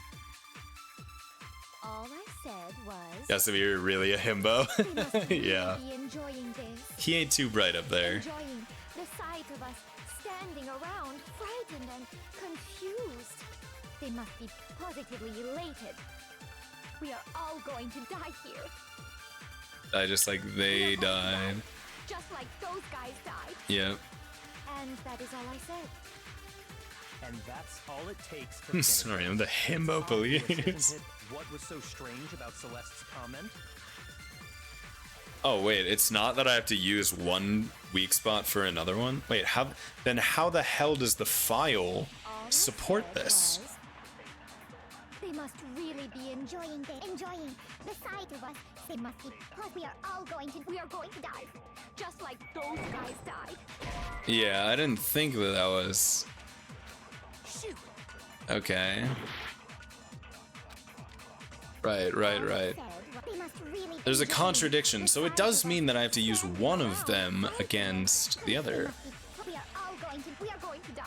All I said was. Yes, if you're really a himbo. They must really Yeah. be enjoying this. He ain't too bright up there. Enjoying the sight of us standing around, frightened and confused. They must be positively elated. We are all going to die here. I just like they died. Just like those guys died. Yep. And that is all I said. And that's all it takes to I'm finish sorry, it. I'm the himbo It's obvious, police. isn't it, what was so strange about Celeste's comment? Oh wait, it's not that I have to use one weak spot for another one? Wait, how the hell does the file All I support said this? was, they must really be enjoying the sight of us. They must be. We are going to die. Just like those guys died. Yeah, I didn't think that was Shoot. okay. Right. All I said was, they must really There's a enjoy contradiction, the so it sight does of mean us that I have to use standing one of around, them frightened against the They other. must be. We are going to die.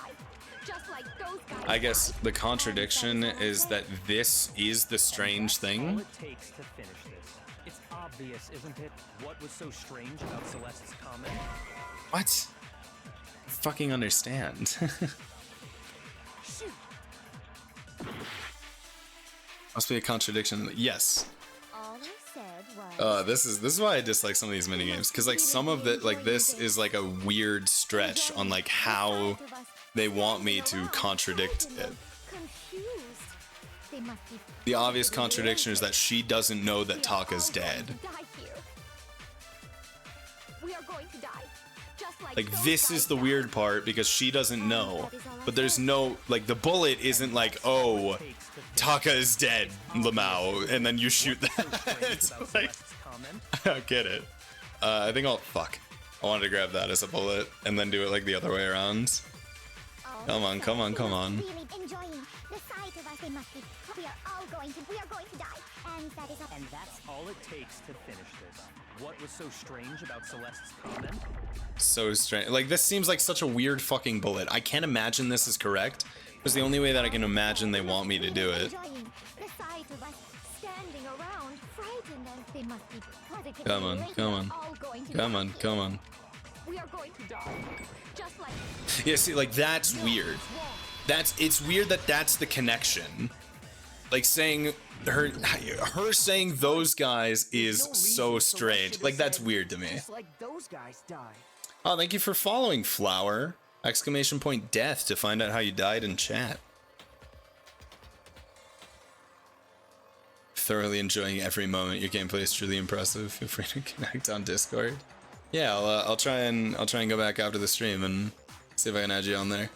Just like those guys I guess died. the contradiction is that this is the strange All thing. it takes to finish this. It's obvious, isn't it? What was so strange about Celeste's comment? What? I fucking understand. Shoot. Must be a contradiction. Yes. All I said was. This is why I dislike some of these minigames, because like some of it, like this is like a weird stretch on like how they want me to contradict it. The obvious contradiction is that she doesn't know that Taka's dead. Like this is the weird part because she doesn't know, but there's no like the bullet isn't like, oh, Taka is dead, Lamau, and then you shoot that. It's like, I don't get it. I think I'll fuck. I wanted to grab that as a bullet and then do it like the other way around. Come on, come on, come on. And that's all it takes to finish this. What was so strange about Celeste's comment? So strange. Like this seems like such a weird fucking bullet. I can't imagine this is correct. It's the only way that I can imagine they want me to do it. Come on, come on. Come on, come on. We are going to die. Just like Yeah, see, like that's weird. It's weird that that's the connection. Like saying her saying those guys is No reason so Celeste strange. should Like have that's said, weird to me. Just like those guys died. Oh, thank you for following, Flower! Exclamation point death to find out how you died in chat. Thoroughly enjoying every moment. Your gameplay is truly impressive. Feel free to connect on Discord. Yeah, I'll try and go back after the stream and see if I can add you on there.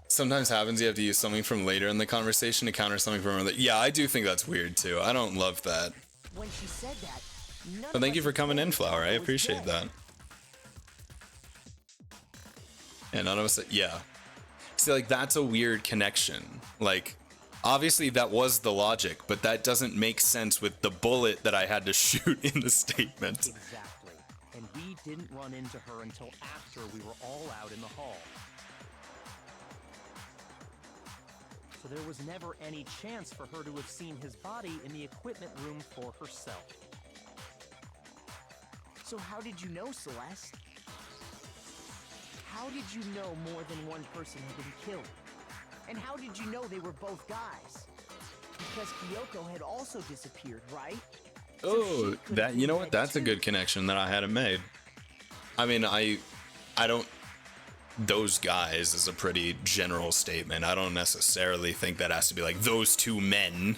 Sometimes happens you have to use something from later in the conversation to counter something from earlier. Yeah, I do think that's weird too. I don't love that. When she said that, none But of thank us you for coming in, told Flower. I Taka was appreciate dead. that. Yeah, none of us. Yeah. See, like that's a weird connection. Like, obviously that was the logic, but that doesn't make sense with the bullet that I had to shoot in the statement. Exactly. And we didn't run into her until after we were all out in the hall. So there was never any chance for her to have seen his body in the equipment room for herself. So how did you know, Celeste? How did you know more than one person had been killed? And how did you know they were both guys? Because Kyoko had also disappeared, right? So Oh, she could've that you been know what? dead That's a too. good connection that I hadn't made. I mean, I don't. Those guys is a pretty general statement. I don't necessarily think that has to be like those two men.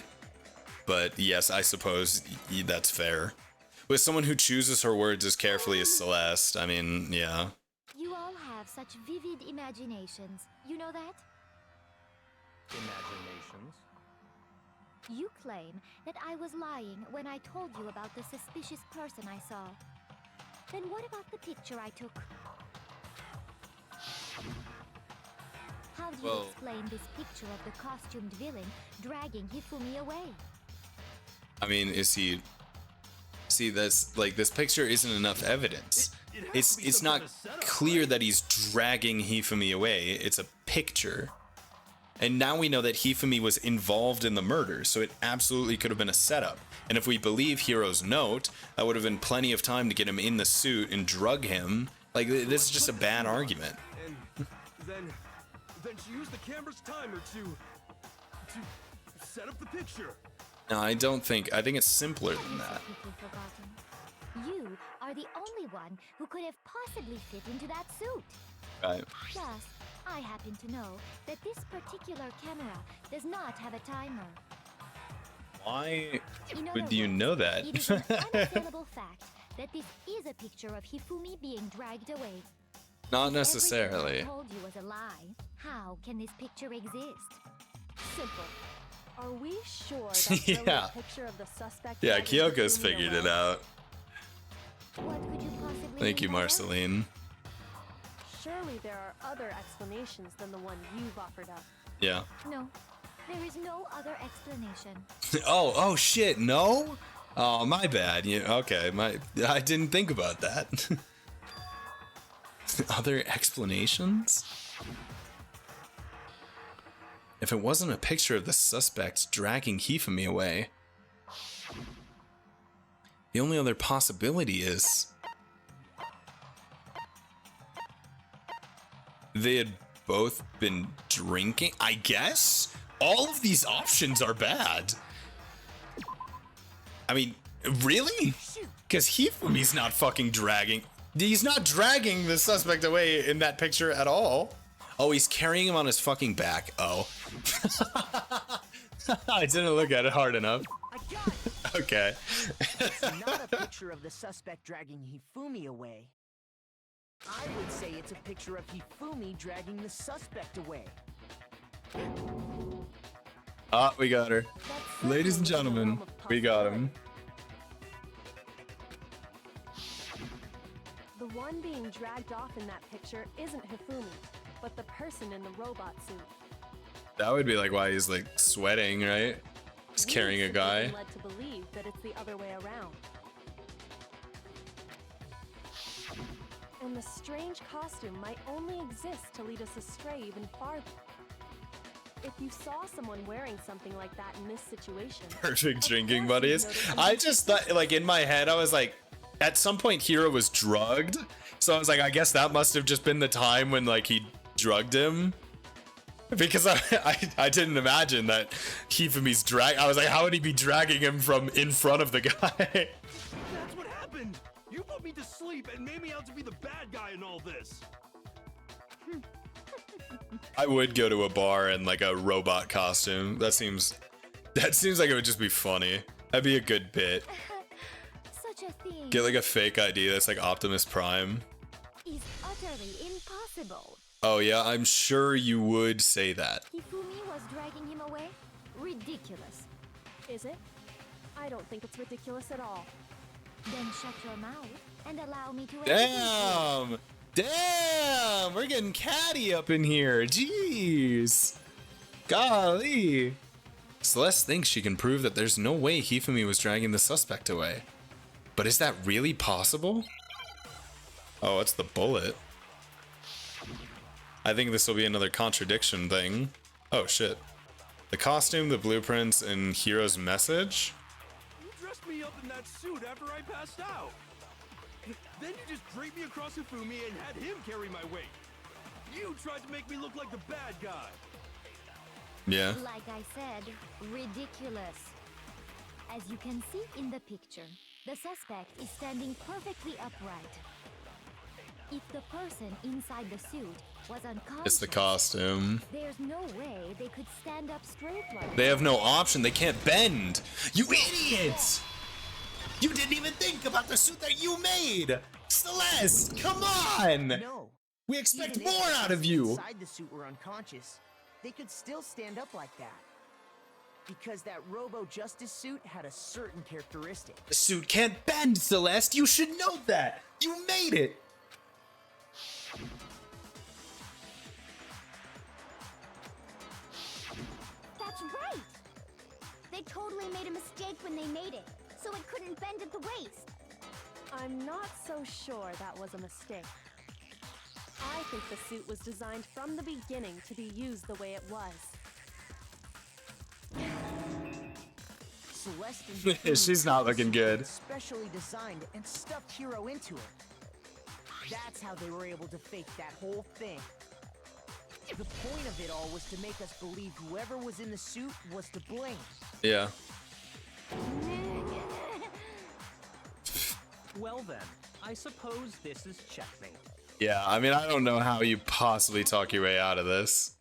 But yes, I suppose that's fair. With someone who chooses her words as carefully as Celeste, I mean, yeah. You all have such vivid imaginations. You know that? Imaginations. You claim that I was lying when I told you about the suspicious person I saw. Then what about the picture I took? How do you Well- explain this picture of the costumed villain dragging Hifumi away? I mean, is he? See, that's like this picture isn't enough evidence. It's not clear that he's dragging Hifumi away. It's a picture. And now we know that Hifumi was involved in the murder, so it absolutely could have been a setup. And if we believe Hiro's note, that would have been plenty of time to get him in the suit and drug him. Like, this is just a bad argument. And then she used the camera's timer to set up the picture. No, I think it's simpler Have than you so that. quickly forgotten? You are the only one who could have possibly fit into that suit. Right. Plus, I happen to know that this particular camera does not have a timer. Why In other would you words, know that? It is an unassailable fact that this is a picture of Hifumi being dragged away. Not Everything necessarily. I told you was a lie. How can this picture exist? Simple. Are we sure that's really Yeah. a picture of the suspect? Yeah, dragging Kyoko's Hifumi figured it away? out. What could you possibly Thank you, mean by that? Marceline. Surely there are other explanations than the one you've offered up. Yeah. No, there is no other explanation. Oh shit, no? Oh, my bad. Yeah, okay, I didn't think about that. Other explanations? If it wasn't a picture of the suspects dragging Hifumi away, the only other possibility is they had both been drinking, I guess? All of these options are bad. I mean, really? Because Hifumi's not fucking dragging. He's not dragging the suspect away in that picture at all. Oh, he's carrying him on his fucking back. Oh. I didn't look at it hard enough. I got it. Okay. It's not a picture of the suspect dragging Hifumi away. I would say it's a picture of Hifumi dragging the suspect away. Ah, we got her. That's Ladies and certainly within the gentlemen, realm of we got him. The one being dragged off in that picture isn't Hifumi, but the person in the robot suit. That would be like why he's like sweating, right? He's carrying a We've guy. been led to believe that it's the other way around. And the strange costume might only exist to lead us astray even farther. If you saw someone wearing something like that in this situation, Perfect of drinking course you'd buddies. notice I just thought, like, in my head, I was like, at some point, Hiro was drugged. So I was like, I guess that must have just been the time when, like, he drugged him. Because I didn't imagine that Hifumi's drag. I was like, how would he be dragging him from in front of the guy? That's what happened! You put me to sleep and made me out to be the bad guy in all this! I would go to a bar in like a robot costume. That seems like it would just be funny. That'd be a good bit. Such a thing Get like a fake ID that's like Optimus Prime. is utterly impossible. Oh yeah, I'm sure you would say that. Hifumi was dragging him away? Ridiculous. Is it? I don't think it's ridiculous at all. Then shut your mouth and allow me to educate you. Damn! We're getting catty up in here. Jeez. Golly. Celeste thinks she can prove that there's no way Hifumi was dragging the suspect away. But is that really possible? Oh, it's the bullet. I think this will be another contradiction thing. Oh shit. The costume, the blueprints, and Hiro's message? You dressed me up in that suit after I passed out! Then you just draped me across Hifumi and had him carry my weight! You tried to make me look like the bad guy! Yeah. Like I said, ridiculous. As you can see in the picture, the suspect is standing perfectly upright. If the person inside the suit was unconscious, It's the costume. there's no way they could stand up straight like They have no option. They can't bend. You idiots! You didn't even think about the suit that you made! Celeste, come on! No. We expect Even if more the out of person you! Inside the suit were unconscious, they could still stand up like that. Because that Robo Justice suit had a certain characteristic. The suit can't bend, Celeste. You should know that. You made it. That's right! They totally made a mistake when they made it, so it couldn't bend at the waist. I'm not so sure that was a mistake. I think the suit was designed from the beginning to be used the way it was. Celeste and Hifumi She's not looking good. specially designed and stuffed Hero into it. That's how they were able to fake that whole thing. The point of it all was to make us believe whoever was in the suit was to blame. Yeah. Well then, I suppose this is checkmate. Yeah, I mean, I don't know how you possibly talk your way out of this.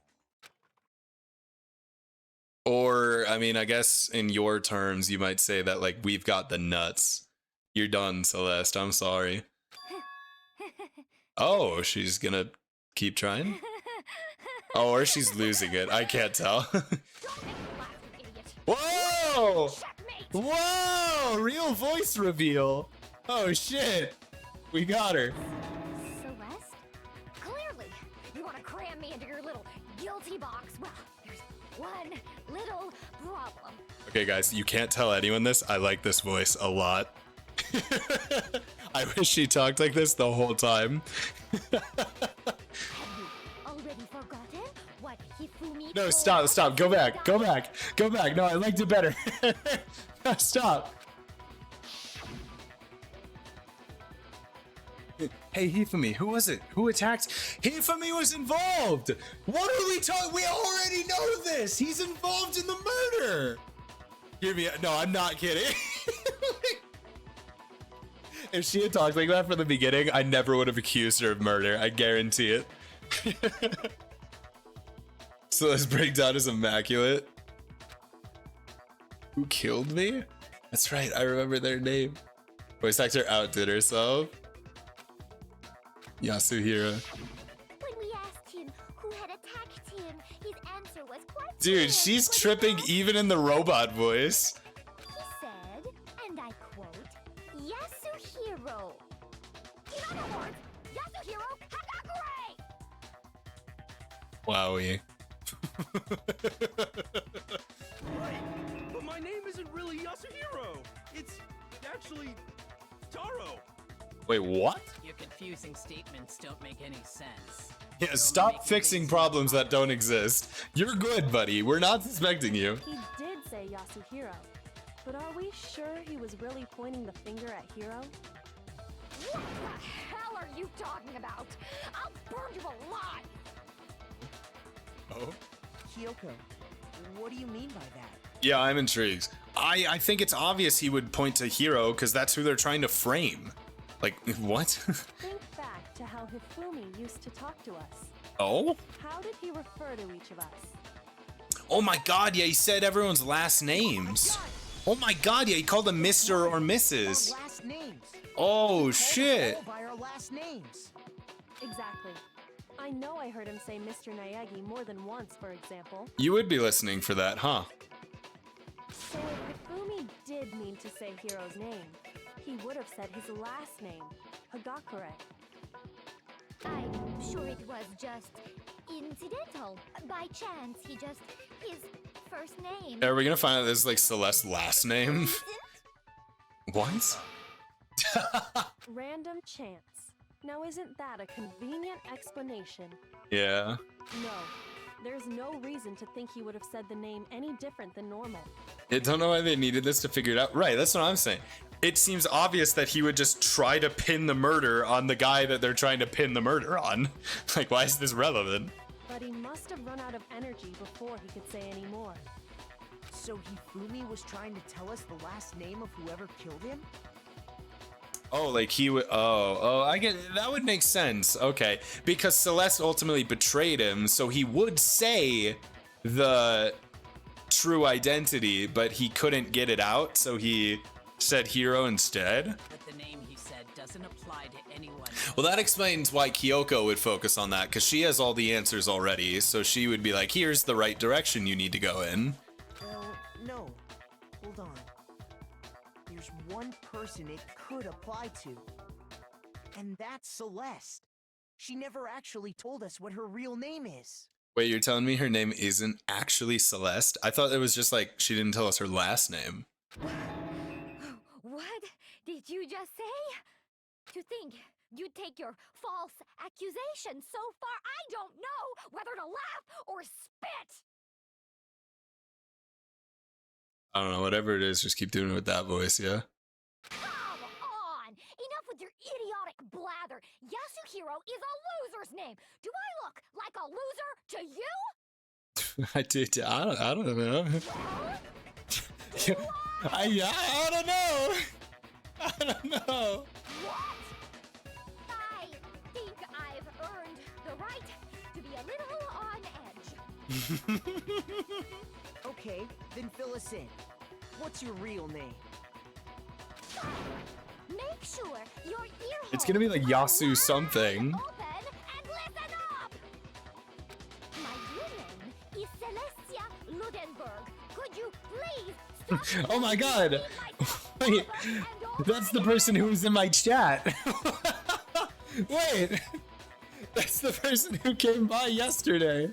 Or, I mean, I guess in your terms, you might say that, like, we've got the nuts. You're done, Celeste. I'm sorry. Oh, she's gonna keep trying? Oh, or she's losing it. I can't tell. Don't make me laugh, you idiot! Whoa! Checkmate! Whoa! Real voice reveal. Oh, shit. We got her. Celeste? Clearly, you want to cram me into your little guilty box. Well, there's one little problem. Okay, guys, you can't tell anyone this. I like this voice a lot. I wish she talked like this the whole time. Have you already forgotten what Hifumi No, told stop, us stop. Go when he back, go died? back, go back. No, I liked it better. Stop. Hey, Hifumi, who was it? Who attacked? Hifumi was involved! What are we talking? We already know this! He's involved in the murder! Hear me? No, I'm not kidding. If she had talked like that from the beginning, I never would have accused her of murder. I guarantee it. So this breakdown is immaculate. Who killed me? That's right, I remember their name. Voice actor outdid herself. Yasuhiro. When we asked him who had attacked him, his answer was quite Dude, clear, she's was it tripping not? even in the robot voice. He said, and I quote, Yasuhiro. In other words, Yasuhiro Hagakure! Wowie. Right! But my name isn't really Yasuhiro! It's actually Taro! Wait, what? Your confusing statements don't make any sense. Yeah, You're stop making fixing things problems that don't complicated. exist. You're good, buddy. We're not suspecting you. He did say Yasuhiro, but are we sure he was really pointing the finger at Hiro? What the hell are you talking about? I'll burn you alive! Oh? Kyoko, what do you mean by that? Yeah, I'm intrigued. I think it's obvious he would point to Hiro because that's who they're trying to frame. Like, what? Think back to how Hifumi used to talk to us. Oh? How did he refer to each of us? Oh my god, yeah, he said everyone's last names. Oh my god, yeah, he called them Mr. or Mrs. Our last names. Oh, Called us shit. all by our last names. Exactly. I know I heard him say Mr. Naegi more than once, for example. You would be listening for that, huh? So if Hifumi did mean to say Hiro's name, he would have said his last name, Hagakure. I'm sure it was just incidental. By chance, his first name. Are we gonna find out this is like Celeste's last name? Isn't? What? Random chance. Now isn't that a convenient explanation? Yeah. No. There's no reason to think he would have said the name any different than normal. I don't know why they needed this to figure it out. Right, that's what I'm saying. It seems obvious that he would just try to pin the murder on the guy that they're trying to pin the murder on. Like, why is this relevant? But he must have run out of energy before he could say any more. So Hifumi was trying to tell us the last name of whoever killed him? Oh, like he would. Oh, I get that would make sense. Okay, because Celeste ultimately betrayed him, so he would say the true identity, but he couldn't get it out, so he said Hiro instead. But the name he said doesn't apply to anyone. Well, that explains why Kyoko would focus on that, because she has all the answers already, so she would be like, here's the right direction you need to go in. Well, no. Hold on. There's one person it could apply to. And that's Celeste. She never actually told us what her real name is. Wait, you're telling me her name isn't actually Celeste? I thought it was just like she didn't tell us her last name. What did you just say? To think you take your false accusation so far, I don't know whether to laugh or spit. I don't know, whatever it is, just keep doing it with that voice, yeah? Come on! Enough with your idiotic blather. Yasuhiro is a loser's name. Do I look like a loser to you? I did. I don't know. Well, I don't know. I don't know. what? I think I've earned the right to be a little on edge. Okay, then fill us in. What's your real name? Make sure your ear It's gonna be like Yasu holes are something. wide open and listen up. My real name is Celestia Ludenberg. Could you please stop Oh my god. being like that Wait, over and over that's the again? person who was in my chat. Wait, that's the person who came by yesterday.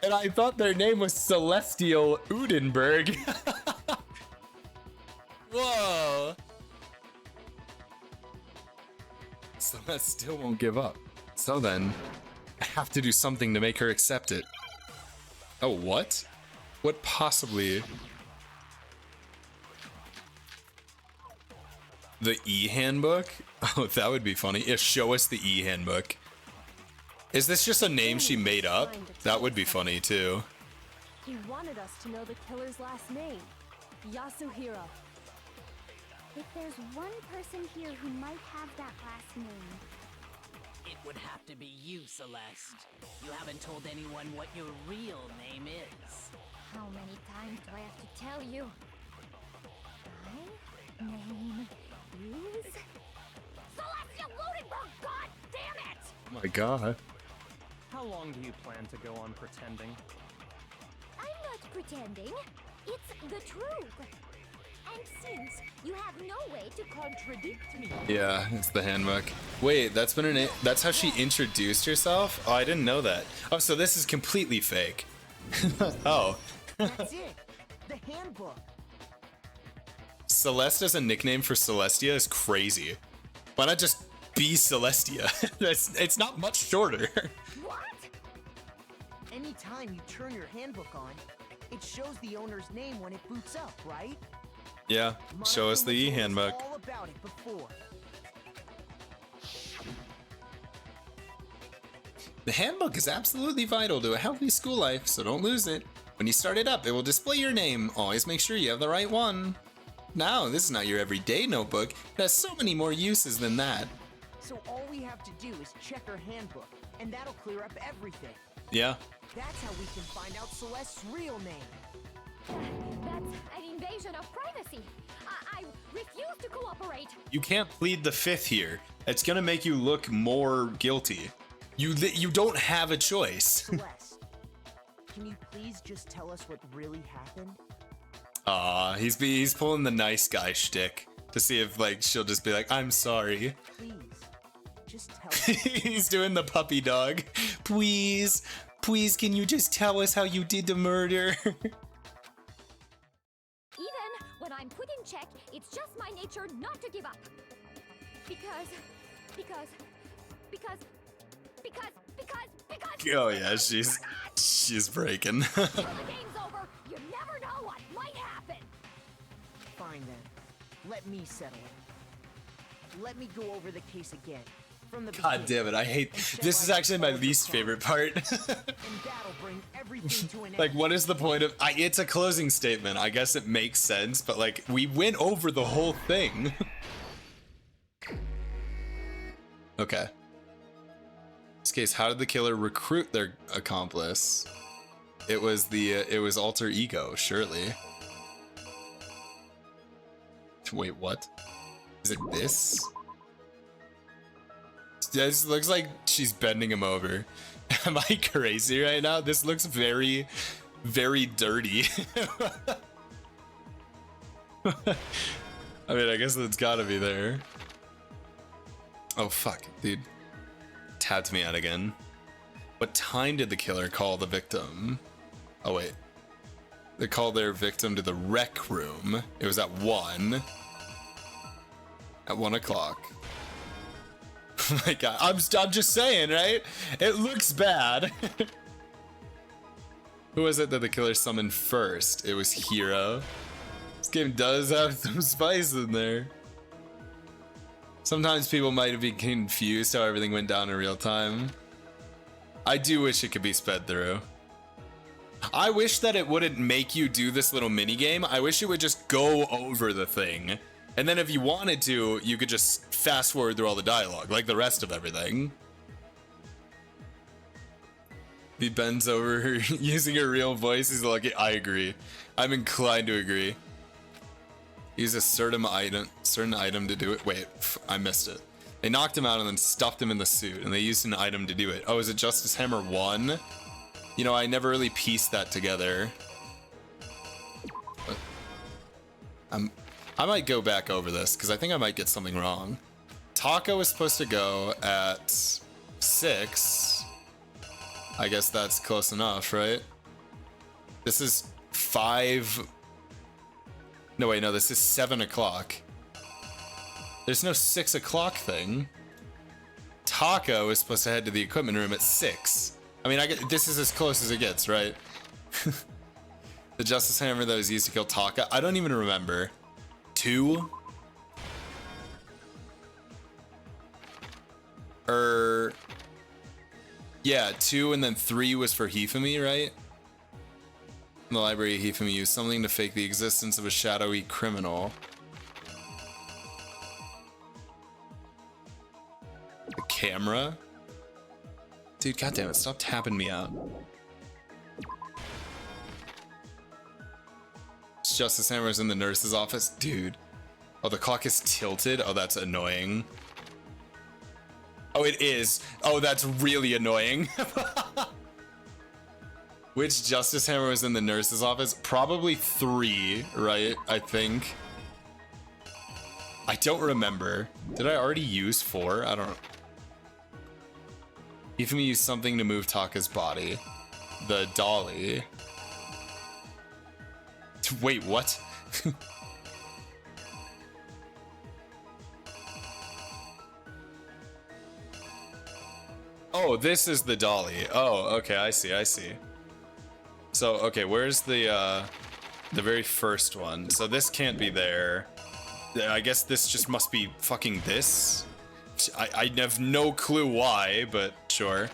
And I thought their name was Celestial Udenberg. Whoa. Celeste still won't give up. So then, I have to do something to make her accept it. Oh, what? What possibly... The e-handbook? Oh, that would be funny. Yeah, show us the e-handbook. Is this just a name she made up? That would be funny too. He wanted us to know the killer's last name, Yasuhiro. If there's one person here who might have that last name, It would have to be you, Celeste. You haven't told anyone what your real name is. How many times do I have to tell you? My name is Celestia Ludenberg. God damn it! Oh my god. How long do you plan to go on pretending? I'm not pretending. It's the truth. And since you have no way to contradict me, Yeah, it's the handbook. Wait, that's been her name. That's how she introduced herself? Oh, I didn't know that. Oh, so this is completely fake. Oh. That's it. The handbook. Celeste as a nickname for Celestia is crazy. Why not just be Celestia? It's not much shorter. what? Anytime you turn your handbook on, it shows the owner's name when it boots up, right? Yeah, show us the Monokuma told us e-handbook. all about it before. The handbook is absolutely vital to a healthy school life, so don't lose it. When you start it up, it will display your name. Always make sure you have the right one. Now, this is not your everyday notebook. It has so many more uses than that. So all we have to do is check her handbook, and that'll clear up everything. Yeah. That's how we can find out Celeste's real name. That's an invasion of privacy. I refuse to cooperate. You can't plead the fifth here. It's gonna make you look more guilty. You don't have a choice. Celeste, can you please just tell us what really happened? He's pulling the nice guy shtick to see if like she'll just be like, I'm sorry. Please, just tell us. He's doing the puppy dog. Please, can you just tell us how you did the murder? Even when I'm put in check, it's just my nature not to give up. Because. Oh yeah, she's breaking. Till the game's over, you never know what might happen. Fine then. Let me settle it. Let me go over the case again. From the God beginning, damn it, I hate and shed this is light actually on my all the least crime. favorite part. And that'll bring everything to an end. Like, what is the point of it's a closing statement. I guess it makes sense, but like we went over the whole thing. Okay. In this case, how did the killer recruit their accomplice? It was alter ego, surely. Wait, what? Is it this? This looks like she's bending him over. Am I crazy right now? This looks very, very dirty. I mean, I guess that's gotta be there. Oh, fuck, dude. Tapped me out again. What time did the killer call the victim? Oh, wait. They called their victim to the rec room. It was at 1. At 1 o'clock. Oh my god, I'm just saying, right? It looks bad. Who was it that the killer summoned first? It was Hero. This game does have some spice in there. Sometimes people might be confused how everything went down in real time. I do wish it could be sped through. I wish that it wouldn't make you do this little mini game. I wish it would just go over the thing. And then if you wanted to, you could just fast forward through all the dialogue, like the rest of everything. He bends over using her real voice. He's like, I agree. I'm inclined to agree. Use a certain item to do it. Wait, I missed it. They knocked him out and then stuffed him in the suit, and they used an item to do it. Oh, is it Justice Hammer 1? You know, I never really pieced that together. But I might go back over this, because I think I might get something wrong. Taco is supposed to go at 6. I guess that's close enough, right? This is 5... No, wait, no, this is 7 o'clock. There's no 6 o'clock thing. Taco is supposed to head to the equipment room at 6. I mean, this is as close as it gets, right? The Justice Hammer that was used to kill Taco. I don't even remember. 2? Yeah, 2 and then 3 was for Hifumi, right? In the library, Hifumi used something to fake the existence of a shadowy criminal. The camera? Dude, goddammit, stop tapping me out. Justice Hammer's in the nurse's office. Dude. Oh, the clock is tilted? Oh, that's annoying. Oh, it is. Oh, that's really annoying. Which Justice Hammer was in the nurse's office? Probably 3, right? I think. I don't remember. Did I already use 4? I don't know. Hifumi used something to move Taka's body. The dolly. Wait, what? Oh, this is the dolly. Oh, okay, I see. So, okay, where's the very first one? So this can't be there. I guess this just must be fucking this. I have no clue why, but sure.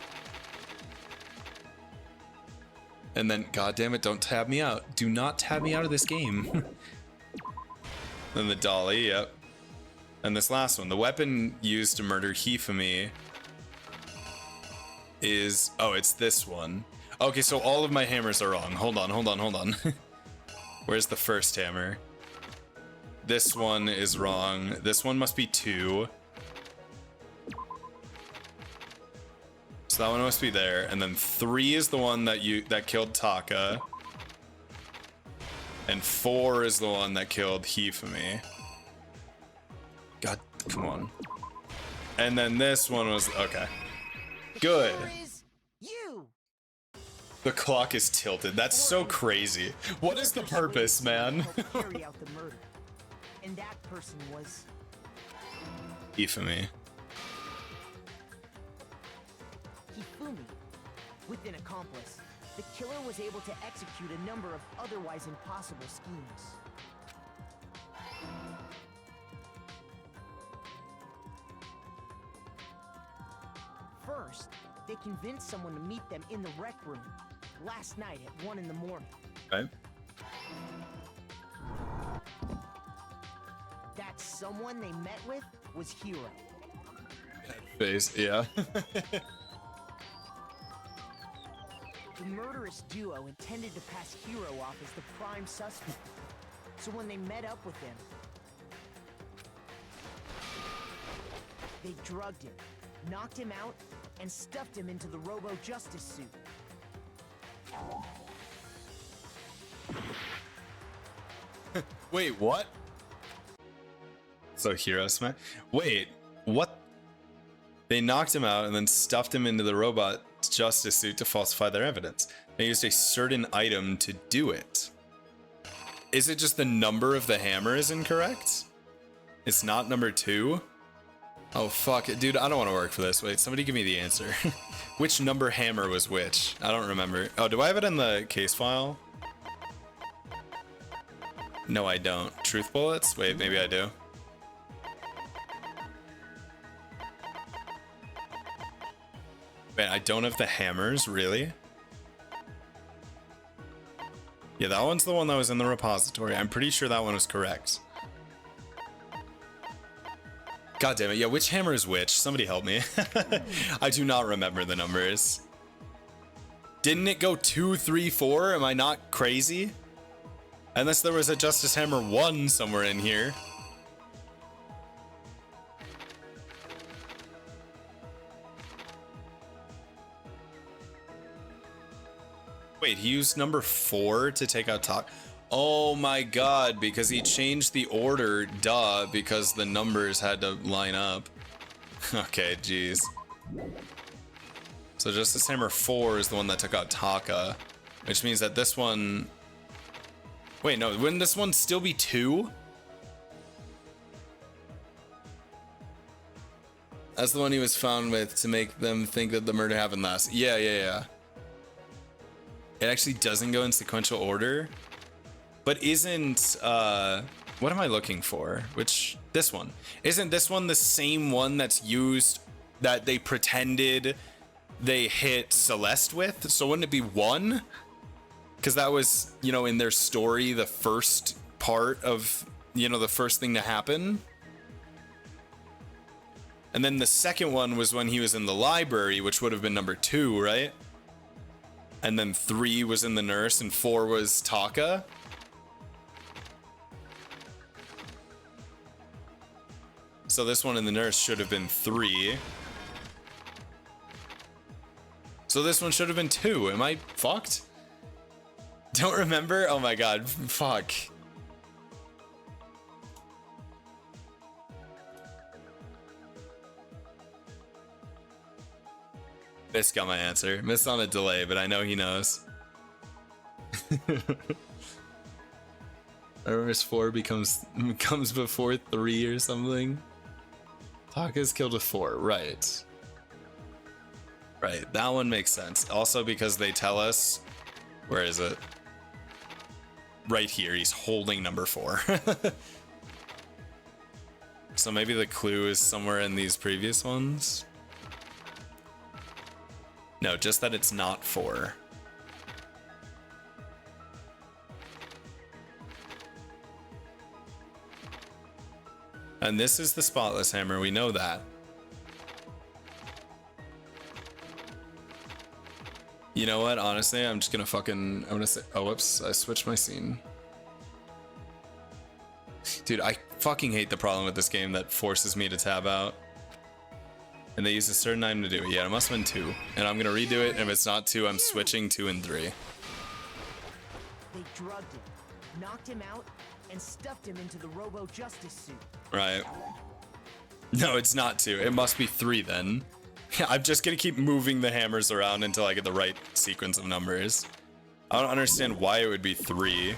And then, god damn it, don't tab me out. Do not tab me out of this game. Then the dolly, yep. And this last one, the weapon used to murder Hifumi is... Oh, it's this one. Okay, so all of my hammers are wrong. Hold on. Where's the first hammer? This one is wrong. This one must be 2. So that one must be there. And then 3 is the one that killed Taka. And 4 is the one that killed Hifumi. God, come on. And then this one was... Okay. Good. You. The clock is tilted. That's so crazy. What is the purpose, man? Carry out the murder. And that person was... Hifumi. Hifumi. With an accomplice, the killer was able to execute a number of otherwise impossible schemes. First, they convinced someone to meet them in the rec room last night at 1 in the morning. Okay. That someone they met with was Hiro. Face, yeah. The murderous duo intended to pass Hiro off as the prime suspect. So when they met up with him, they drugged him, knocked him out, and stuffed him into the Robo Justice suit. Wait, what? So Hiro smack? Wait, what? They knocked him out and then stuffed him into the robot justice suit to falsify their evidence. They used a certain item to do it. Is it just the number of the hammer is incorrect? It's not number 2? Oh fuck it, dude, I don't want to work for this. Wait, somebody give me the answer. Which number hammer was which? I don't remember. Oh, do I have it in the case file? No, I don't. Truth bullets? Wait, maybe I do. Wait, I don't have the hammers, really? Yeah, that one's the one that was in the repository. I'm pretty sure that one was correct. God damn it, yeah, which hammer is which? Somebody help me. I do not remember the numbers. Didn't it go 2, 3, 4? Am I not crazy? Unless there was a Justice Hammer 1 somewhere in here. Wait, he used number 4 to take out Taka? Oh my god, because he changed the order, duh, because the numbers had to line up. Okay, jeez. So Justice Hammer 4 is the one that took out Taka, which means that this one... Wait, no, wouldn't this one still be 2? That's the one he was found with to make them think that the murder happened last. Yeah. It actually doesn't go in sequential order. But isn't, what am I looking for? This one. Isn't this one the same one that's used, that they pretended they hit Celeste with? So wouldn't it be 1? Because that was, you know, in their story, the first part of, you know, the first thing to happen. And then the second one was when he was in the library, which would have been number 2, right? And then 3 was in the nurse and 4 was Taka. So this one in the nurse should have been 3. So this one should have been 2. Am I fucked? Don't remember? Oh my god, fuck. Miss got my answer. Miss on a delay, but I know he knows. I remember 4 comes before 3 or something. Taka's killed with 4, right. Right, that one makes sense. Also because they tell us, where is it? Right here, he's holding number 4. So maybe the clue is somewhere in these previous ones? No, just that it's not 4. And this is the spotless hammer, we know that. You know what, honestly, I'm just gonna fucking, I'm gonna say, oh, whoops, I switched my scene. Dude, I fucking hate the problem with this game that forces me to tab out. And they use a certain item to do it. Yeah, it must have been 2. And I'm gonna redo it, and if it's not 2, I'm switching 2 and 3. They drugged him, knocked him out, and stuffed him into the Robo Justice suit. Right. No, it's not 2. It must be 3 then. I'm just gonna keep moving the hammers around until I get the right sequence of numbers. I don't understand why it would be 3,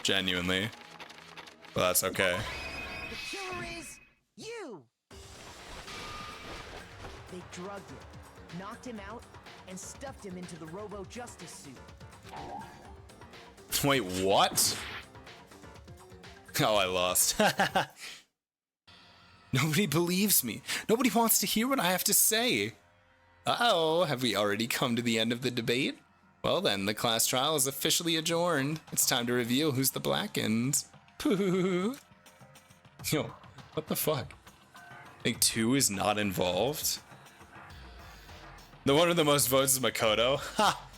genuinely. But that's okay. The killer is you! They drugged him, knocked him out, and stuffed him into the Robo Justice suit. Wait, what? Oh, I lost. Nobody believes me. Nobody wants to hear what I have to say. Uh-oh, have we already come to the end of the debate? Well then, the class trial is officially adjourned. It's time to reveal who's the Blackens. Yo, what the fuck? I think 2 is not involved. The one with the most votes is Makoto. Ha!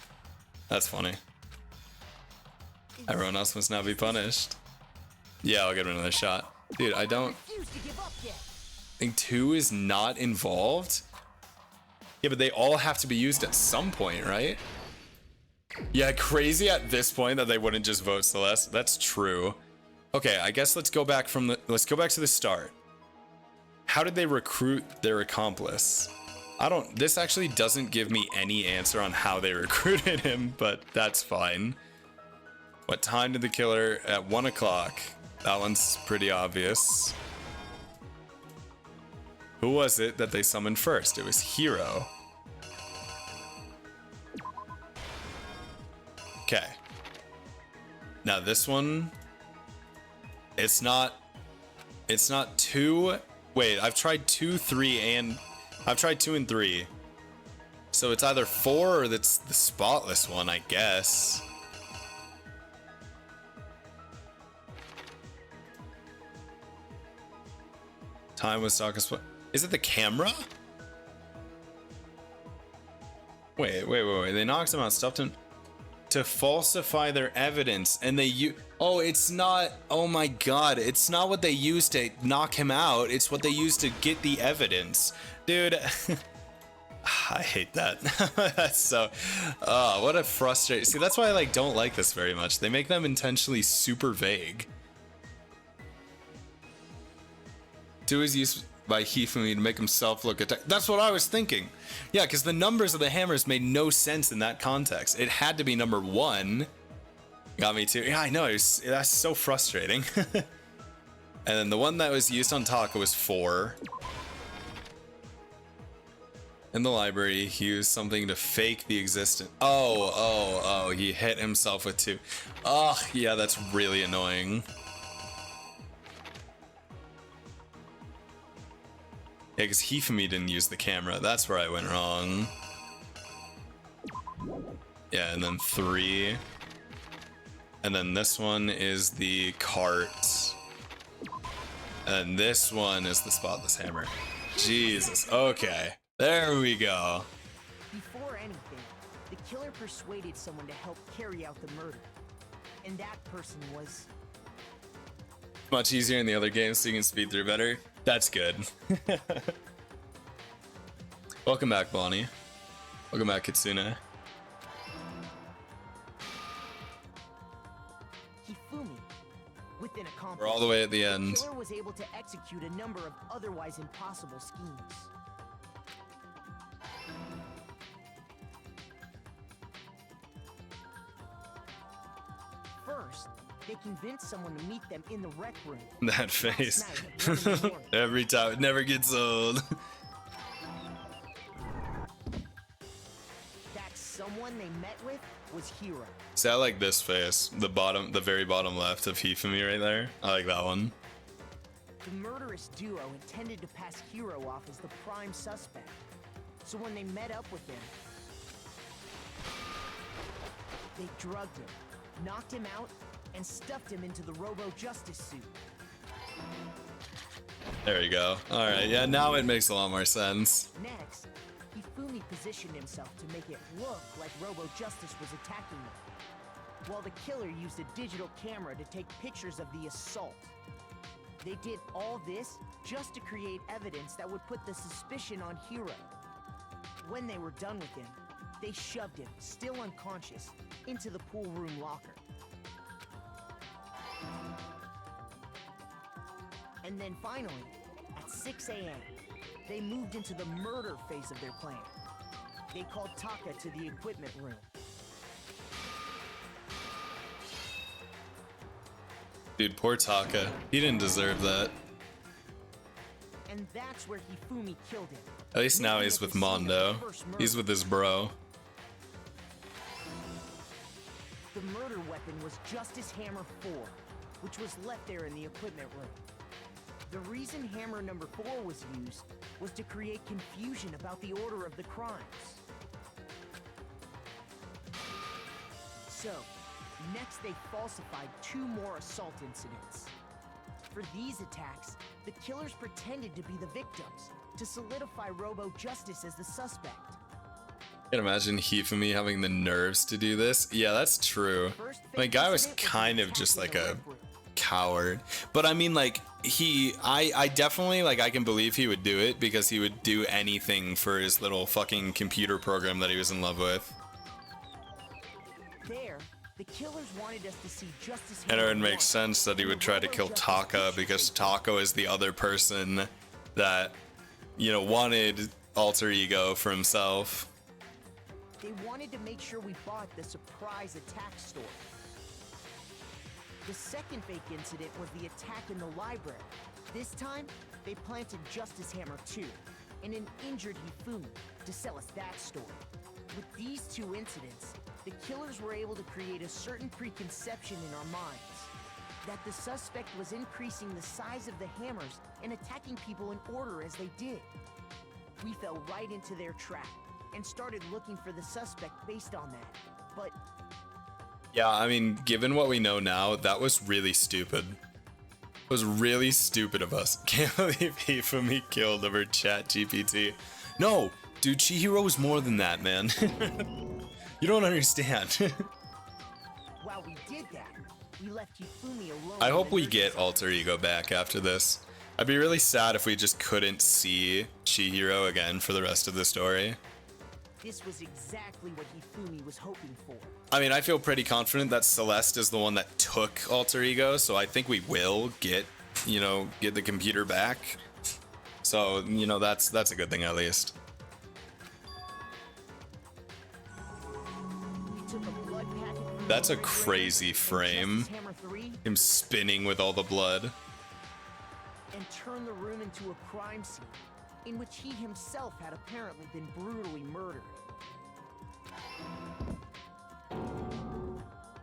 That's funny. Everyone else must now be punished. Yeah, I'll give it another shot. Dude, I don't think 2 is not involved. Yeah, but they all have to be used at some point, right? Yeah, crazy at this point that they wouldn't just vote Celeste. That's true. Okay, I guess let's go back to the start. How did they recruit their accomplice? This actually doesn't give me any answer on how they recruited him, but that's fine. What time did the killer? At 1 o'clock. That one's pretty obvious. Who was it that they summoned first? It was Hiro. Okay. Now this one, it's not 2. Wait, I've tried 2, 3, and I've tried 2 and 3. So it's either 4 or that's the spotless one, I guess. Time was Sokka's. Is it the camera? Wait. They knocked him out, stuffed him to falsify their evidence, and oh, it's not. Oh my god, it's not what they used to knock him out. It's what they used to get the evidence, dude. I hate that. That's so. What a frustrating. See, that's why I don't like this very much. They make them intentionally super vague. 2 is used by Hifumi to make himself look attacked. That's what I was thinking. Yeah, because the numbers of the hammers made no sense in that context. It had to be number 1. Got me too. Yeah, I know. That's so frustrating. And then the one that was used on Taka was 4. In the library, he used something to fake the existence. Oh, he hit himself with 2. Oh, yeah, that's really annoying. Yeah, because Hifumi didn't use the camera. That's where I went wrong. Yeah, and then 3. And then this one is the cart. And this one is the spotless hammer. Jesus. Okay. There we go. Before anything, the killer persuaded someone to help carry out the murder. And that person was... Much easier in the other games, so you can speed through better. That's good. Welcome back, Bonnie. Welcome back, Kitsune. Hifumi. With an accomplice, We're all the way at the end. The killer was able to execute a number of otherwise impossible schemes. First, they convinced someone to meet them in the rec room. That face. Last night at 1 in the morning. Every time, it never gets old. That someone they met with was Hiro. See, I like this face. The very bottom left of Hifumi right there. I like that one. The murderous duo intended to pass Hiro off as the prime suspect. So when they met up with him, they drugged him, knocked him out, and stuffed him into the Robo Justice suit. There you go. All right, yeah, now it makes a lot more sense. Next, Hifumi positioned himself to make it look like Robo Justice was attacking them, while the killer used a digital camera to take pictures of the assault. They did all this just to create evidence that would put the suspicion on Hiro. When they were done with him, they shoved him, still unconscious, into the pool room locker. And then finally, at 6 a.m., they moved into the murder phase of their plan. They called Taka to the equipment room. Dude, poor Taka. He didn't deserve that. And that's where Hifumi killed him. At least now making he's it the with scene of the Mondo. first He's murder. with his bro. The murder weapon was Justice Hammer 4, which was left there in the equipment room. The reason Hammer number 4 was used was to create confusion about the order of the crimes. So, next they falsified 2 more assault incidents. For these attacks, the killers pretended to be the victims to solidify Robo Justice as the suspect. I can imagine Hifumi having the nerves to do this. Yeah, that's true. First I mean, guy was incident the kind of attack just in like the a rec room. coward. But I mean, like, I definitely, like, I can believe he would do it because he would do anything for his little fucking computer program that he was in love with. There, the killers wanted us to see Justice And it Hammer would make 1 sense that he and would the try to Robo kill Justice Taka picture because they bought. Taka is the other person that, you know, wanted alter ego for himself. They wanted to make sure we bought the surprise attack story. The second fake incident was the attack in the library. This time, they planted Justice Hammer 2 and an injured Hifumi to sell us that story. With these 2 incidents, the killers were able to create a certain preconception in our minds that the suspect was increasing the size of the hammers and attacking people in order as they did. We fell right into their trap and started looking for the suspect based on that. But Yeah, I mean, given what we know now, that was really stupid. It was really stupid of us. Can't believe Hifumi killed over ChatGPT. No, dude, Chihiro is more than that, man. You don't understand. while we did that, we left Hifumi alone. I in hope the we nurse's get alter ego back after this. I'd be really sad if we just couldn't see Chihiro again for the rest of the story. This was exactly what Hifumi was hoping for. I mean, I feel pretty confident that Celeste is the one that took alter ego, so I think we will get, you know, get the computer back. So, you know, that's a good thing at least. We took a blood packet from That's the a refrigerator crazy and frame. Justice Hammer 3 Him spinning with all the blood. and turned the room into a crime scene in which he himself had apparently been brutally murdered.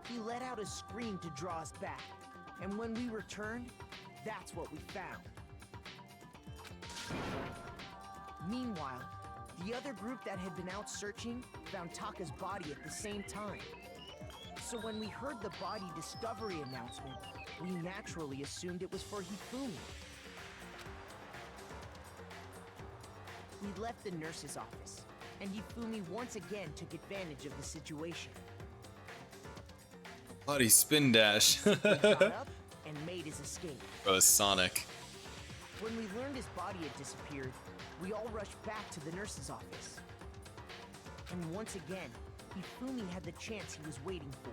He let out a scream to draw us back, and when we returned, that's what we found. Meanwhile, the other group that had been out searching found Taka's body at the same time. So when we heard the body discovery announcement, we naturally assumed it was for Hifumi. We left the nurse's office, and Hifumi once again took advantage of the situation. Bloody spin dash. He got up and made his escape. Bro, Sonic. When we learned his body had disappeared, we all rushed back to the nurse's office. And once again, Hifumi had the chance he was waiting for.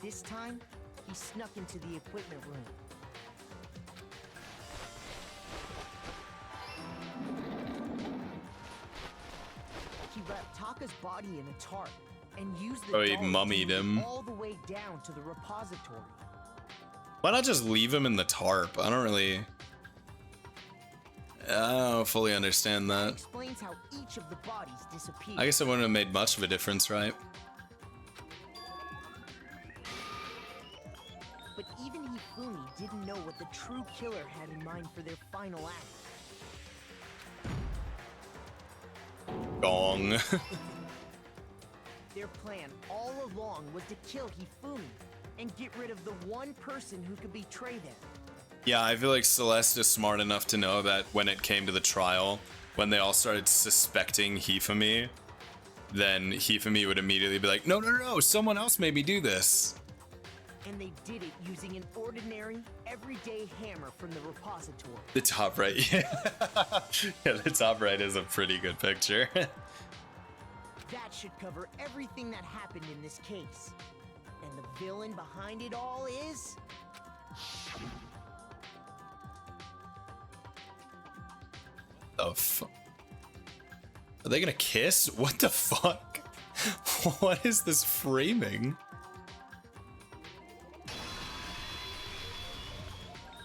This time, he snuck into the equipment room. He wrapped Taka's body in a tarp and used the Oh, he dolly to mummied move him. all the way down to the repository. Why not just leave him in the tarp? I don't fully understand that. Explains how each of the bodies disappeared. I guess it wouldn't have made much of a difference, right? But even Hifumi didn't know what the true killer had in mind for their final act. Gong. Their plan all along was to kill Hifumi and get rid of the one person who could betray them. Yeah, I feel like Celeste is smart enough to know that when it came to the trial, when they all started suspecting Hifumi, then Hifumi would immediately be like, no, no, no, someone else made me do this. And they did it using an ordinary, everyday hammer from the repository. The top right, yeah. Yeah, the top right is a pretty good picture. That should cover everything that happened in this case. And the villain behind it all is... The fuck? Are they gonna kiss? What the fuck? What is this framing?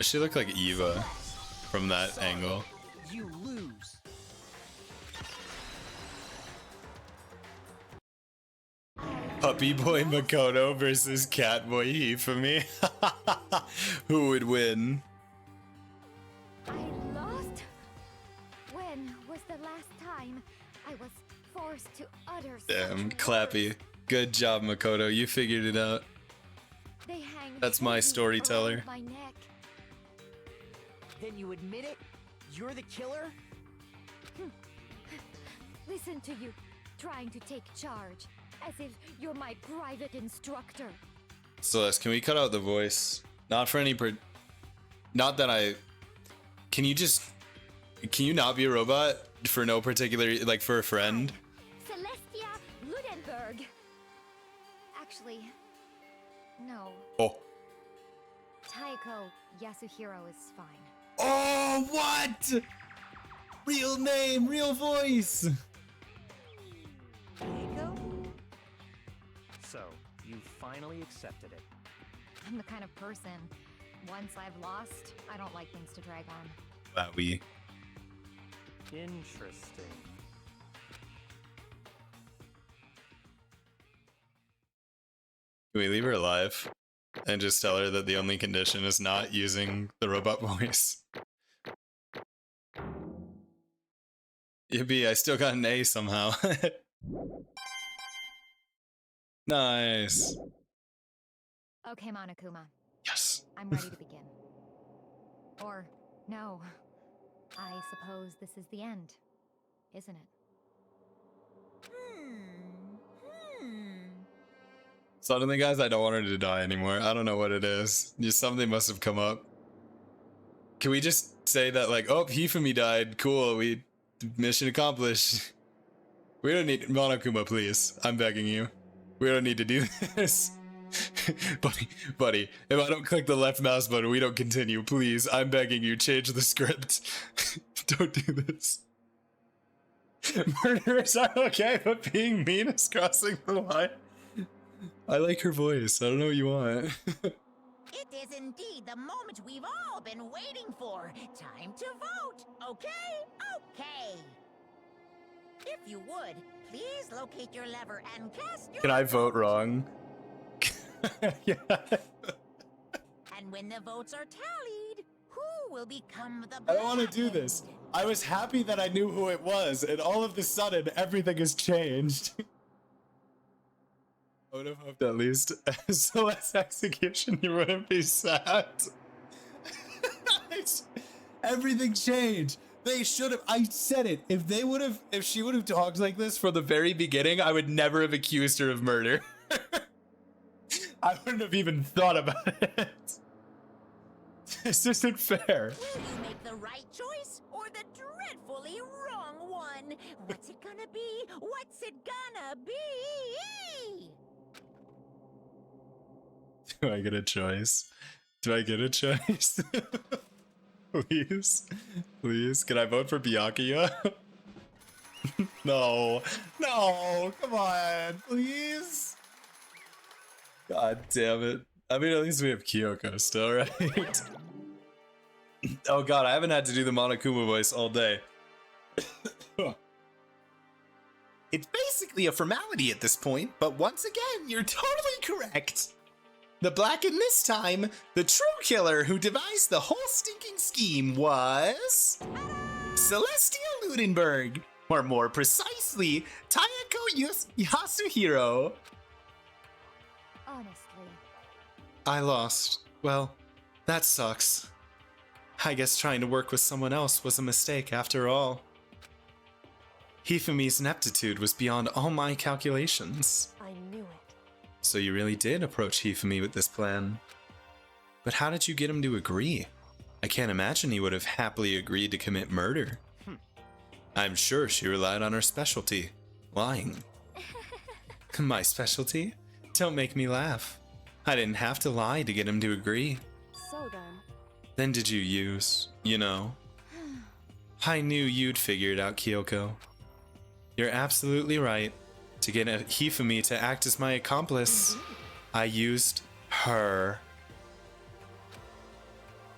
She looked like Eva from that angle. You lose. Puppy Boy Makoto versus Cat Boy Hifumi. Who would win? I lost? When was the last time I was forced to utter Damn, such Clappy. words? Good job, Makoto. You figured it out. They hang That's my heavy storyteller. around my neck. Then you admit it? You're the killer? Listen to you, trying to take charge, as if you're my private instructor. Celeste, can we cut out the voice? Not for any not that I... Can you not be a robot? For no particular... Like, for a friend? Celestia Ludenberg. Actually, no. Oh. Taiko Yasuhiro is fine. Oh, what? Real name, real voice. So, you finally accepted it. I'm the kind of person, once I've lost, I don't like things to drag on. That we... Interesting. Can we leave her alive? And just tell her that the only condition is not using the robot voice. Yippee, I still got an A somehow. Nice. Okay, Monokuma, Yes. I'm ready to begin. Or, no. I suppose this is the end, isn't it? Suddenly, guys, I don't want her to die anymore. I don't know what it is. Just something must have come up. Can we just say that, like, oh, Hifumi died. Cool, mission accomplished. We don't need... Monokuma, please. I'm begging you. We don't need to do this. Buddy, if I don't click the left mouse button, we don't continue. Please, I'm begging you, change the script. Don't do this. Murderers are okay, but being mean is crossing the line. I like her voice. I don't know what you want. It is indeed the moment we've all been waiting for. Time to vote. Okay? Okay. If you would, please locate your lever and cast your... Can I vote wrong? Yeah. And when the votes are tallied, who will become the... I don't want to do this. I was happy that I knew who it was, and all of a sudden, everything has changed. I would have hoped at least Celeste's execution, you wouldn't be sad. Everything changed. They should have. I said it. If she would have talked like this from the very beginning, I would never have accused her of murder. I wouldn't have even thought about it. This isn't fair. Will you make the right choice or the dreadfully wrong one? What's it gonna be? What's it gonna be? Do I get a choice? Do I get a choice? Please? Please? Can I vote for Byakuya? No. No! Come on! Please? God damn it. I mean, at least we have Kyoko still, right? Oh god, I haven't had to do the Monokuma voice all day. It's basically a formality at this point, but once again, you're totally correct. The Black, and this time, the true killer who devised the whole stinking scheme was... Celestia Ludenberg, or more precisely, Taiko Yasuhiro. Honestly, I lost. Well, that sucks. I guess trying to work with someone else was a mistake after all. Hifumi's ineptitude was beyond all my calculations. I knew it. So you really did approach Hifumi with this plan. But how did you get him to agree? I can't imagine he would have happily agreed to commit murder. I'm sure she relied on her specialty, lying. My specialty? Don't make me laugh. I didn't have to lie to get him to agree. So Then did you use, you know? I knew you'd figure it out, Kyoko. You're absolutely right. To get Hifumi to act as my accomplice, I used her.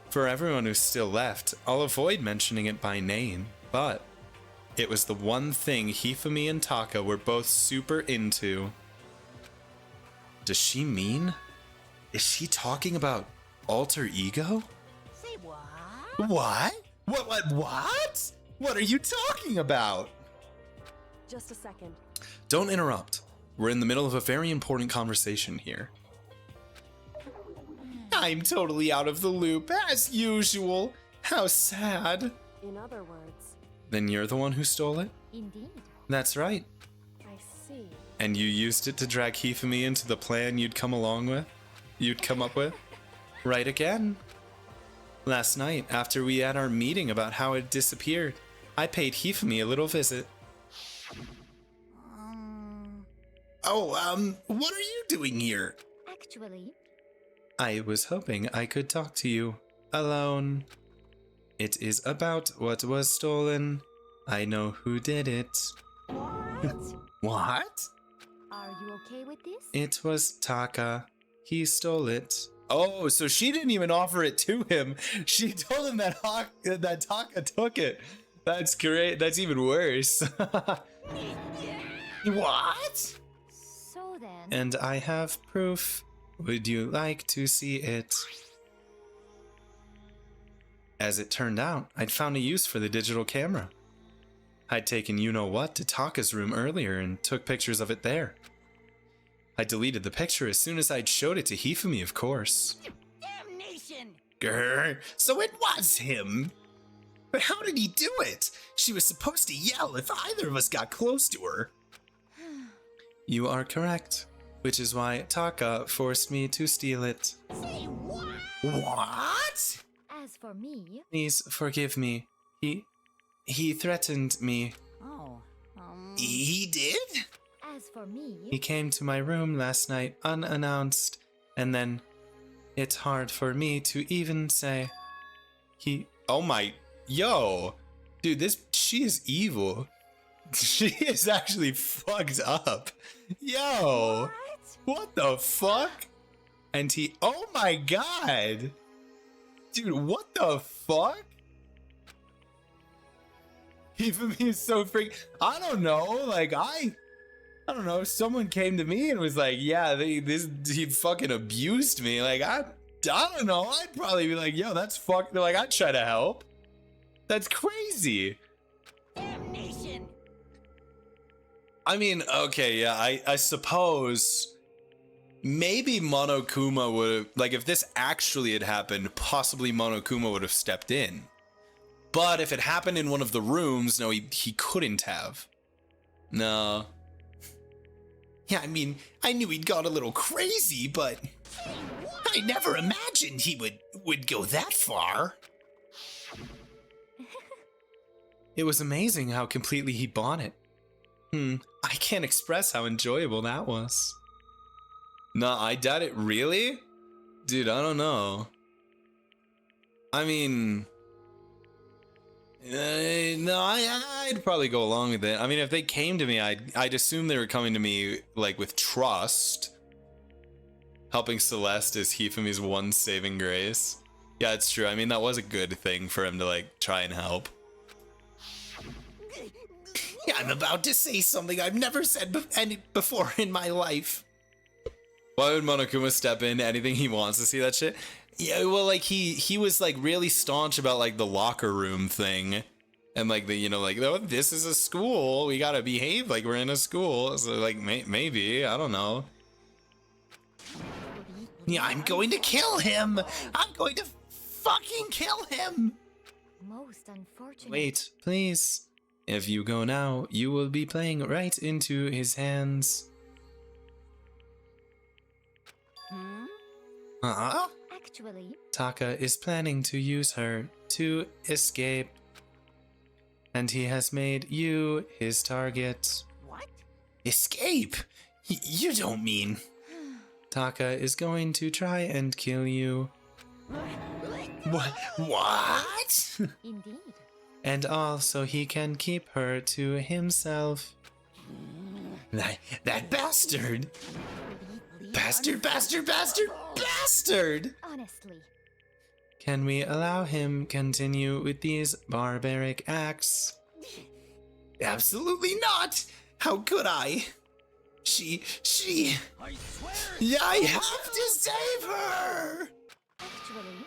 For everyone who's still left, I'll avoid mentioning it by name, but it was the one thing Hifumi and Taka were both super into. Does she mean? Is she talking about alter ego? Say what? What? What? What are you talking about? just a second. Don't interrupt. We're in the middle of a very important conversation here. I'm totally out of the loop, as usual. How sad. In other words, Then you're the one who stole it? Indeed. That's right. I see. And you used it to drag Hifumi into the plan you'd come up with? Right again. Last night, after we had our meeting about how it disappeared, I paid Hifumi a little visit. What are you doing here? Actually, I was hoping I could talk to you alone. It is about what was stolen. I know who did it. what? What? Are you okay with this? It was Taka. He stole it. Oh, so she didn't even offer it to him. She told him that Taka took it. That's great. That's even worse. What? So then, And I have proof. Would you like to see it? As it turned out, I'd found a use for the digital camera. I'd taken you-know-what to Taka's room earlier and took pictures of it there. I deleted the picture as soon as I'd showed it to Hifumi, of course. Damnation! Grr, so it was him. But how did he do it? She was supposed to yell if either of us got close to her. You are correct, which is why Taka forced me to steal it. Say what? What? as for me, Please forgive me. He threatened me. Oh, He did? as for me, He came to my room last night unannounced, and then it's hard for me to even say. Oh my, yo, dude, she is evil. She is actually fucked up. Yo, what the fuck? And oh my god. Dude, what the fuck? Even me is so I don't know, like I don't know, someone came to me and was like, yeah, he fucking abused me. Like, I don't know, I'd probably be like, yo, that's fucked. Like, I'd try to help. That's crazy. damnation! I mean, okay, yeah, I suppose maybe Monokuma would have, like, if this actually had happened, possibly Monokuma would have stepped in. But if it happened in one of the rooms, no, he couldn't have. No. Yeah, I mean, I knew he'd got a little crazy, but I never imagined he would go that far. It was amazing how completely he bought it. I can't express how enjoyable that was. No, I doubt it. Really? Dude, I don't know. I mean, no, I'd probably go along with it. I mean, if they came to me, I'd assume they were coming to me like with trust. Helping Celeste is Hifumi's one saving grace. Yeah, it's true. I mean, that was a good thing for him to like try and help. I'm about to say something I've never said before in my life. Why would Monokuma step in anything he wants to see that shit? Yeah, well, like he was like really staunch about like the locker room thing, and like the, you know, like, oh, this is a school, we gotta behave like we're in a school. So like maybe, I don't know. Yeah, I'm going to kill him. I'm going to fucking kill him! Most unfortunate. Wait, please. If you go now, you will be playing right into his hands. Huh? Actually, Taka is planning to use her to escape. And he has made you his target. What? Escape? You don't mean... Taka is going to try and kill you. What? indeed. And all so he can keep her to himself. That bastard! Bastard, bastard, bastard, bastard! Honestly. Can we allow him continue with these barbaric acts? Absolutely not! How could I? She... I swear. Yeah, I have to save her! Actually,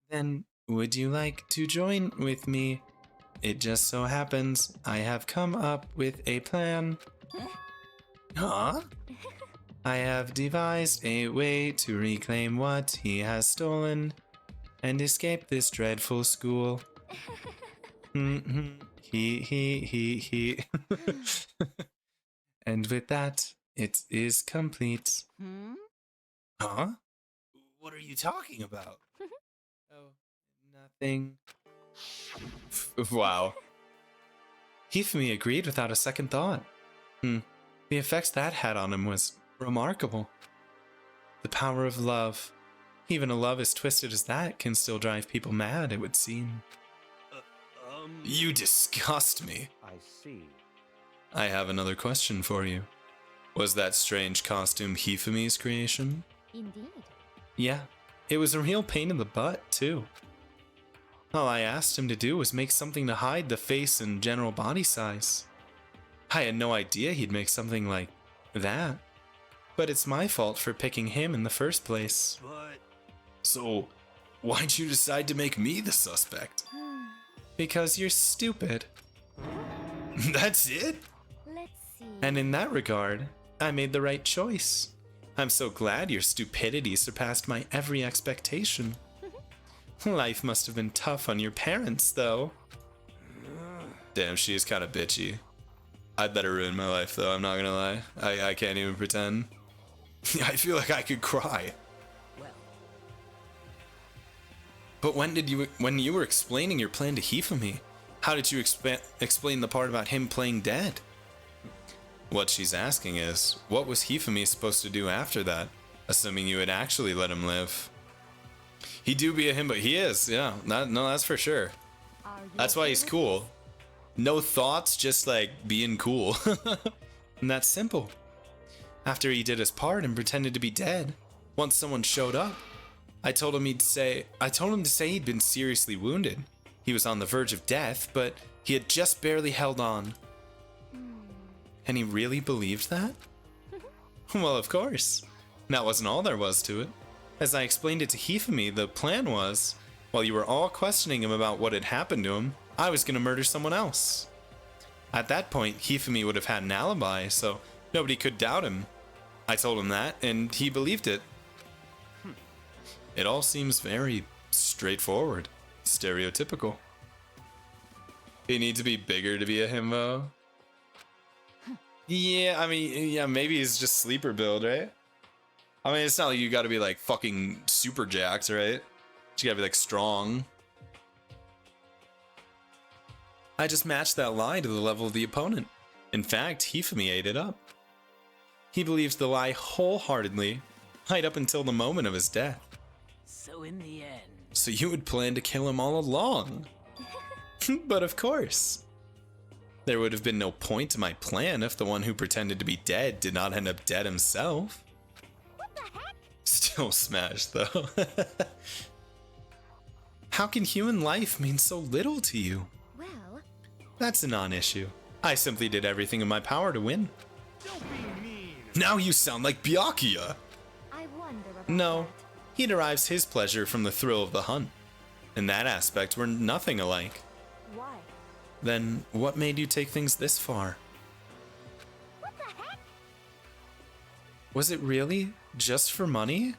Then, would you like to join with me? It just so happens I have come up with a plan. Huh? I have devised a way to reclaim what he has stolen and escape this dreadful school. He. And with that, it is complete. Huh? What are you talking about? Oh, nothing. Wow. Hifumi agreed without a second thought. The effects that had on him was remarkable. The power of love. Even a love as twisted as that can still drive people mad, it would seem. You disgust me. I see. I have another question for you. Was that strange costume Hifumi's creation? indeed. Yeah, it was a real pain in the butt, too. All I asked him to do was make something to hide the face and general body size. I had no idea he'd make something like that. But it's my fault for picking him in the first place. But So, why'd you decide to make me the suspect? Because you're stupid. That's it? Let's see. And in that regard, I made the right choice. I'm so glad your stupidity surpassed my every expectation. Life must have been tough on your parents, though. Damn, she is kind of bitchy. I'd let her ruin my life, though, I'm not gonna lie. I can't even pretend. I feel like I could cry. Well, But when you were explaining your plan to Hifumi, how did you explain the part about him playing dead? What she's asking is, what was Hifumi supposed to do after that, assuming you had actually let him live? He do be a him, but he is, yeah. No, that's for sure. Are you That's why okay he's with cool. No thoughts, just like being cool. And that's simple. After he did his part and pretended to be dead, once someone showed up, I told him to say he'd been seriously wounded. He was on the verge of death, but he had just barely held on. And he really believed that? Well, of course. That wasn't all there was to it. As I explained it to Hifumi, the plan was, while you were all questioning him about what had happened to him, I was going to murder someone else. At that point, Hifumi would have had an alibi, so nobody could doubt him. I told him that, and he believed it. It all seems very straightforward, stereotypical. You need to be bigger to be a himbo. Yeah, I mean, yeah, maybe he's just sleeper build, right? I mean, it's not like you gotta be like fucking super jacked, right? You gotta be like strong. I just matched that lie to the level of the opponent. In fact, Hifumi ate it up. He believed the lie wholeheartedly, right up until the moment of his death. so in the end, So you had planned to kill him all along. But of course. There would have been no point to my plan if the one who pretended to be dead did not end up dead himself. What the heck? Still smashed, though. How can human life mean so little to you? Well, That's a non-issue. I simply did everything in my power to win. don't be mean. Now you sound like Byakuya. I wonder about No, that. he derives his pleasure from the thrill of the hunt. In that aspect, we're nothing alike. Why? Then what made you take things this far? What the heck? Was it really just for money?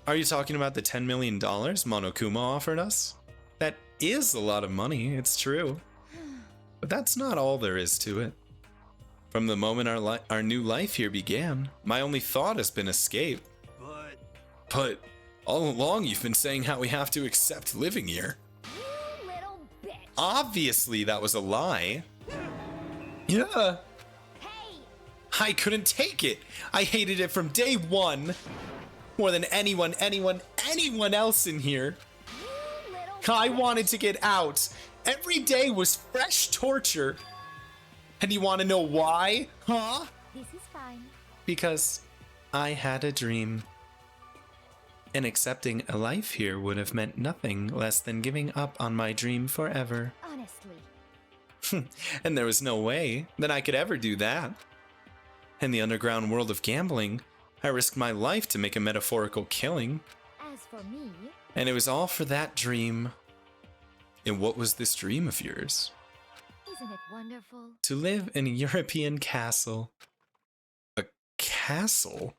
Are you talking about the $10 million Monokuma offered us? That is a lot of money, it's true. But that's not all there is to it. From the moment our new life here began, my only thought has been escape. But all along you've been saying how we have to accept living here. You little bitch. Obviously that was a lie. Yeah. Hey, I couldn't take it. I hated it from day one. More than anyone else in here. you little I wanted to get out. Every day was fresh torture. And you want to know why? Huh? This is fine. Because I had a dream. And accepting a life here would have meant nothing less than giving up on my dream forever. Honestly. And there was no way that I could ever do that. In the underground world of gambling, I risked my life to make a metaphorical killing. As for me, And it was all for that dream. And what was this dream of yours? isn't it wonderful? To live in a European castle. A castle?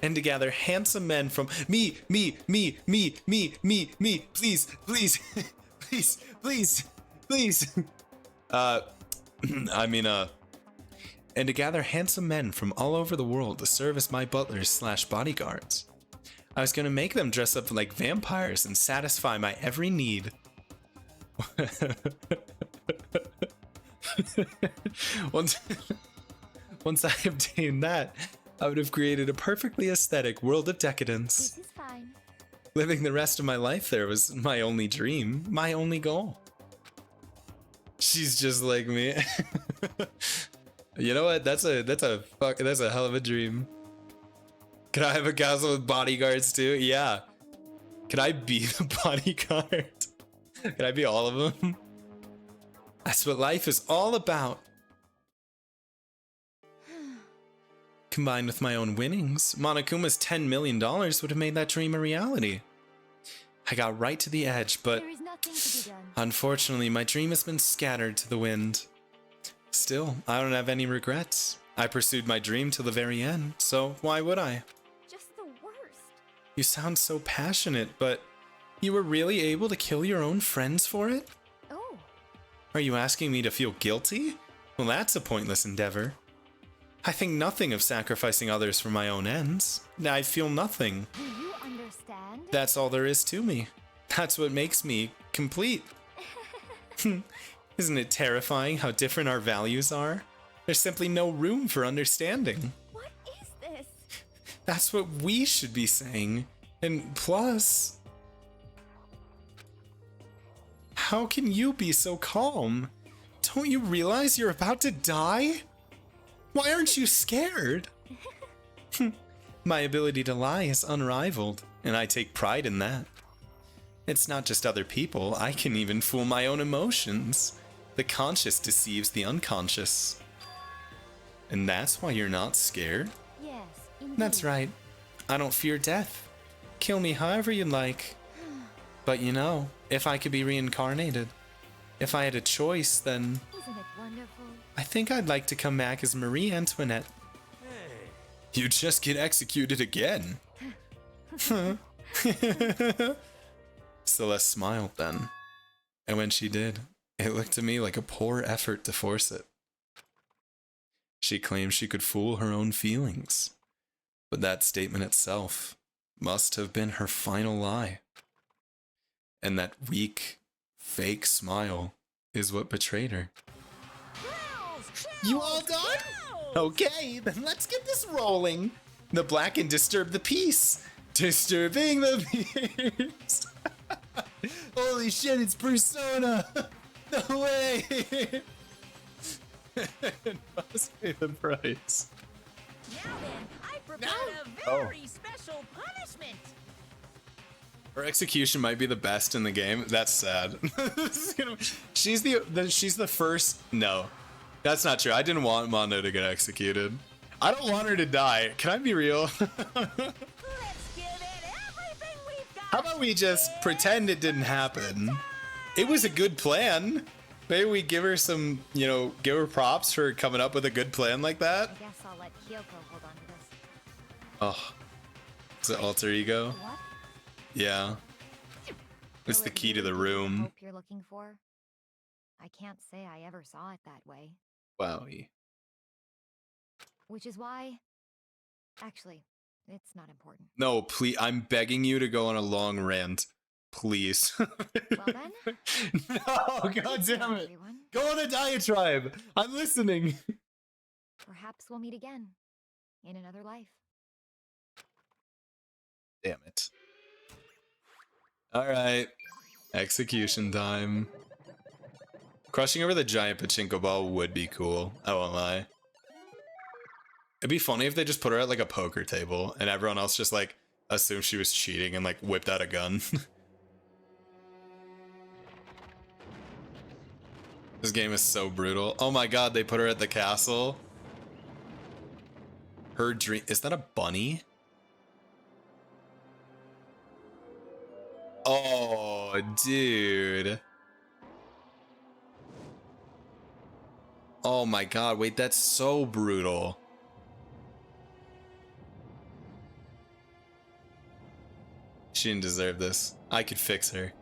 And to gather handsome men from me, please, please. And to gather handsome men from all over the world to serve as my butlers / bodyguards. I was gonna make them dress up like vampires and satisfy my every need. Once I obtained that, I would have created a perfectly aesthetic world of decadence. This is fine. Living the rest of my life there was my only dream, my only goal. She's just like me. You know what? That's a hell of a dream. Can I have a castle with bodyguards too? Yeah. Can I be the bodyguard? Can I be all of them? That's what life is all about. Combined with my own winnings, Monokuma's $10 million would have made that dream a reality. I got right to the edge, but There is nothing to be done. unfortunately, my dream has been scattered to the wind. Still, I don't have any regrets. I pursued my dream till the very end, so why would I? Just the worst. You sound so passionate, but you were really able to kill your own friends for it? Oh, Are you asking me to feel guilty? Well, that's a pointless endeavor. I think nothing of sacrificing others for my own ends. I feel nothing. do you understand? That's all there is to me. That's what makes me complete. Isn't it terrifying how different our values are? There's simply no room for understanding. What is this? That's what we should be saying. And plus, how can you be so calm? Don't you realize you're about to die? Why aren't you scared? My ability to lie is unrivaled, and I take pride in that. It's not just other people, I can even fool my own emotions. The conscious deceives the unconscious. And that's why you're not scared? Yes, indeed. That's right. I don't fear death. Kill me however you like. But you know, if I could be reincarnated, if I had a choice, then Isn't it wonderful? I think I'd like to come back as Marie Antoinette. You just get executed again. Celeste smiled then. And when she did, it looked to me like a poor effort to force it. She claimed she could fool her own feelings. But that statement itself must have been her final lie. And that weak, fake smile is what betrayed her. You all done? Okay, then let's get this rolling. The black and disturb the peace. Disturbing the peace. Holy shit, it's Persona. No way. It must be the price. Now then, I prepared No. a very special punishment. Her execution might be the best in the game. That's sad. She's the first. No, that's not true. I didn't want Mondo to get executed. I don't want her to die. Can I be real? Let's give it everything we've got. How about we just pretend it didn't happen? It was a good plan. maybe we give her some, you know, give her props for coming up with a good plan like that. I guess I'll let Kyoko hold on to this. Oh, it's an alter ego. What? Yeah, it's Will the it key to really the be room. hope you're looking for? I can't say I ever saw it that way. Wowie. Which is why... Actually, it's not important. No, please, I'm begging you to go on a long rant, please. Well then, No, god damn it. everyone. Go on a diatribe. I'm listening. Perhaps we'll meet again. In another life. Damn it. All right. Execution time. Crushing over the giant pachinko ball would be cool. I won't lie. It'd be funny if they just put her at like a poker table and everyone else just like assumed she was cheating and like whipped out a gun. This game is so brutal. Oh my god, they put her at the castle. Her dream. Is that a bunny? Oh, dude. Oh my god, wait, that's so brutal. She didn't deserve this. I could fix her.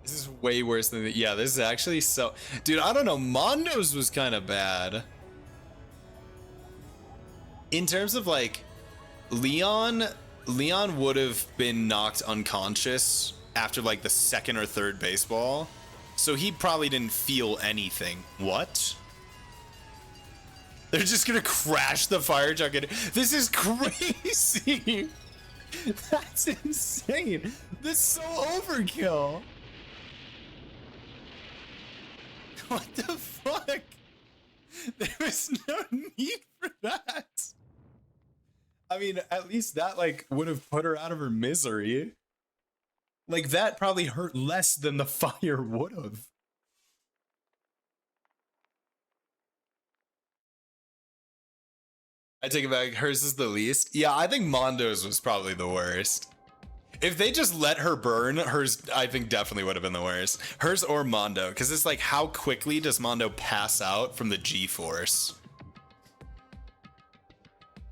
This is way worse than the, yeah, this is actually so, dude, I don't know, Mondo's was kind of bad. In terms of like, Leon would have been knocked unconscious after like the second or third baseball. So he probably didn't feel anything. What? They're just gonna crash the fire truck. This is crazy. That's insane. This is so overkill. What the fuck? There was no need for that. I mean, at least that like would have put her out of her misery. Like that probably hurt less than the fire would have. I take it back. Hers is the least. Yeah, I think Mondo's was probably the worst. If they just let her burn, hers, I think definitely would have been the worst. Hers or Mondo, because it's like, how quickly does Mondo pass out from the G-force?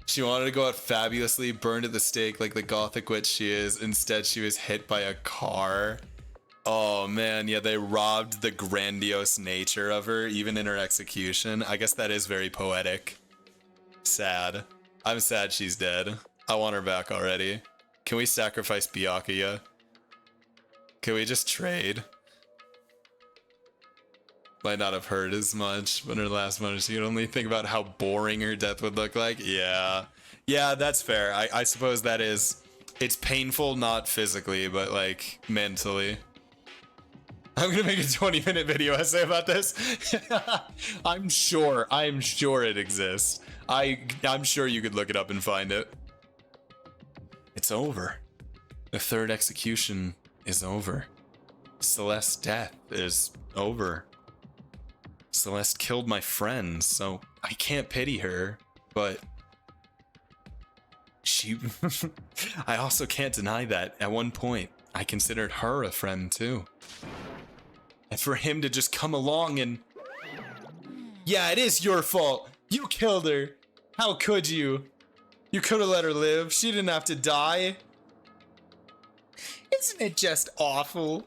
She wanted to go out fabulously, burned at the stake like the gothic witch she is. Instead, she was hit by a car. Oh man, yeah, they robbed the grandiose nature of her, even in her execution. I guess that is very poetic. Sad. I'm sad she's dead. I want her back already. Can we sacrifice Byakuya? Can we just trade? Might not have hurt as much, but her last moment she could only think about how boring her death would look like. Yeah. Yeah, that's fair. I suppose that is... It's painful, not physically, but like, mentally. I'm gonna make a 20-minute video essay about this. I'm sure it exists. I'm sure you could look it up and find it. It's over. The third execution is over. Celeste's death is over. Celeste killed my friends, so I can't pity her, but she... I also can't deny that at one point, I considered her a friend too. And for him to just come along and... Yeah, it is your fault. You killed her. How could you? You could have let her live. She didn't have to die. Isn't it just awful?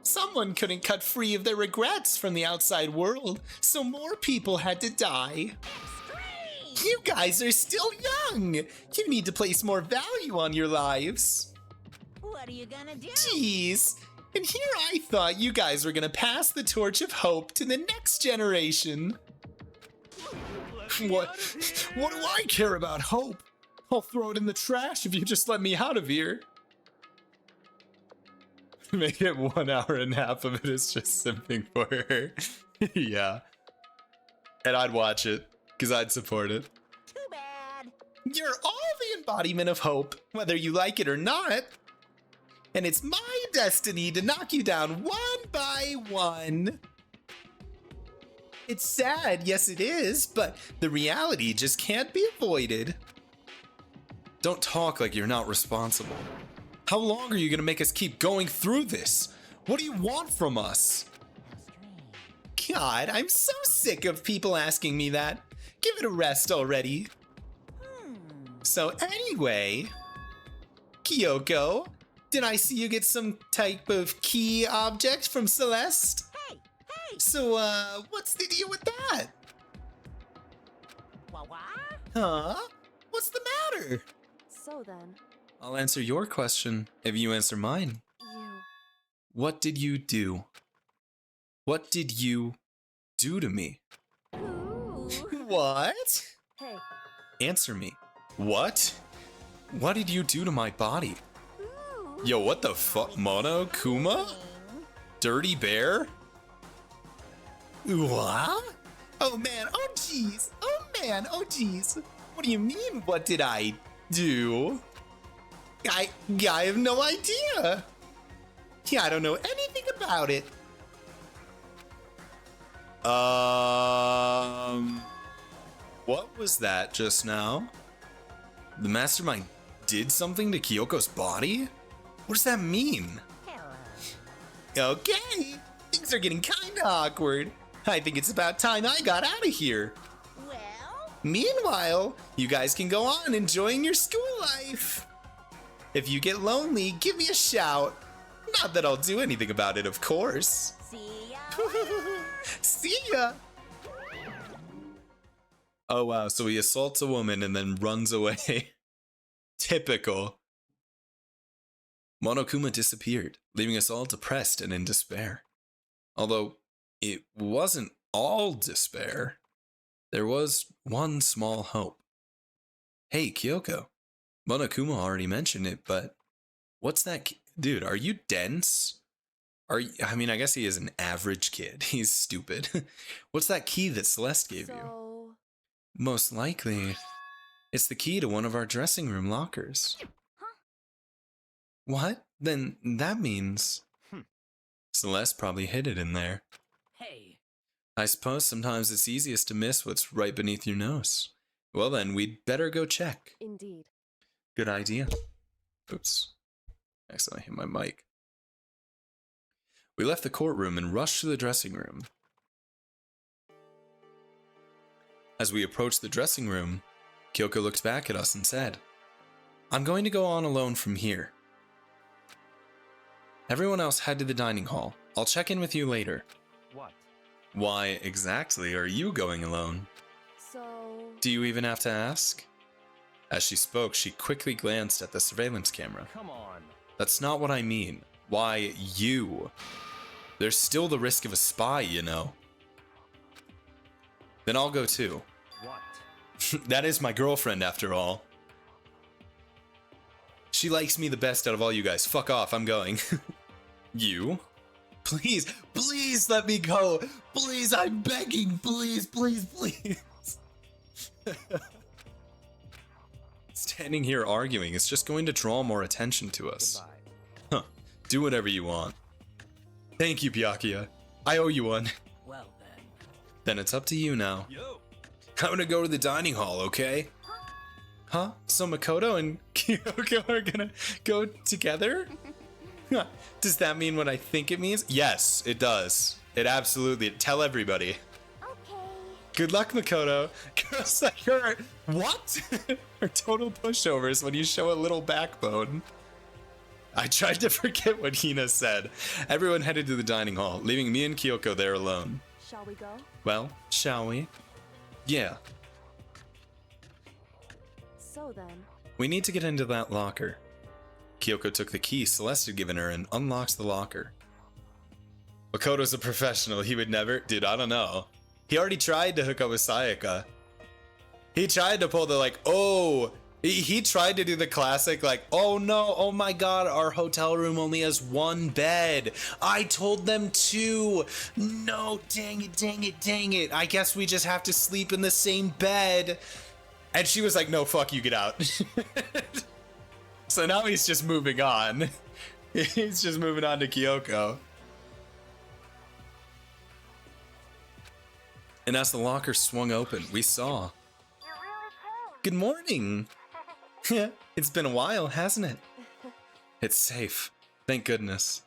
Someone couldn't cut free of their regrets from the outside world, so more people had to die. You guys are still young. You need to place more value on your lives. What are you gonna do? Jeez. And here I thought you guys were gonna pass the torch of hope to the next generation. What do I care about hope? I'll throw it in the trash if you just let me out of here. Make it 1 hour and a half of it is just simping for her. Yeah. And I'd watch it, because I'd support it. Too bad. You're all the embodiment of hope, whether you like it or not. And it's my destiny to knock you down one by one. It's sad, yes it is, but the reality just can't be avoided. Don't talk like you're not responsible. How long are you gonna make us keep going through this? What do you want from us? God, I'm so sick of people asking me that. Give it a rest already. So anyway, Kyoko, did I see you get some type of key object from Celeste? Hey! So, what's the deal with that? What? Huh? What's the matter? So then, I'll answer your question if you answer mine. you... What did you do? What did you do to me? What? Hey, Answer me. What? What did you do to my body? Yo, what the fuck? Monokuma? Dirty Bear? What? Oh man, oh jeez. Oh man, oh jeez. What do you mean, what did I do? I have no idea. Yeah, I don't know anything about it. What was that just now? The mastermind did something to Kyoko's body? What does that mean? Okay, things are getting kinda awkward. I think it's about time I got out of here. Well, Meanwhile, you guys can go on enjoying your school life. If you get lonely, give me a shout. Not that I'll do anything about it, of course. see ya. See ya! Oh wow, so he assaults a woman and then runs away. Typical. Monokuma disappeared, leaving us all depressed and in despair. Although, it wasn't all despair. There was one small hope. Hey, Kyoko. Monokuma already mentioned it, but what's that? Dude, are you dense? I mean, I guess he is an average kid. He's stupid. What's that key that Celeste gave you? so... Most likely, it's the key to one of our dressing room lockers. What? Then that means Celeste probably hid it in there. Hey, I suppose sometimes it's easiest to miss what's right beneath your nose. Well then, we'd better go check. Indeed. Good idea. Oops. Accidentally hit my mic. We left the courtroom and rushed to the dressing room. As we approached the dressing room, Kyoko looked back at us and said, "I'm going to go on alone from here. Everyone else head to the dining hall. I'll check in with you later." What? Why exactly are you going alone? So... Do you even have to ask? As she spoke, she quickly glanced at the surveillance camera. Come on. That's not what I mean. Why you? There's still the risk of a spy, you know. Then I'll go too. What? That is my girlfriend, after all. She likes me the best out of all you guys. Fuck off, I'm going. You? Please, please let me go. Please, I'm begging. Please, please, please. Standing here arguing is just going to draw more attention to us. Goodbye. Huh. Do whatever you want. Thank you, Byakuya. I owe you one. well then. Then it's up to you now. Yo, I'm gonna go to the dining hall, okay? Huh? So Makoto and Kyoko are gonna go together? Does that mean what I think it means? Yes, it does. It absolutely. Tell everybody. Okay. Good luck, Makoto. Girls like her. What? Are total pushovers when you show a little backbone. I tried to forget what Hina said. Everyone headed to the dining hall, leaving me and Kyoko there alone. Shall we go? Well, shall we? Yeah. So then... We need to get into that locker. Kyoko took the key Celeste had given her and unlocks the locker. Makoto's a professional. He would never... Dude, I don't know. He already tried to hook up with Sayaka. He tried to pull the like, oh... He tried to do the classic like, oh no, oh my god, our hotel room only has one bed. I told them two. No, dang it, dang it, dang it. I guess we just have to sleep in the same bed. And she was like, no, fuck you, get out. So now he's just moving on. He's just moving on to Kyoko. And as the locker swung open, we saw. Good morning! It's been a while, hasn't it? It's safe. Thank goodness.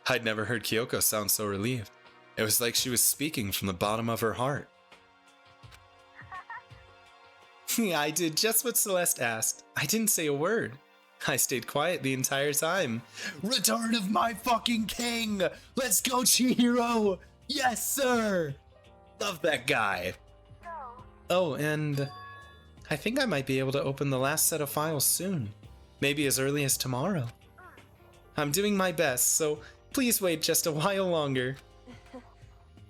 I'd never heard Kyoko sound so relieved. It was like she was speaking from the bottom of her heart. I did just what Celeste asked. I didn't say a word. I stayed quiet the entire time. Return of my fucking king! Let's go, Chihiro! Yes, sir! Love that guy. Oh, and I think I might be able to open the last set of files soon. Maybe as early as tomorrow. I'm doing my best, so please wait just a while longer.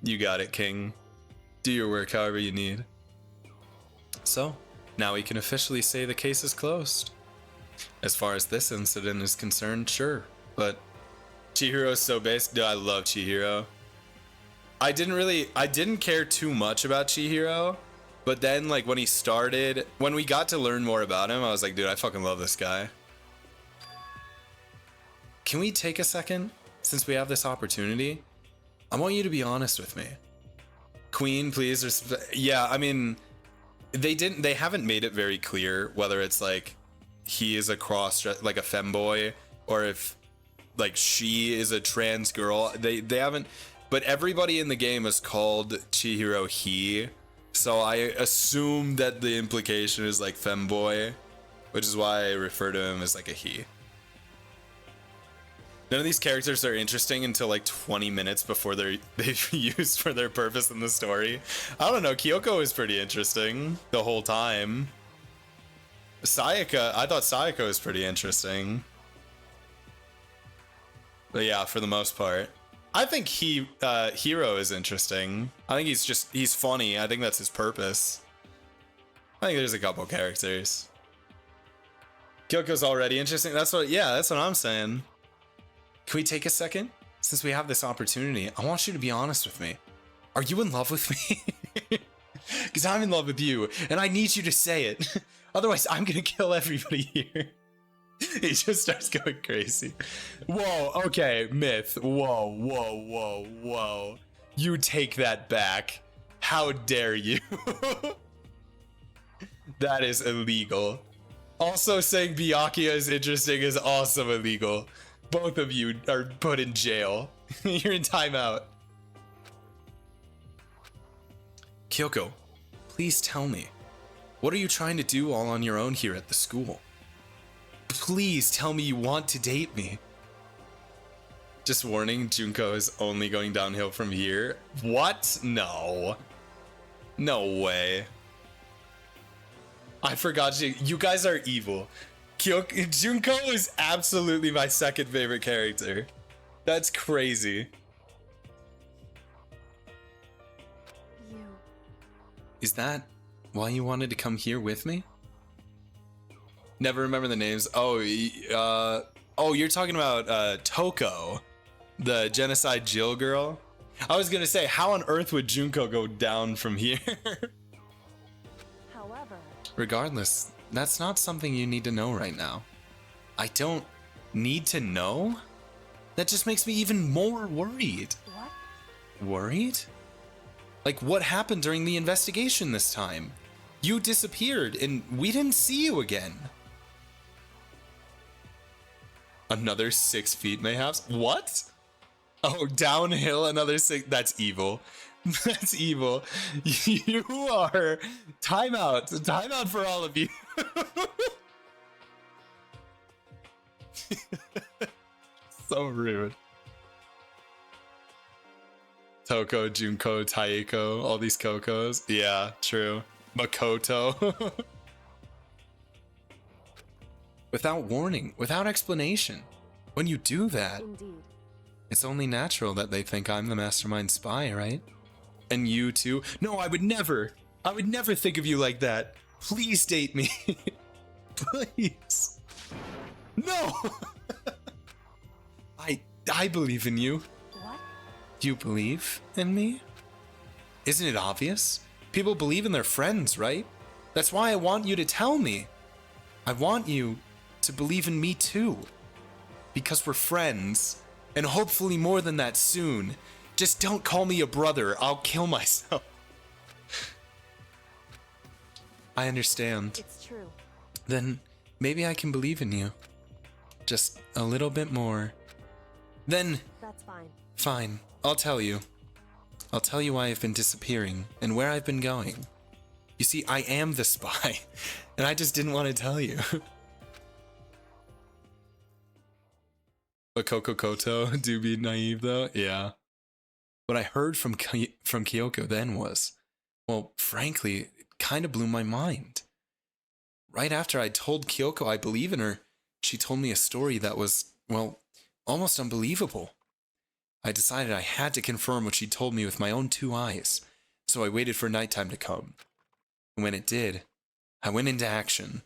You got it, King. Do your work however you need. So, now we can officially say the case is closed. As far as this incident is concerned, sure, but Chihiro's so based. Dude, I love Chihiro. I didn't care too much about Chihiro, but then like when we got to learn more about him, I was like, dude, I fucking love this guy. Can we take a second, since we have this opportunity? I want you to be honest with me. Queen, please. Yeah, I mean, they haven't made it very clear whether it's like he is a like a femboy, or if like she is a trans girl. They haven't, but everybody in the game is called Chihiro he, so I assume that the implication is like femboy, which is why I refer to him as like a he. None of these characters are interesting until like 20 minutes before they're used for their purpose in the story. I don't know, Kyoko is pretty interesting the whole time. Sayaka, I thought Sayaka was pretty interesting. But yeah, for the most part. I think Hiro is interesting. I think he's funny. I think that's his purpose. I think there's a couple characters. Kyoko's already interesting. That's what I'm saying. Can we take a second? Since we have this opportunity, I want you to be honest with me. Are you in love with me? Because I'm in love with you, and I need you to say it. Otherwise, I'm gonna kill everybody here. He just starts going crazy. Whoa, okay, Myth. Whoa. You take that back. How dare you? That is illegal. Also, saying Byakuya is interesting is also illegal. Both of you are put in jail. You're in timeout. Kyoko, please tell me. What are you trying to do all on your own here at the school? Please tell me you want to date me. Just warning, Junko is only going downhill from here. What? No. No way. I forgot you guys are evil. Junko is absolutely my second favorite character. That's crazy. Is that why you wanted to come here with me? Never remember the names. Oh, you're talking about Toko, the genocide Jill girl. I was gonna say, how on earth would Junko go down from here? However, regardless, that's not something you need to know right now. I don't need to know? That just makes me even more worried. what? Worried? Like, what happened during the investigation this time? You disappeared and we didn't see you again. Another 6 feet mayhaps? What? Oh, downhill another 6. That's evil. That's evil. You are. Timeout. Timeout for all of you. So rude. Toko, Junko, Taeko, all these Kokos. Yeah, true. Makoto. Without warning, without explanation. When you do that, Indeed. it's only natural that they think I'm the mastermind spy, right? And you too? No, I would never think of you like that. Please date me. Please. No! I believe in you. What? You believe in me? Isn't it obvious? People believe in their friends, right? That's why I want you to tell me. I want you to believe in me too. Because we're friends. And hopefully more than that soon. Just don't call me a brother. I'll kill myself. I understand. It's true. Then maybe I can believe in you. Just a little bit more. Then, That's fine. fine, I'll tell you. I'll tell you why I've been disappearing and where I've been going. You see, I am the spy, and I just didn't want to tell you. But Coco Koto do be naive though? Yeah. What I heard from Kyoko then was, well, frankly, it kind of blew my mind. Right after I told Kyoko I believe in her, she told me a story that was, well, almost unbelievable. I decided I had to confirm what she told me with my own 2 eyes, so I waited for nighttime to come. And when it did, I went into action.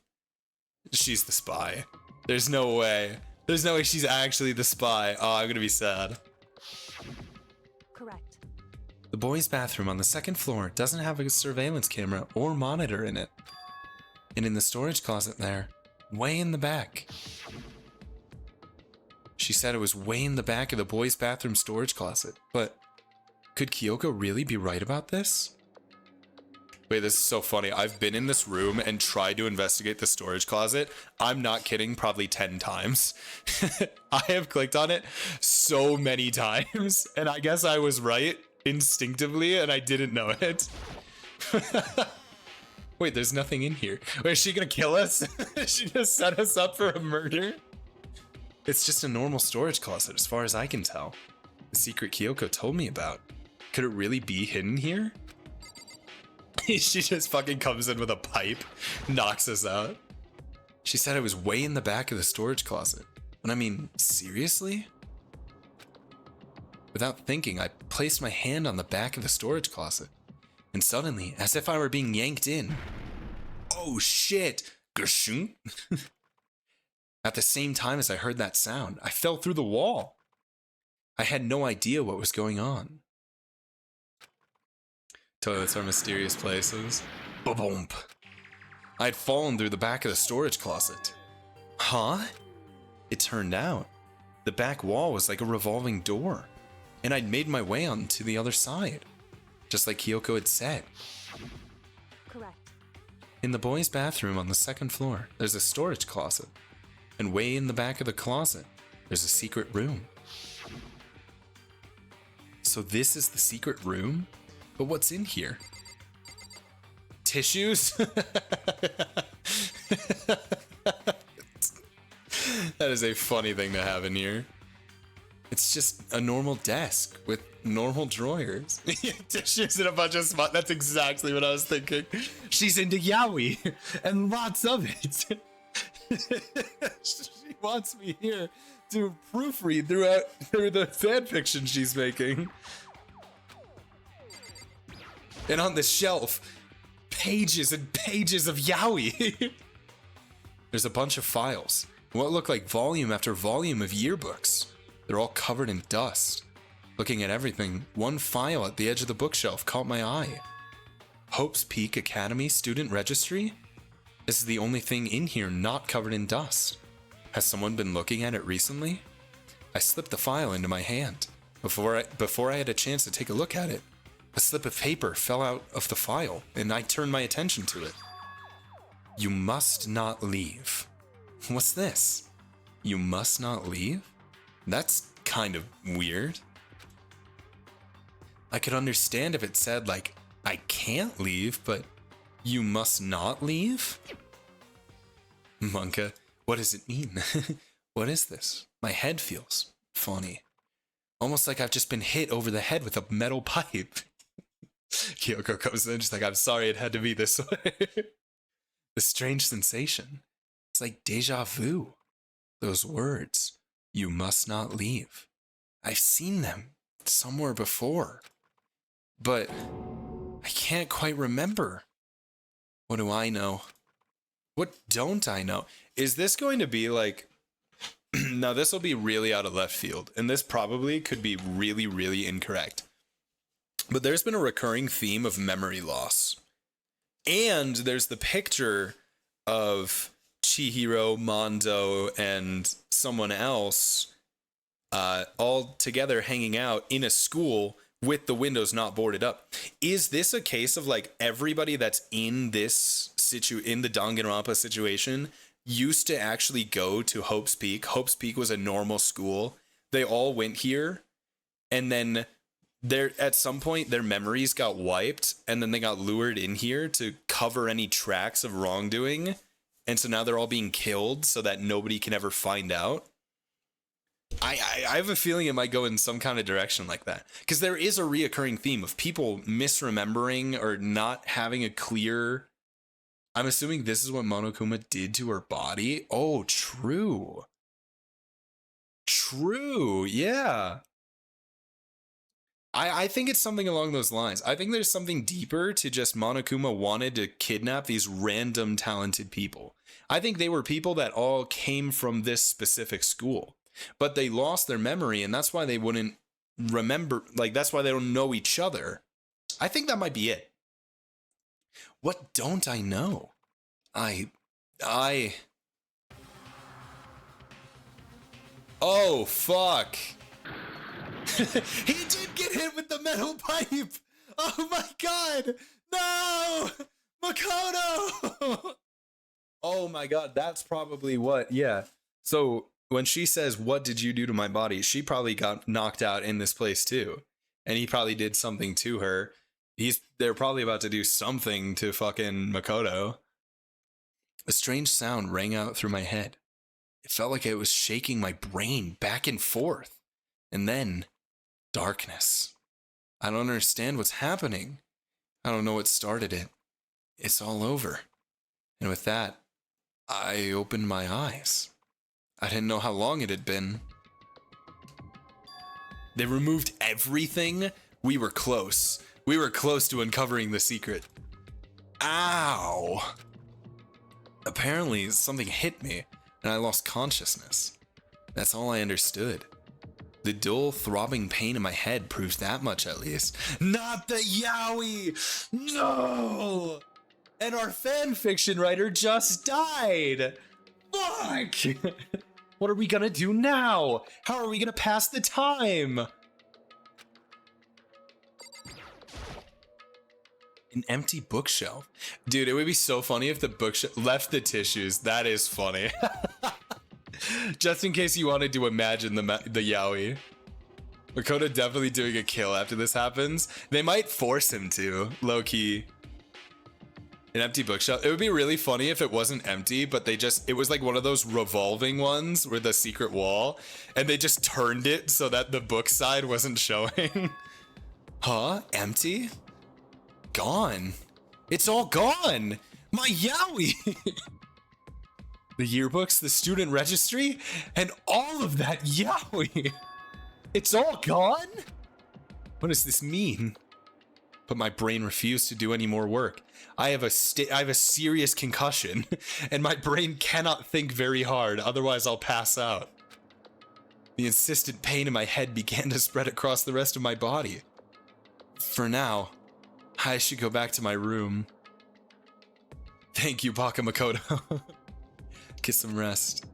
She's the spy. There's no way. There's no way she's actually the spy. Oh, I'm gonna be sad. Correct. The boys' bathroom on the 2nd floor doesn't have a surveillance camera or monitor in it. And in the storage closet there, way in the back. She said it was way in the back of the boys' bathroom storage closet. But could Kyoko really be right about this? Wait, this is so funny. I've been in this room and tried to investigate the storage closet. I'm not kidding, probably 10 times. I have clicked on it so many times, and I guess I was right instinctively, and I didn't know it. Wait, there's nothing in here. Wait, is she gonna kill us? She just set us up for a murder? It's just a normal storage closet, as far as I can tell. The secret Kyoko told me about. Could it really be hidden here? She just fucking comes in with a pipe, knocks us out. She said it was way in the back of the storage closet. And I mean, seriously? Without thinking, I placed my hand on the back of the storage closet. And suddenly, as if I were being yanked in, oh shit! Gershunk! At the same time as I heard that sound, I fell through the wall. I had no idea what was going on. Toilets are mysterious places. Ba-boom. I had fallen through the back of the storage closet. Huh? It turned out the back wall was like a revolving door, and I'd made my way onto the other side, just like Kyoko had said. Correct. In the boys' bathroom on the 2nd floor, there's a storage closet, and way in the back of the closet, there's a secret room. So this is the secret room? But what's in here? Tissues? That is a funny thing to have in here. It's just a normal desk with normal drawers. Tissues and a bunch of spots. That's exactly what I was thinking. She's into yaoi and lots of it. She wants me here to proofread through the fanfiction she's making. And on the shelf, pages and pages of yaoi. There's a bunch of files. What look like volume after volume of yearbooks. They're all covered in dust. Looking at everything, one file at the edge of the bookshelf caught my eye. Hope's Peak Academy Student Registry? This is the only thing in here not covered in dust. Has someone been looking at it recently? I slipped the file into my hand. Before I had a chance to take a look at it, a slip of paper fell out of the file, and I turned my attention to it. You must not leave. What's this? You must not leave? That's kind of weird. I could understand if it said, like, I can't leave, but you must not leave? Monka, what does it mean? What is this? My head feels funny. Almost like I've just been hit over the head with a metal pipe. Kyoko comes in, she's like, I'm sorry it had to be this way. The strange sensation. It's like deja vu. Those words, you must not leave. I've seen them somewhere before, but I can't quite remember. What do I know? What don't I know? Is this going to be like... Now, this will be really out of left field, and this probably could be really, really incorrect. But there's been a recurring theme of memory loss. And there's the picture of Chihiro, Mondo, and someone else all together hanging out in a school with the windows not boarded up. Is this a case of like everybody that's in this in the Danganronpa situation used to actually go to Hope's Peak. Hope's Peak was a normal school. They all went here, and then at some point their memories got wiped, and then they got lured in here to cover any tracks of wrongdoing, and so now they're all being killed so that nobody can ever find out. I have a feeling it might go in some kind of direction like that, because there is a reoccurring theme of people misremembering or not having a clear. I'm assuming this is what Monokuma did to her body. Oh, true. True, yeah. I think it's something along those lines. I think there's something deeper to just Monokuma wanted to kidnap these random talented people. I think they were people that all came from this specific school, but they lost their memory, and that's why they wouldn't remember, like, that's why they don't know each other. I think that might be it. What don't I know? Oh, fuck. He did get hit with the metal pipe. Oh my god. No! Makoto! Oh my god, that's probably what, yeah. So when she says, "What did you do to my body?" she probably got knocked out in this place too. And he probably did something to her. They're probably about to do something to fucking Makoto. A strange sound rang out through my head. It felt like it was shaking my brain back and forth. And then, darkness. I don't understand what's happening. I don't know what started it. It's all over. And with that, I opened my eyes. I didn't know how long it had been. They removed everything. We were close. We were close to uncovering the secret. Ow! Apparently, something hit me, and I lost consciousness. That's all I understood. The dull, throbbing pain in my head proves that much, at least. Not the yaoi! No! And our fanfiction writer just died! Fuck! What are we gonna do now? How are we gonna pass the time? An empty bookshelf. Dude, it would be so funny if the bookshelf left the tissues. That is funny. Just in case you wanted to imagine the yaoi. Makoto definitely doing a kill after this happens. They might force him to, low-key. An empty bookshelf. It would be really funny if it wasn't empty, but it was like one of those revolving ones with a secret wall, and they just turned it so that the book side wasn't showing. Huh? Empty? Gone. It's all gone. My yaoi. The yearbooks, the student registry, and all of that yaoi. It's all gone? What does this mean? But my brain refused to do any more work. I have a serious concussion, and my brain cannot think very hard, otherwise I'll pass out. The insistent pain in my head began to spread across the rest of my body. For now, I should go back to my room. Thank you, Baka Makoto. Get some rest.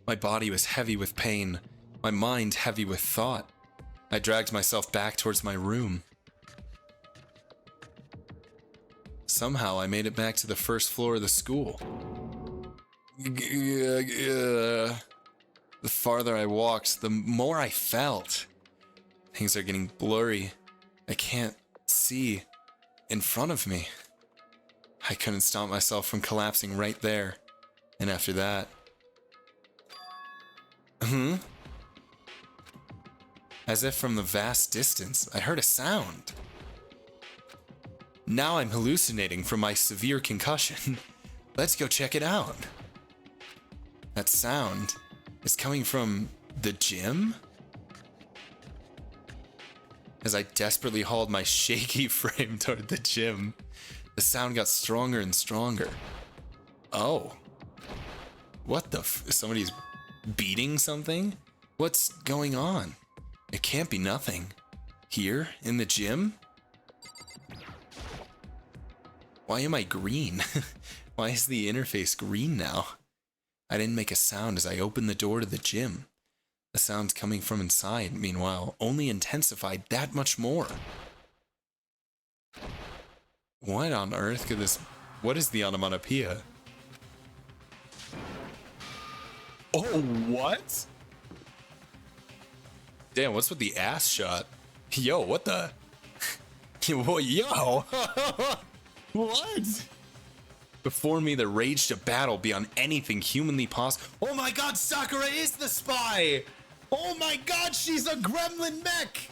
My body was heavy with pain, my mind heavy with thought. I dragged myself back towards my room. Somehow I made it back to the first floor of the school. The farther I walked, the more I felt. Things are getting blurry. I can't see in front of me. I couldn't stop myself from collapsing right there. And after that... As if from the vast distance, I heard a sound. Now I'm hallucinating from my severe concussion. Let's go check it out. That sound is coming from the gym? As I desperately hauled my shaky frame toward the gym, the sound got stronger and stronger. Oh. What the somebody's beating something? What's going on? It can't be nothing. Here, in the gym? Why am I green? Why is the interface green now? I didn't make a sound as I opened the door to the gym. The sounds coming from inside, meanwhile, only intensified that much more. What on earth could this... What is the onomatopoeia? Oh, what? Damn, what's with the ass shot? Yo, what the? Yo! What? Before me, there raged a battle beyond anything humanly possible. Oh my god, Sakura is the spy! Oh my god, she's a gremlin mech!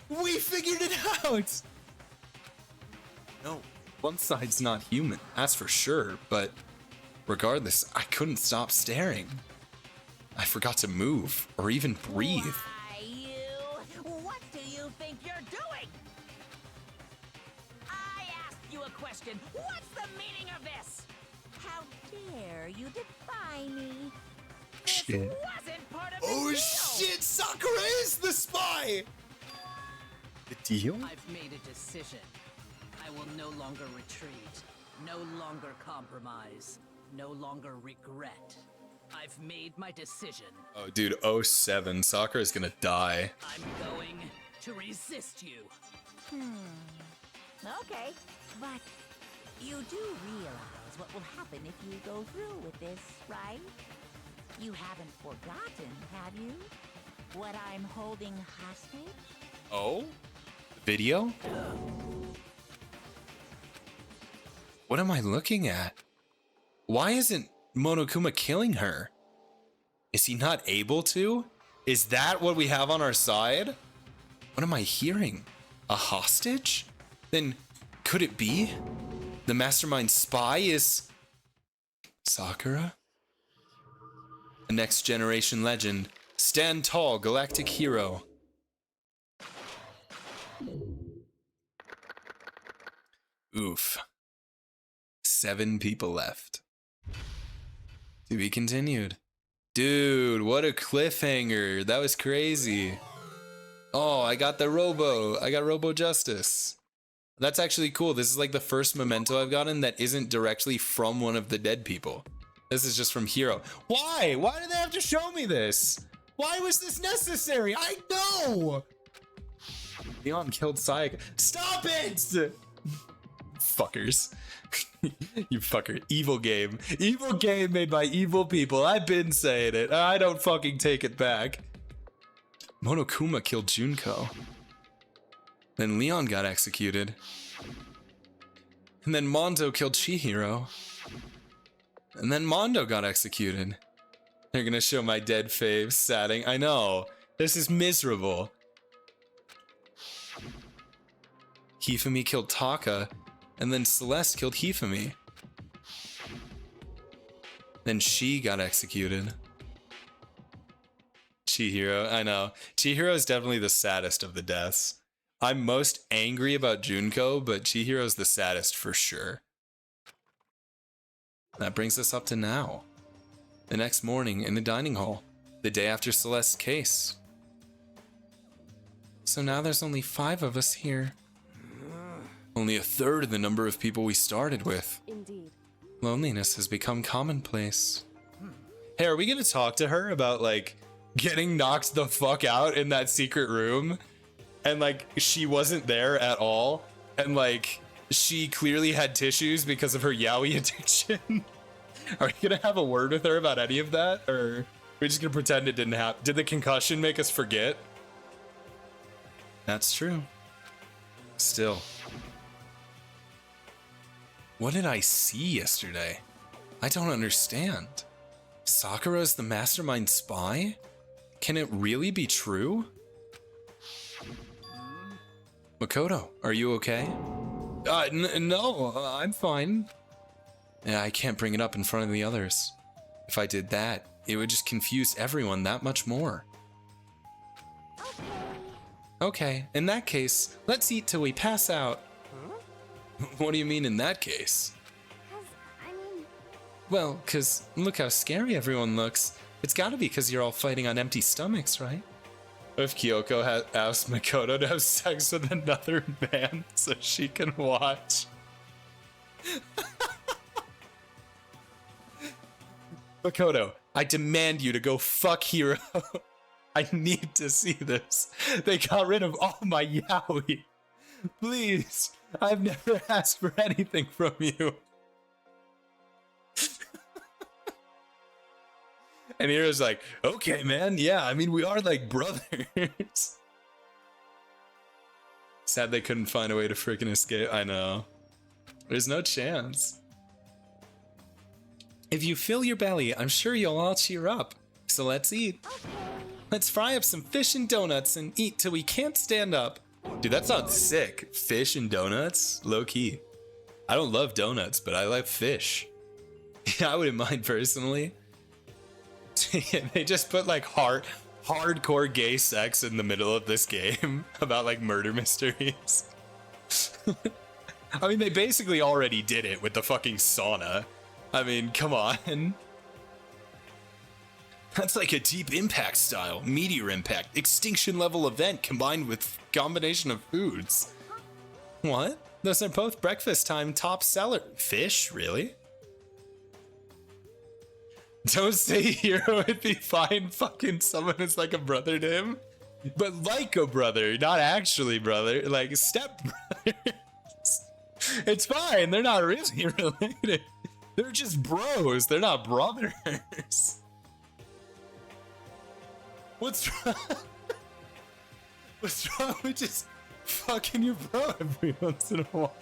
We figured it out! No, one side's not human, that's for sure, but regardless, I couldn't stop staring. I forgot to move, or even breathe. Why, you? What do you think you're doing? I asked you a question. What's the meaning of this? How dare you defy me? This Shit. wasn't part of the Oh deal. shit, Sakura is the spy! The deal? I've made a decision. I will no longer retreat, no longer compromise, no longer regret. I've made my decision. Oh dude, 07, Sakura's gonna die. I'm going to resist you. Okay, but you do realize what will happen if you go through with this, right? You haven't forgotten, have you? What I'm holding hostage? Oh? Video? What am I looking at? Why isn't Monokuma killing her? Is he not able to? Is that what we have on our side? What am I hearing? A hostage? Then could it be? The mastermind spy is Sakura? A next generation legend. Stand tall, galactic hero. Oof. 7 people left. To be continued. Dude, what a cliffhanger. That was crazy. Oh, I got Robo Justice. That's actually cool. This is like the first memento I've gotten that isn't directly from one of the dead people. This is just from Hero. Why? Why did they have to show me this? Why was this necessary? I know! Leon killed Sayaka. Stop it! Fuckers. You fucker. Evil game. Evil game made by evil people. I've been saying it. I don't fucking take it back. Monokuma killed Junko. Then Leon got executed. And then Mondo killed Chihiro. And then Mondo got executed. They're gonna show my dead fave sadding. I know. This is miserable. Hifumi killed Taka. And then Celeste killed Hifumi. Then she got executed. Chihiro, I know. Chihiro is definitely the saddest of the deaths. I'm most angry about Junko, but Chihiro's the saddest for sure. That brings us up to now. The next morning in the dining hall, the day after Celeste's case. So now there's only 5 of us here. Only a third of the number of people we started with. Indeed. Loneliness has become commonplace. Hey, are we gonna talk to her about, like, getting knocked the fuck out in that secret room? And, like, she wasn't there at all? And, like, she clearly had tissues because of her yaoi addiction? Are we gonna have a word with her about any of that? Or are we just gonna pretend it didn't happen? Did the concussion make us forget? That's true. Still. What did I see yesterday? I don't understand. Sakura's the mastermind spy? Can it really be true? Makoto, are you okay? No, I'm fine. Yeah, I can't bring it up in front of the others. If I did that, it would just confuse everyone that much more. Okay, in that case, let's eat till we pass out. What do you mean in that case? Well, 'cause look how scary everyone looks. It's gotta be 'cause you're all fighting on empty stomachs, right? If Kyoko asked Makoto to have sex with another man so she can watch. Makoto, I demand you to go fuck Hiro. I need to see this. They got rid of all my yaoi. Please. I've never asked for anything from you. And Hero's like, okay, man. Yeah, I mean, we are like brothers. Sad they couldn't find a way to freaking escape. I know. There's no chance. If you fill your belly, I'm sure you'll all cheer up. So let's eat. Let's fry up some fish and donuts and eat till we can't stand up. Dude, that sounds sick. Fish and donuts? Low key. I don't love donuts, but I like fish. Yeah, I wouldn't mind personally. They just put like hardcore gay sex in the middle of this game about like murder mysteries. I mean, they basically already did it with the fucking sauna. I mean, come on. That's like a Deep Impact style, meteor impact, extinction level event combined with combination of foods. What? Those are both breakfast time top seller. Fish, really? Don't say Hero would be fine fucking someone who's like a brother to him. But like a brother, not actually brother, like step brothers. It's fine, they're not really related. They're just bros, they're not brothers. What's wrong? What's wrong with just fucking your bro every once in a while?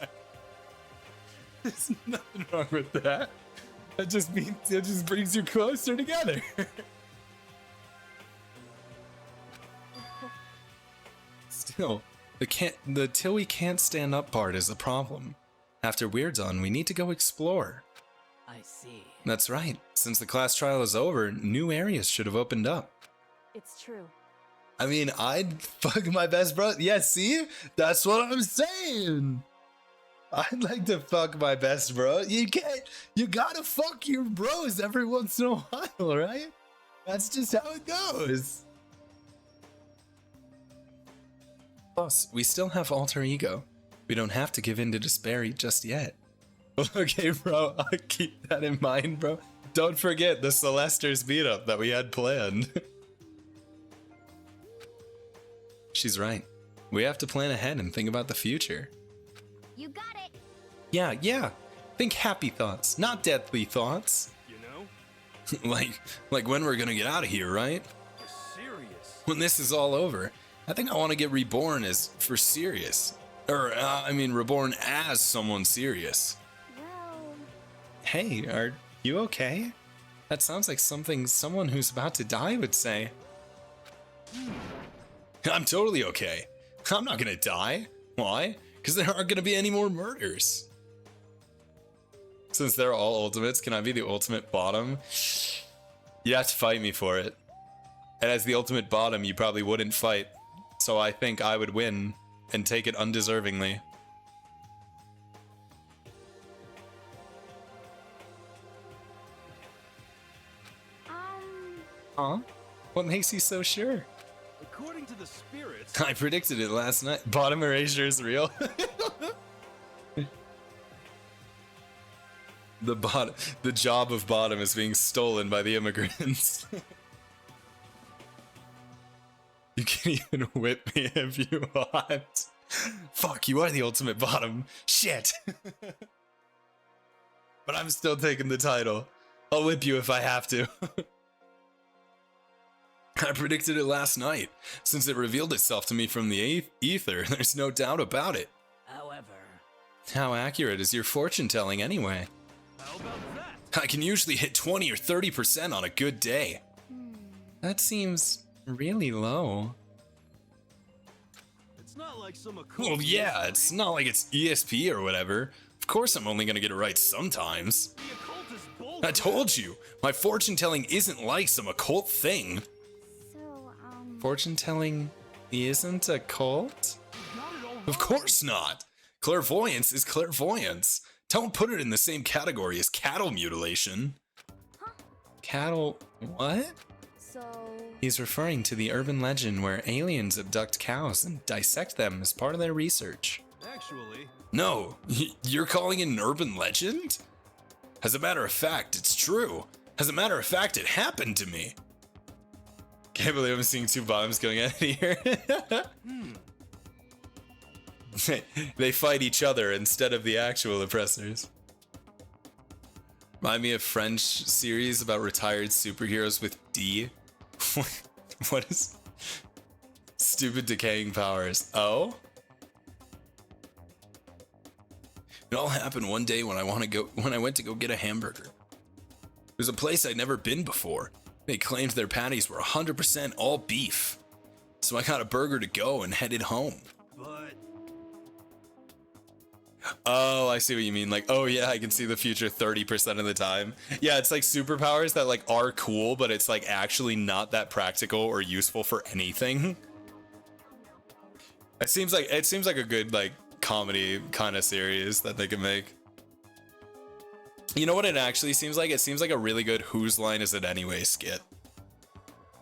There's nothing wrong with that. That just means it just brings you closer together. Still, the till we can't stand up part is a problem. After we're done, we need to go explore. I see. That's right. Since the class trial is over, new areas should have opened up. It's true. I mean, I'd fuck my best bro. Yeah, see? That's what I'm saying. I'd like to fuck my best bro. You gotta fuck your bros every once in a while, right? That's just how it goes. Plus, we still have alter ego. We don't have to give in to despair just yet. Okay, bro, I'll keep that in mind, bro. Don't forget the Celesters meetup that we had planned. She's right. We have to plan ahead and think about the future. You got it. Yeah. Think happy thoughts, not deathly thoughts. You know? like when we're gonna get out of here, right? You're serious. When this is all over, I think I want to get reborn as for serious. Or, reborn as someone serious. Well, Hey, are you okay? That sounds like something someone who's about to die would say. I'm totally okay. I'm not gonna die. Why? Because there aren't gonna be any more murders. Since they're all ultimates, can I be the ultimate bottom? You have to fight me for it. And as the ultimate bottom, you probably wouldn't fight. So I think I would win and take it undeservingly. Huh? What makes you so sure? According to the spirits, I predicted it last night. Bottom erasure is real. The job of bottom is being stolen by the immigrants. You can even whip me if you want. Fuck, you are the ultimate bottom. Shit. But I'm still taking the title. I'll whip you if I have to. I predicted it last night. Since it revealed itself to me from the ether, there's no doubt about it. However, How accurate is your fortune telling anyway? how about that? I can usually hit 20 or 30% on a good day. That seems really low. It's not like some occult. Well, yeah, it's not like it's ESP or whatever. Of course I'm only gonna get it right sometimes. The occult is bull. I told you, my fortune telling isn't like some occult thing. so, Fortune telling isn't a cult? Got it all Of course not. Clairvoyance is clairvoyance. Don't put it in the same category as cattle mutilation. Cattle what? So, He's referring to the urban legend where aliens abduct cows and dissect them as part of their research. Actually, No, you're calling it an urban legend? As a matter of fact, it's true. As a matter of fact, it happened to me. Can't believe I'm seeing two bottoms going at it here. They fight each other instead of the actual oppressors. Remind me of French series about retired superheroes with D. What is stupid decaying powers? Oh? It all happened one day when I went to go get a hamburger. There's a place I'd never been before. They claimed their patties were 100% all beef. So I got a burger to go and headed home. But Oh, I see what you mean. Like, oh yeah, I can see the future 30% of the time. Yeah, it's like superpowers that like are cool, but it's like actually not that practical or useful for anything. It seems like a good like comedy kind of series that they can make. You know what it actually seems like? It seems like a really good Whose Line Is It Anyway skit.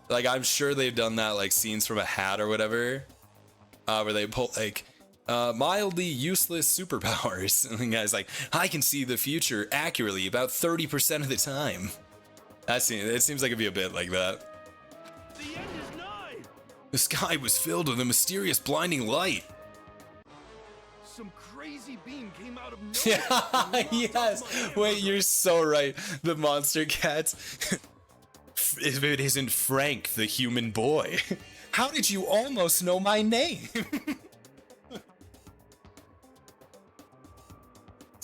Like, I'm sure they've done that, like, scenes from a hat or whatever, where they pull, like, mildly useless superpowers. And the guy's like, I can see the future accurately about 30% of the time. It seems like it'd be a bit like that. the end is nigh. The sky was filled with a mysterious blinding light. Some crazy being came out of nowhere. Yeah, yes. Wait, you're so right. The monster cats. If it isn't Frank, the human boy. How did you almost know my name?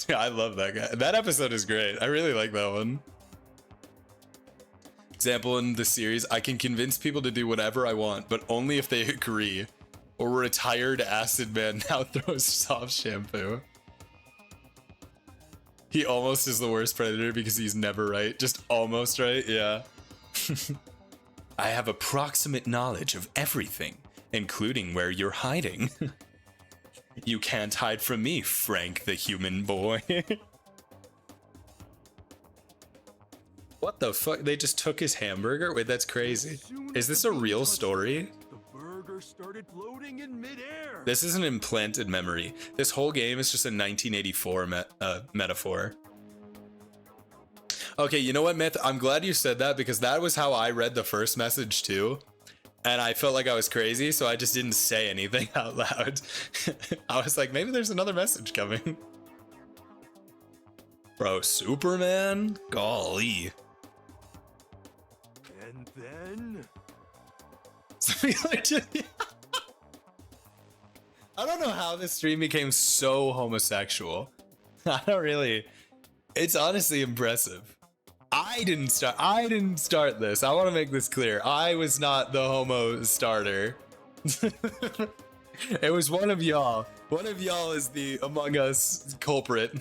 Yeah, I love that guy. That episode is great. I really like that one. Example in the series, I can convince people to do whatever I want, but only if they agree. Or retired acid man now throws soft shampoo. He almost is the worst predator because he's never right. Just almost right, yeah. I have approximate knowledge of everything, including where you're hiding. You can't hide from me, Frank the human boy. What the fuck? They just took his hamburger? Wait, that's crazy. Is this a real story? The burger started floating in midair. This is an implanted memory. This whole game is just a 1984 metaphor. Okay, you know what, Myth? I'm glad you said that because that was how I read the first message too. And I felt like I was crazy, so I just didn't say anything out loud. I was like, maybe there's another message coming. Bro, Superman? Golly. And then I don't know how this stream became so homosexual. I don't really. It's honestly impressive. I didn't start this. I want to make this clear. I was not the homo starter. It was one of y'all. One of y'all is the Among Us culprit.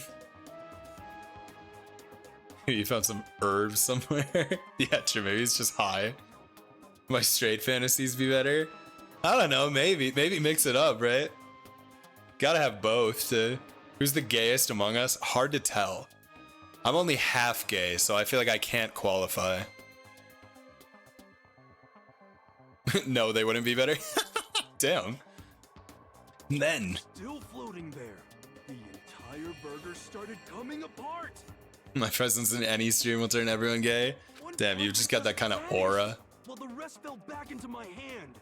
You found some herbs somewhere? Yeah, true. Maybe it's just high. My straight fantasies be better? I don't know. Maybe mix it up, right? Gotta have both. Who's the gayest among us? Hard to tell. I'm only half gay, so I feel like I can't qualify. No, they wouldn't be better? Damn. Men. still floating there. The entire burger started coming apart. My presence in any stream will turn everyone gay. Damn, you've just got that kind of aura. Well, the rest fell back into my hand.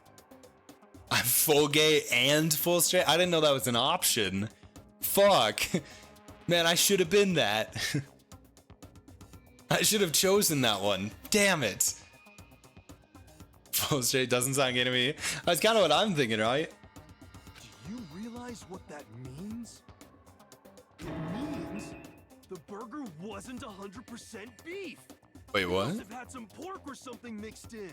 I'm full gay and full straight? I didn't know that was an option. Fuck. Man, I should have been that. I should have chosen that one. Damn it. Full straight doesn't sound gay to me. That's kind of what I'm thinking, right? Do you realize what that means? It means the burger wasn't 100% beef. Wait, what? Must have had some pork or something mixed in.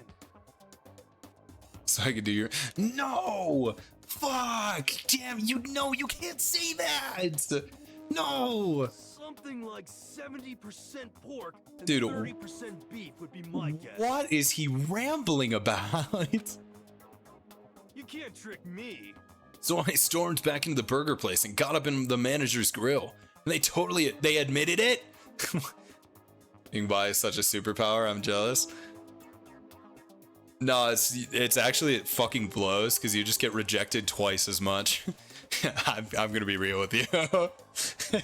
So I could do your... No! Fuck! Damn, you know you can't say that! No! Something like 70% pork and Dude, 30% beef would be my guess. What is he rambling about? You can't trick me. So I stormed back into the burger place and got up in the manager's grill. And they admitted it? Being bi is such a superpower, I'm jealous. No, it's actually, it fucking blows because you just get rejected twice as much. I'm gonna be real with you.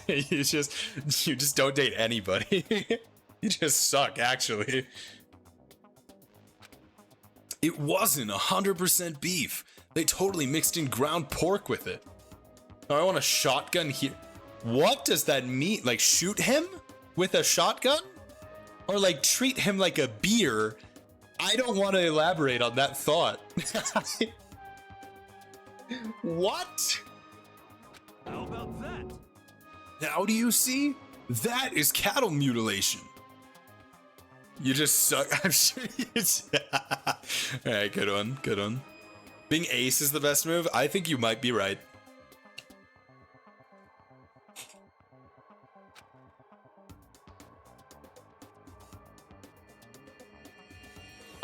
you just don't date anybody. You just suck, actually. It wasn't 100% beef. They totally mixed in ground pork with it. Oh, I want a shotgun here. What does that mean? Like shoot him with a shotgun? Or like treat him like a beer? I don't want to elaborate on that thought. What? How about that? Now do you see? That is cattle mutilation. You just suck. I'm sure you Alright, good one. Good one. Being ace is the best move? I think you might be right.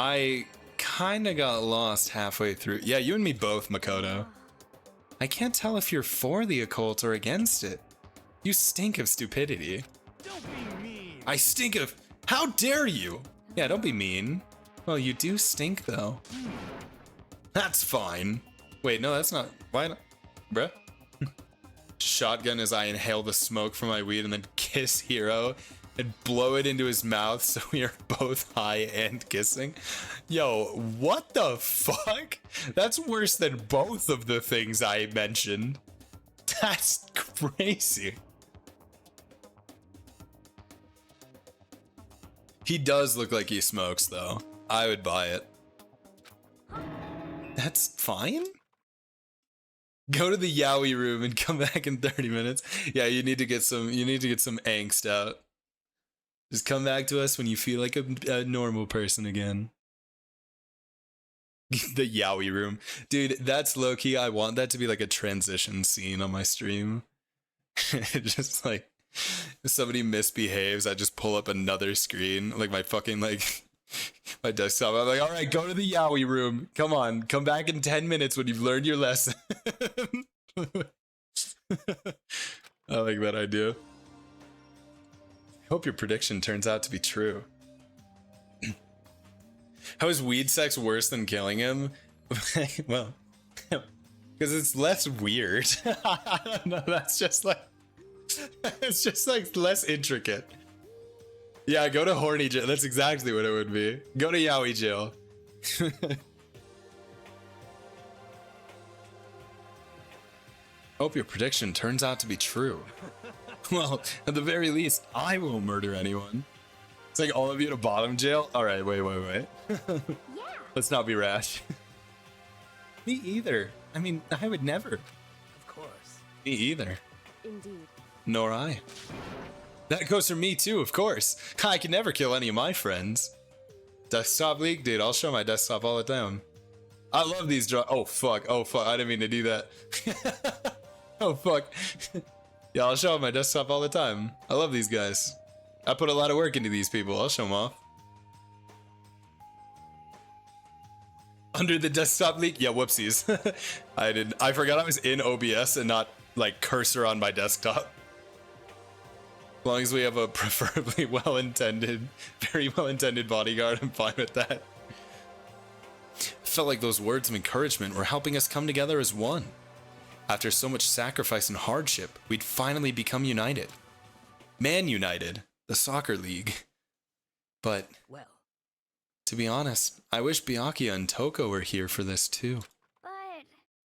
I kinda got lost halfway through. Yeah, you and me both, Makoto. I can't tell if you're for the occult or against it. You stink of stupidity. Don't be mean. I stink of... How dare you? Yeah, don't be mean. Well, you do stink, though. That's fine. Wait, no, that's not... Why not? Bruh? Shotgun as I inhale the smoke from my weed and then kiss Hero and blow it into his mouth so we are both high and kissing. Yo, what the fuck? That's worse than both of the things I mentioned. That's crazy. He does look like he smokes, though. I would buy it. That's fine? Go to the yaoi room and come back in 30 minutes. Yeah, you need to get some angst out. Just come back to us when you feel like a normal person again. The yaoi room. Dude, that's low-key. I want that to be like a transition scene on my stream. Just like, if somebody misbehaves, I just pull up another screen. Like my fucking, like, my desktop. I'm like, alright, go to the yaoi room. Come on, come back in 10 minutes when you've learned your lesson. I like that idea. Hope your prediction turns out to be true. How is weed sex worse than killing him? Well, because it's less weird. I don't know, that's just like... It's just like less intricate. Yeah, go to horny jail. That's exactly what it would be. Go to yaoi jail. Hope your prediction turns out to be true. Well, at the very least, I won't murder anyone. It's like all of you to bottom jail? Alright, wait. Yeah. Let's not be rash. Me either. I mean, I would never. Of course. Me either. Indeed. Nor I. That goes for me too, of course. I can never kill any of my friends. Desktop league? Dude, I'll show my desktop all the time. I love these oh fuck, I didn't mean to do that. Oh fuck. Yeah, I'll show my desktop all the time. I love these guys. I put a lot of work into these people. I'll show them off. Under the desktop leak? Yeah, whoopsies. I forgot I was in OBS and not like cursor on my desktop. As long as we have a preferably very well-intended bodyguard, I'm fine with that. Felt like those words of encouragement were helping us come together as one. After so much sacrifice and hardship, we'd finally become united. Man United, the soccer league. But, Well, to be honest, I wish Byakuya and Toko were here for this too.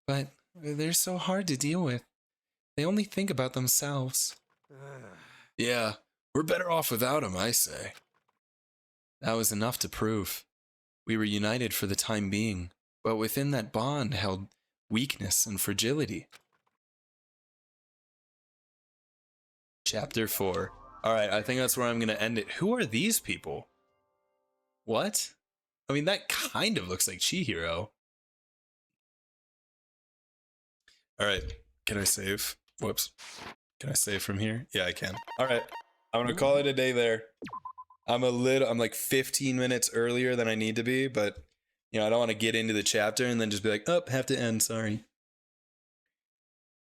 But But they're so hard to deal with. They only think about themselves. Yeah, we're better off without them, I say. That was enough to prove. We were united for the time being, but within that bond held weakness and fragility. Chapter 4. Alright, I think that's where I'm gonna end it. Who are these people? What? I mean, that kind of looks like Chihiro. Alright, can I save? Whoops. Can I save from here? Yeah, I can. Alright, I'm gonna call it a day there. I'm like 15 minutes earlier than I need to be, but you know, I don't want to get into the chapter and then just be like, oh, have to end, sorry.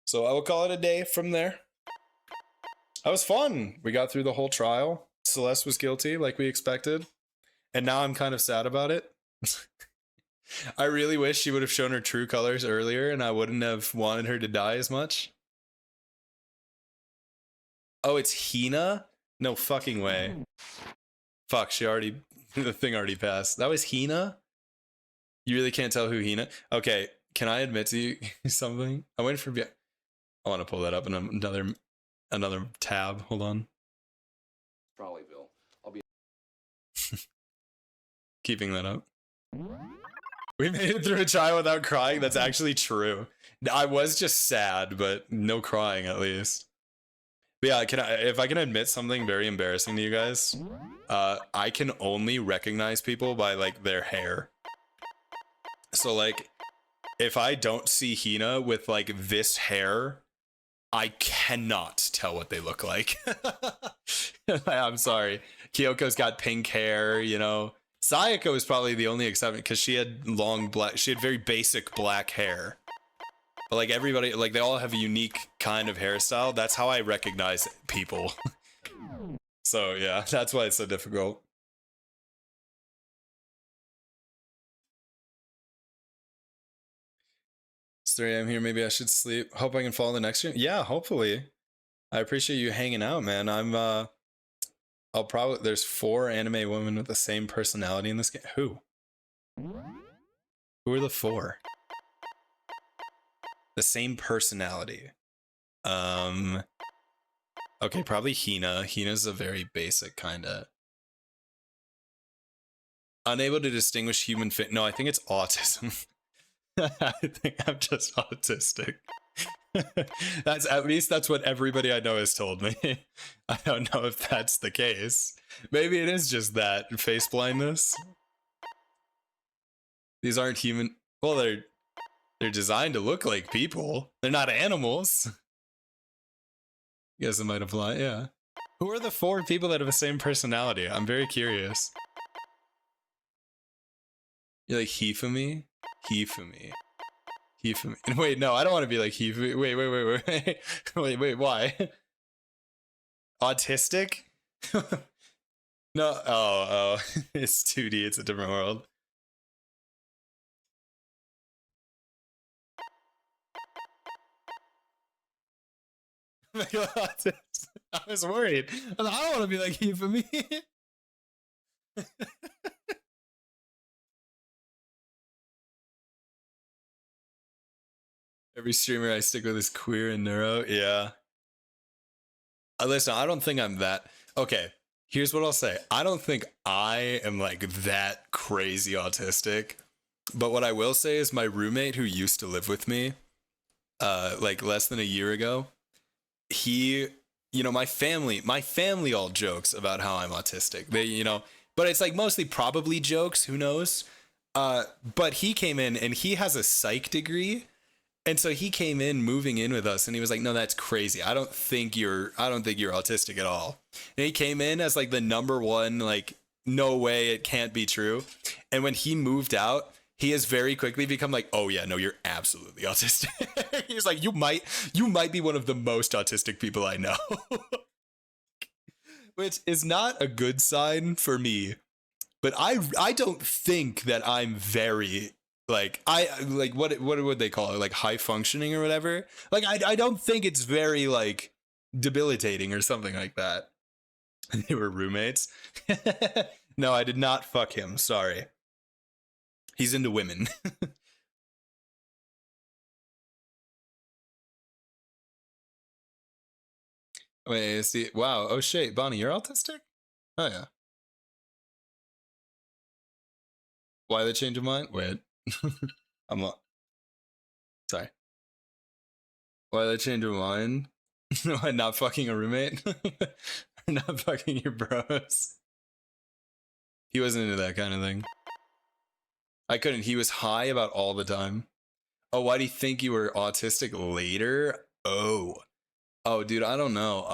So I will call it a day from there. That was fun. We got through the whole trial. Celeste was guilty, like we expected. And now I'm kind of sad about it. I really wish she would have shown her true colors earlier and I wouldn't have wanted her to die as much. Oh, it's Hina? No fucking way. Fuck, the thing already passed. That was Hina? You really can't tell who Hina? Okay, can I admit to you something? I went for I want to pull that up in another tab. Hold on. Trolleyville. I'll be Keeping that up. We made it through a trial without crying. That's actually true. I was just sad, but no crying at least. But yeah, if I can admit something very embarrassing to you guys, I can only recognize people by like their hair. So like, if I don't see Hina with like this hair, I cannot tell what they look like. I'm sorry. Kyoko's got pink hair, you know. Sayako is probably the only exception because she had very basic black hair. But like everybody, like they all have a unique kind of hairstyle. That's how I recognize people. So yeah, that's why it's so difficult. It's 3 a.m. here. Maybe I should sleep. Hope I can follow the next stream. Yeah, hopefully. I appreciate you hanging out, man. I'll probably, there's 4 anime women with the same personality in this game. Who are the 4? The same personality. Okay, probably Hina. Hina's a very basic kind of. Unable to distinguish human fit. No, I think it's autism. I think I'm just autistic. That's at least that's what everybody I know has told me. I don't know if that's the case. Maybe it is just that face blindness. These aren't human. Well, they're designed to look like people. They're not animals. Guess it might apply. Yeah. Who are the 4 people that have the same personality? I'm very curious. You're like Hifumi? Hifumi. Wait, no, I don't want to be like Hifumi. Wait, why? Autistic? No, oh, it's 2D, it's a different world. I was worried. I don't want to be like Hifumi. Every streamer I stick with is queer and neuro. Yeah. Listen, I don't think I'm that. Okay, here's what I'll say. I don't think I am like that crazy autistic. But what I will say is my roommate who used to live with me, like less than a year ago, he, you know, my family all jokes about how I'm autistic. They, you know, but it's like mostly probably jokes. Who knows? But he came in and he has a psych degree. And so he came in moving in with us and he was like, no, that's crazy. I don't think you're autistic at all. And he came in as like the #1, like, no way, it can't be true. And when he moved out, he has very quickly become like, oh yeah, no, you're absolutely autistic. He's like, you might be one of the most autistic people I know. Which is not a good sign for me. But I don't think that I'm very like what would they call it, like high functioning or whatever. Like I don't think it's very like debilitating or something like that. They were roommates. No, I did not fuck him. Sorry. He's into women. Wait, see, wow. Oh shit, Bonnie, you're autistic? Oh yeah. Why the change of mind? Wait. I'm not. Sorry. Why the change of mind? Why not fucking a roommate? Not fucking your bros. He wasn't into that kind of thing. I couldn't. He was high about all the time. Oh, why do you think you were autistic later? Oh, dude, I don't know.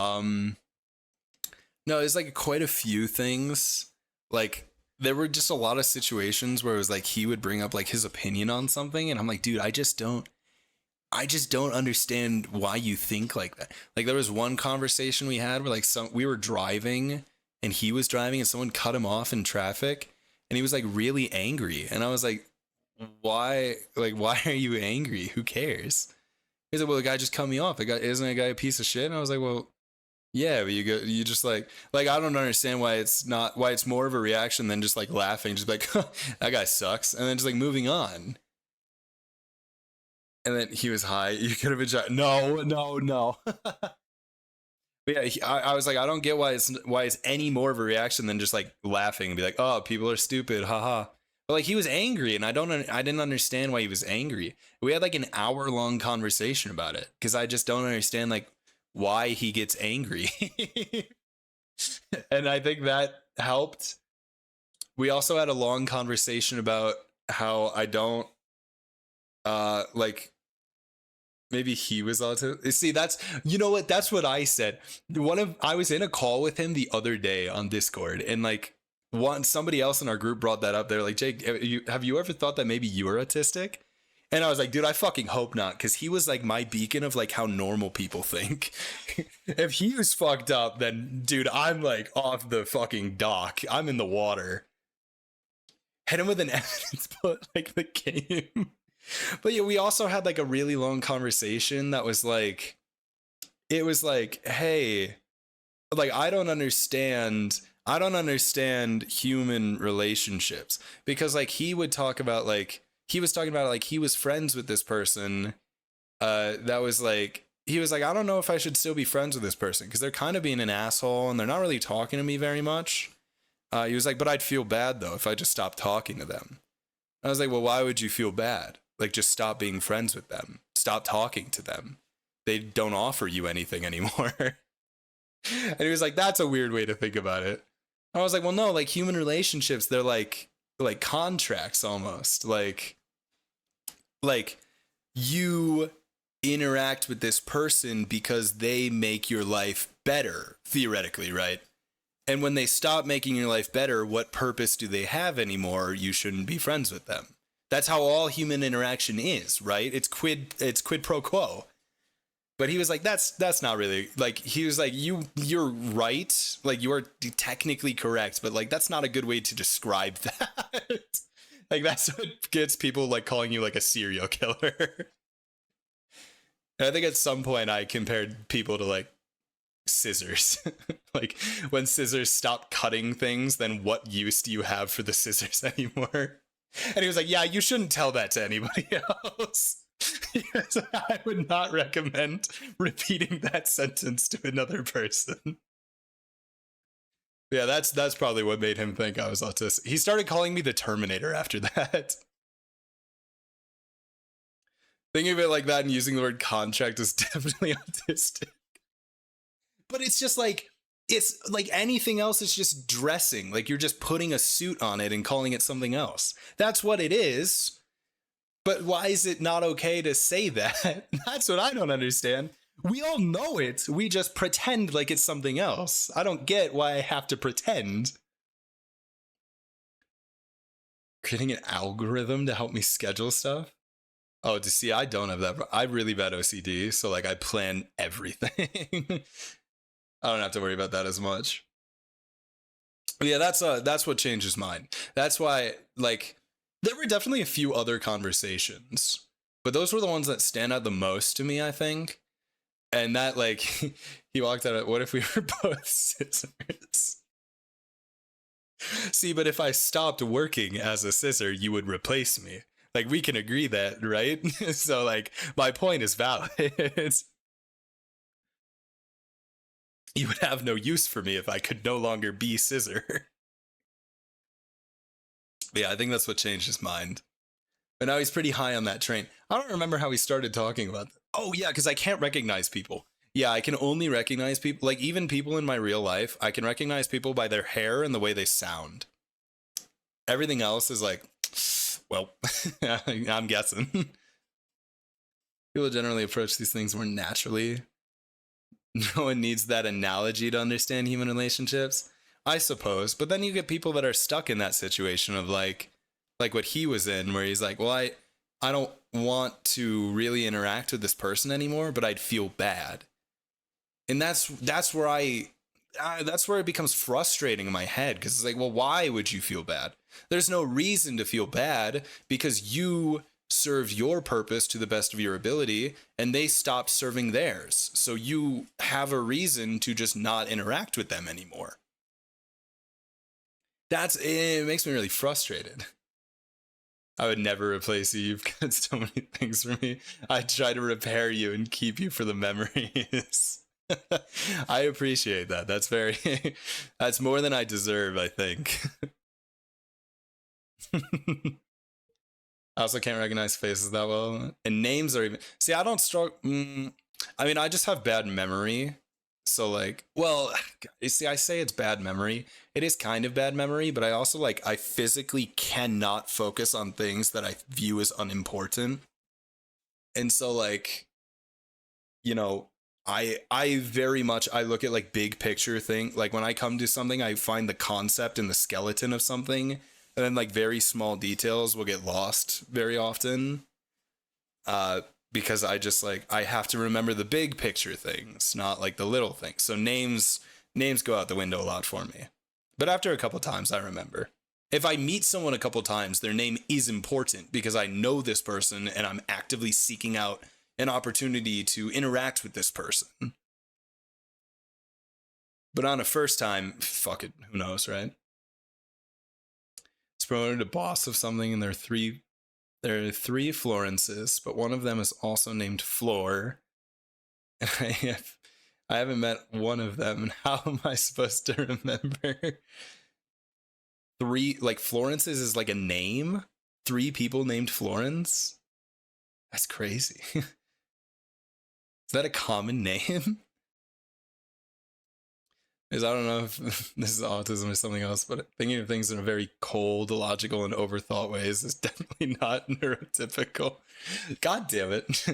No, there's like quite a few things. Like there were just a lot of situations where it was like he would bring up like his opinion on something, and I'm like, dude, I just don't understand why you think like that. Like there was one conversation we had where like we were driving and he was driving and someone cut him off in traffic and he was like really angry. And I was like, why are you angry? Who cares? He's like, well, the guy just cut me off. Isn't a guy a piece of shit? And I was like, well, yeah, but you just like I don't understand why it's more of a reaction than just like laughing, just like that guy sucks, and then just like moving on. And then he was high. You could have been shot. No, no, no. But yeah, I was like, I don't get why it's any more of a reaction than just like laughing and be like, oh, people are stupid, haha. But like he was angry, and I didn't understand why he was angry. We had like an hour-long conversation about it because I just don't understand like why he gets angry. And I think that helped. We also had a long conversation about how I don't like. Maybe he was autistic. See, that's, you know what? That's what I said. I was in a call with him the other day on Discord, and like somebody else in our group brought that up. They're like, Jake, have you ever thought that maybe you were autistic? And I was like, dude, I fucking hope not, because he was like my beacon of like how normal people think. If he was fucked up, then dude, I'm like off the fucking dock. I'm in the water. Hit him with an evidence, but like the game. But yeah, we also had like a really long conversation that was like, it was like, hey, like I don't understand human relationships, because like he would talk about like he was talking about like he was friends with this person that was like, he was like, I don't know if I should still be friends with this person because they're kind of being an asshole and they're not really talking to me very much. He was like, but I'd feel bad though if I just stopped talking to them. I was like, well, why would you feel bad? Like, just stop being friends with them. Stop talking to them. They don't offer you anything anymore. And he was like, that's a weird way to think about it. I was like, well, no, like human relationships, they're like contracts almost. Like you interact with this person because they make your life better, theoretically, right? And when they stop making your life better, what purpose do they have anymore? You shouldn't be friends with them. That's how all human interaction is, right? It's quid pro quo. But he was like, that's not really, like, he was like, you're right. Like, you are technically correct, but like, that's not a good way to describe that. Like, that's what gets people like calling you like a serial killer. And I think at some point I compared people to like scissors. Like, when scissors stop cutting things, then what use do you have for the scissors anymore? And he was like, yeah, you shouldn't tell that to anybody else. Yes, I would not recommend repeating that sentence to another person. Yeah, that's probably what made him think I was autistic. He started calling me the Terminator after that. Thinking of it like that and using the word contract is definitely autistic. But it's just like, it's like anything else, it's just dressing. Like, you're just putting a suit on it and calling it something else. That's what it is. But why is it not okay to say that? That's what I don't understand. We all know it. We just pretend like it's something else. I don't get why I have to pretend. Creating an algorithm to help me schedule stuff? Oh, to see, I don't have that. I have really bad OCD, so like I plan everything. I don't have to worry about that as much. But yeah, that's what changed his mind. That's why, like, there were definitely a few other conversations, but those were the ones that stand out the most to me, I think. And that, like, he walked out at, what if we were both scissors? See, but if I stopped working as a scissor, you would replace me. Like, we can agree that, right? So, like, my point is valid. You would have no use for me if I could no longer be scissor. Yeah, I think that's what changed his mind. But now he's pretty high on that train. I don't remember how we started talking about that. Oh, yeah, because I can't recognize people. Yeah, I can only recognize people, like even people in my real life, I can recognize people by their hair and the way they sound. Everything else is like, well, I'm guessing. People generally approach these things more naturally. No one needs that analogy to understand human relationships, I suppose. But then you get people that are stuck in that situation of like what he was in, where he's like, well, I don't want to really interact with this person anymore, but I'd feel bad. And that's where it becomes frustrating in my head, because it's like, well, why would you feel bad? There's no reason to feel bad, because you serve your purpose to the best of your ability and they stopped serving theirs. So you have a reason to just not interact with them anymore. It makes me really frustrated. I would never replace you. You've got so many things for me. I try to repair you and keep you for the memories. I appreciate that. That's very, that's more than I deserve, I think. I also can't recognize faces that well. And names are even, see, I don't struggle. I mean, I just have bad memory. So like, well, you see, I say it's bad memory. It is kind of bad memory, but I also like, I physically cannot focus on things that I view as unimportant. And so like, you know, I very much, I look at like big picture thing. Like when I come to something, I find the concept and the skeleton of something, and then like very small details will get lost very often. Because I just like, I have to remember the big picture things, not like the little things. So names go out the window a lot for me. But after a couple times, I remember. If I meet someone a couple times, their name is important because I know this person and I'm actively seeking out an opportunity to interact with this person. But on a first time, fuck it, who knows, right? It's promoted to boss of something, and there are three Florences, but one of them is also named Floor. And I haven't met one of them, and how am I supposed to remember? Three, like Florences is like a name? 3 people named Florence? That's crazy. Is that a common name? Because I don't know if this is autism or something else, but thinking of things in a very cold, illogical, and overthought ways is definitely not neurotypical. God damn it.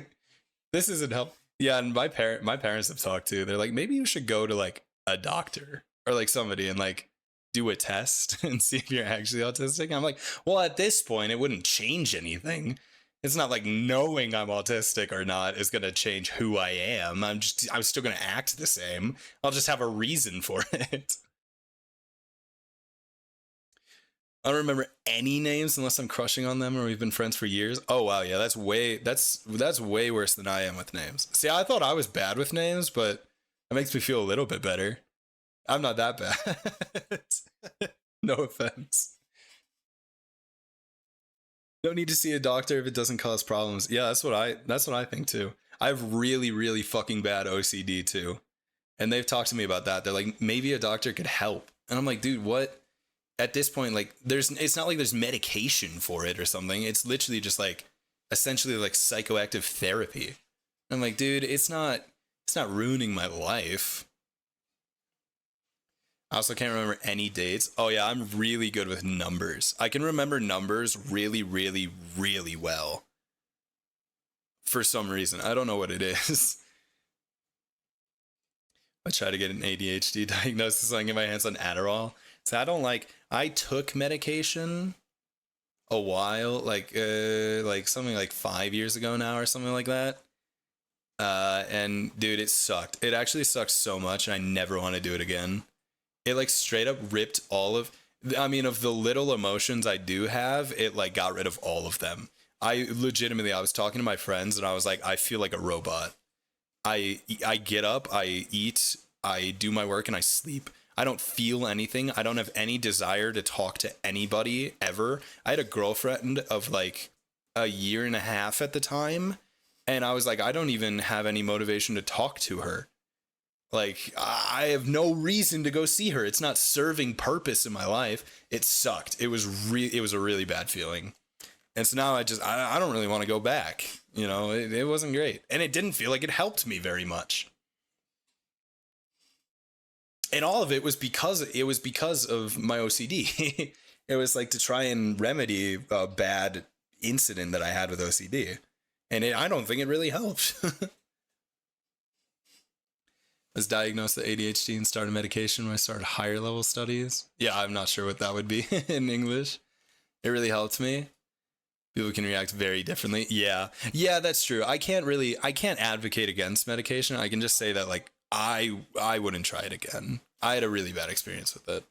This isn't help. Yeah, and my parents have talked to. They're like, maybe you should go to like a doctor or like somebody and like do a test and see if you're actually autistic. And I'm like, well, at this point, it wouldn't change anything. It's not like knowing I'm autistic or not is going to change who I am. I'm still going to act the same. I'll just have a reason for it. I don't remember any names unless I'm crushing on them or we've been friends for years. Oh wow, yeah, that's way worse than I am with names. See, I thought I was bad with names, but it makes me feel a little bit better. I'm not that bad. No offense. Don't need to see a doctor if it doesn't cause problems. Yeah, that's what I think too. I have really, really fucking bad OCD too. And they've talked to me about that. They're like, maybe a doctor could help. And I'm like, dude, what? At this point, like it's not like there's medication for it or something. It's literally just like essentially like psychoactive therapy. I'm like, dude, it's not ruining my life. I also can't remember any dates. Oh yeah, I'm really good with numbers. I can remember numbers really, really, really well. For some reason. I don't know what it is. I try to get an ADHD diagnosis so I can get my hands on Adderall. So I took medication a while, like something like 5 years ago now or something like that. And dude, it sucked. It actually sucked so much and I never want to do it again. It like straight up ripped of the little emotions I do have, it like got rid of all of them. I was talking to my friends and I was like, I feel like a robot. I get up, I eat, I do my work and I sleep. I don't feel anything. I don't have any desire to talk to anybody ever. I had a girlfriend of like a year and a half at the time. And I was like, I don't even have any motivation to talk to her. Like, I have no reason to go see her. It's not serving purpose in my life. It sucked. It was a really bad feeling. And so now I don't really want to go back. You know, it wasn't great. And it didn't feel like it helped me very much. And all of it was because of my OCD. It was like to try and remedy a bad incident that I had with OCD. And I don't think it really helped. I was diagnosed with ADHD and started medication when I started higher level studies. Yeah, I'm not sure what that would be in English. It really helped me. People can react very differently. Yeah, that's true. I can't advocate against medication. I can just say that like I wouldn't try it again. I had a really bad experience with it.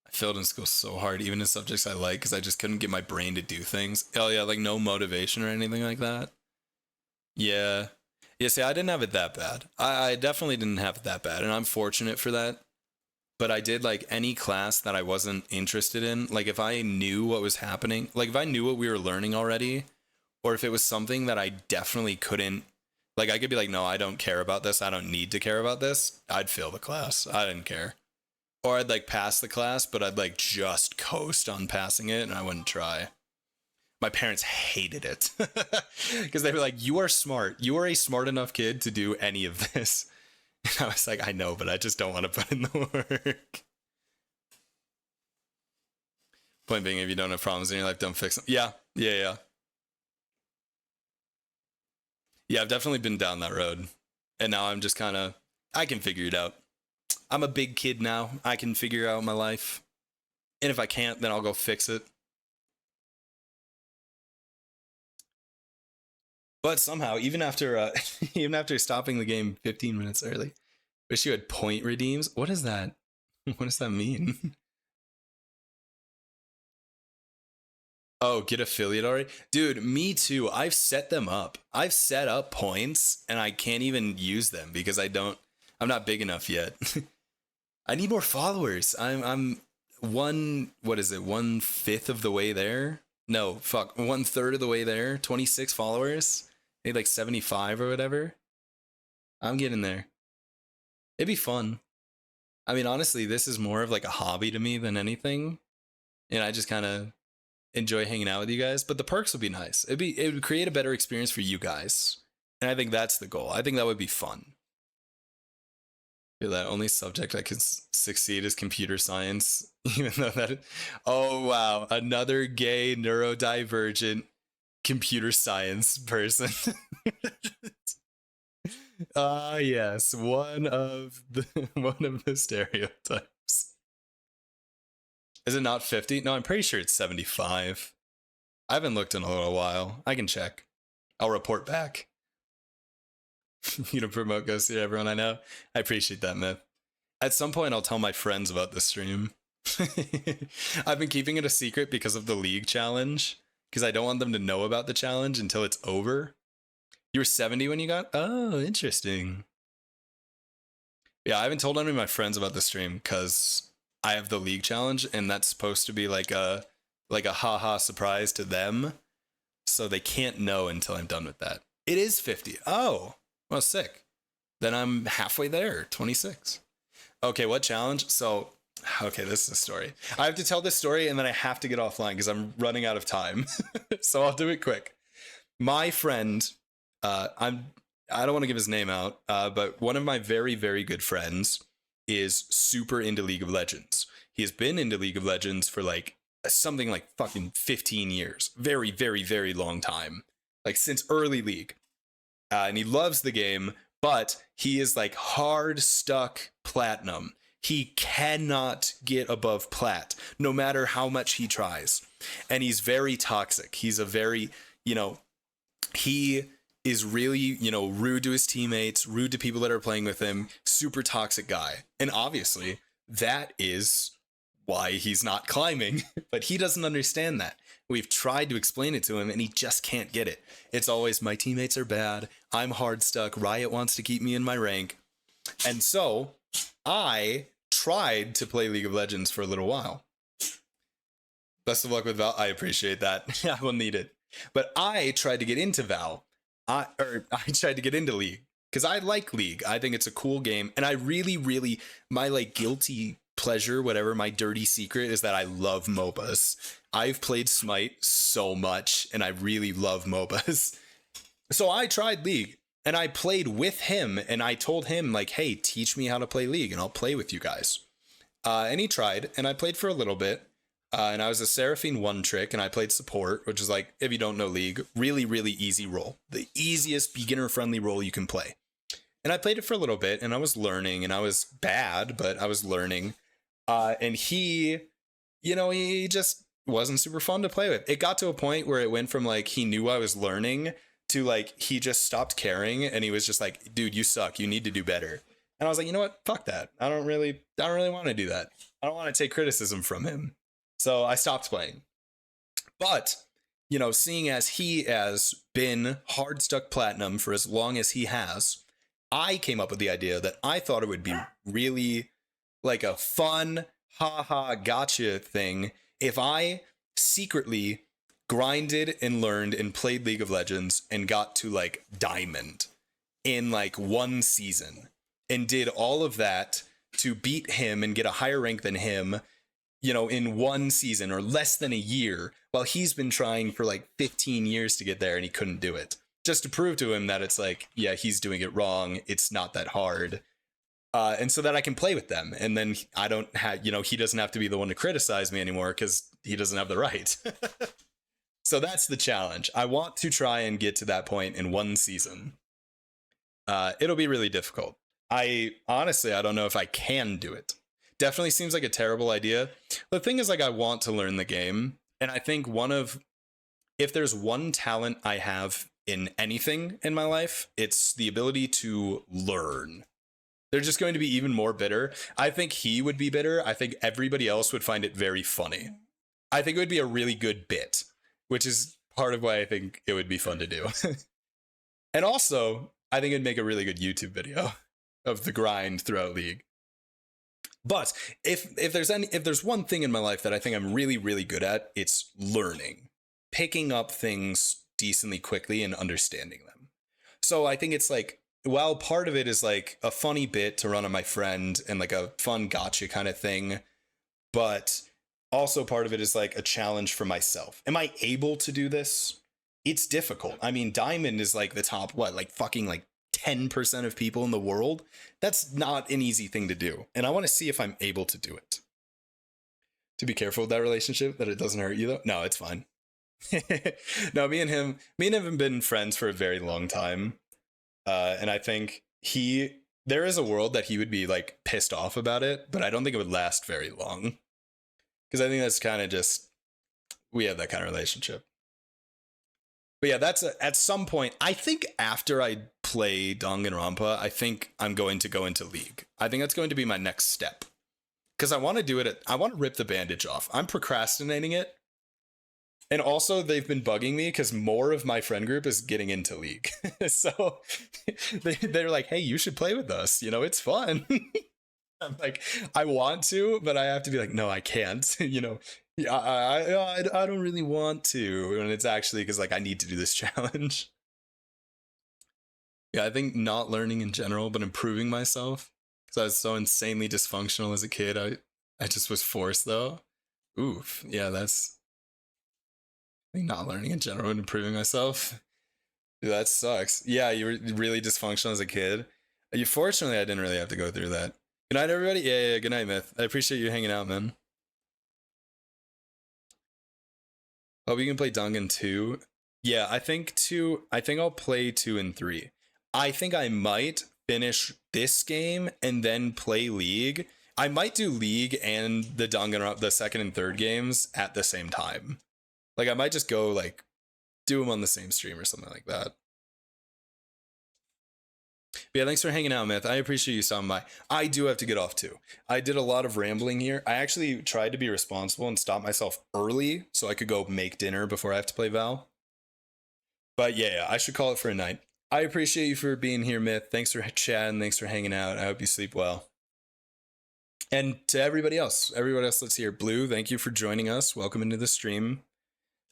I failed in school so hard, even in subjects I like, because I just couldn't get my brain to do things. Oh yeah, like no motivation or anything like that. Yeah. See, I didn't have it that bad. I definitely didn't have it that bad, and I'm fortunate for that. but I did like any class that I wasn't interested in. Like if I knew what was happening, like if I knew what we were learning already, or if it was something that I definitely couldn't, like I could be like, no, I don't care about this. I don't need to care about this. I'd fail the class. I didn't care. Or I'd like pass the class, but I'd like just coast on passing it and I wouldn't try. My parents hated it because they were like, you are smart. You are a smart enough kid to do any of this. And I was like, I know, but I just don't want to put in the work. Point being, if you don't have problems in your life, don't fix them. Yeah. Yeah, I've definitely been down that road. And now I'm just kind of, I can figure it out. I'm a big kid now. I can figure out my life. And if I can't, then I'll go fix it. But somehow, even after stopping the game 15 minutes early, wish you had point redeems. What is that? What does that mean? Oh, get affiliate already? Dude, me too. I've set them up. I've set up points and I can't even use them because I'm not big enough yet. I need more followers. I'm 1/5 of the way there? No, fuck, 1/3 of the way there. 26 followers. Maybe like 75 or whatever. I'm getting there. It'd be fun. I mean, honestly, this is more of like a hobby to me than anything. And I just kind of enjoy hanging out with you guys. But the perks would be nice. It would create a better experience for you guys. And I think that's the goal. I think that would be fun. Feel that only subject I could succeed is computer science. Even though that... Oh, wow. Another gay neurodivergent computer science person. Yes, one of the stereotypes. Is it not 50? No, I'm pretty sure it's 75. I haven't looked in a little while. I can check. I'll report back. You know, promote Ghost to everyone I know. I appreciate that, Myth. At some point, I'll tell my friends about the stream. I've been keeping it a secret because of the League challenge. Because I don't want them to know about the challenge until it's over. You were 70 when you got? Oh, interesting. Yeah, I haven't told any of my friends about the stream because I have the League challenge and that's supposed to be like a haha surprise to them. So they can't know until I'm done with that. It is 50. Oh, well, sick. Then I'm halfway there, 26. Okay, what challenge? So... Okay, this is a story. I have to tell this story and then I have to get offline because I'm running out of time. So I'll do it quick. My friend, I don't want to give his name out, but one of my very, very good friends is super into League of Legends. He has been into League of Legends for like something like fucking 15 years. Very, very, very long time. Like since early League. And he loves the game, but he is like hard stuck platinum. He cannot get above plat, no matter how much he tries. And he's very toxic. He's a very, he is really, rude to his teammates, rude to people that are playing with him, super toxic guy. And obviously, that is why he's not climbing, but he doesn't understand that. We've tried to explain it to him and he just can't get it. It's always, my teammates are bad, I'm hard stuck, Riot wants to keep me in my rank. And so, I tried to play League of Legends for a little while. Best of luck with Val. I appreciate that. I will need it. But I tried to get into Val. I tried to get into League because I like League. I think it's a cool game. And I really, really, my like guilty pleasure, whatever, my dirty secret is that I love MOBAs. I've played Smite so much and I really love MOBAs. So I tried League. And I played with him, and I told him, like, hey, teach me how to play League, and I'll play with you guys. And he tried, and I played for a little bit. And I was a Seraphine one trick, and I played support, which is like, if you don't know League, really, really easy role. The easiest beginner-friendly role you can play. And I played it for a little bit, and I was learning, and I was bad, but I was learning. And he, he just wasn't super fun to play with. It got to a point where it went from, like, he knew I was learning to like he just stopped caring and he was just like, dude, you suck, you need to do better. And I was like, you know what, fuck that. I don't really want to do that. I don't want to take criticism from him. So I stopped playing. But seeing as he has been hard stuck platinum for as long as he has, I came up with the idea that I thought it would be really like a fun, haha, gotcha thing if I secretly grinded and learned and played League of Legends and got to like Diamond in like one season and did all of that to beat him and get a higher rank than him, you know, in one season or less than a year, while he's been trying for like 15 years to get there and he couldn't do it. Just to prove to him that it's like, yeah, he's doing it wrong. It's not that hard. And so that I can play with them. And then I don't have, you know, he doesn't have to be the one to criticize me anymore because he doesn't have the right. So that's the challenge. I want to try and get to that point in one season. It'll be really difficult. I don't know if I can do it. Definitely seems like a terrible idea. The thing is, like, I want to learn the game. And I think if there's one talent I have in anything in my life, it's the ability to learn. They're just going to be even more bitter. I think he would be bitter. I think everybody else would find it very funny. I think it would be a really good bit, which is part of why I think it would be fun to do. And also, I think it'd make a really good YouTube video of the grind throughout League. But if there's one thing in my life that I think I'm really, really good at, it's learning, picking up things decently quickly and understanding them. So I think it's like, while part of it is like a funny bit to run on my friend and like a fun gotcha kind of thing, but also part of it is like a challenge for myself. Am I able to do this? It's difficult. I mean, Diamond is like the top, like fucking like 10% of people in the world. That's not an easy thing to do. And I want to see if I'm able to do it. To be careful with that relationship, that it doesn't hurt you though. No, it's fine. No, me and him have been friends for a very long time. And I think there is a world that he would be like pissed off about it, but I don't think it would last very long. Because I think that's kind of just, we have that kind of relationship. But yeah, that's at some point, I think after I play Danganronpa, I think I'm going to go into League. I think that's going to be my next step. Because I want to do it, I want to rip the bandage off. I'm procrastinating it. And also, they've been bugging me because more of my friend group is getting into League. So they're like, hey, you should play with us. You know, it's fun. I'm like, I want to, but I have to be like, no, I can't. You know, I don't really want to. And it's actually because like I need to do this challenge. Yeah, I think not learning in general, but improving myself. Because I was so insanely dysfunctional as a kid. I just was forced though. Oof. Yeah, that's... not learning in general and improving myself. Dude, that sucks. Yeah, you were really dysfunctional as a kid. Fortunately, I didn't really have to go through that. Good night, everybody. Yeah, good night, Myth. I appreciate you hanging out, man. Hope you can play Dangan 2. Yeah, I think I'll play 2 and 3. I think I might finish this game and then play League. I might do League and the Danganronpa, the second and third games at the same time. Like, I might just go, like, do them on the same stream or something like that. But yeah, thanks for hanging out, Myth. I appreciate you stopping by. I do have to get off, too. I did a lot of rambling here. I actually tried to be responsible and stop myself early so I could go make dinner before I have to play Val. But yeah, I should call it for a night. I appreciate you for being here, Myth. Thanks for chatting. Thanks for hanging out. I hope you sleep well. And to everybody else that's here. Blue, thank you for joining us. Welcome into the stream.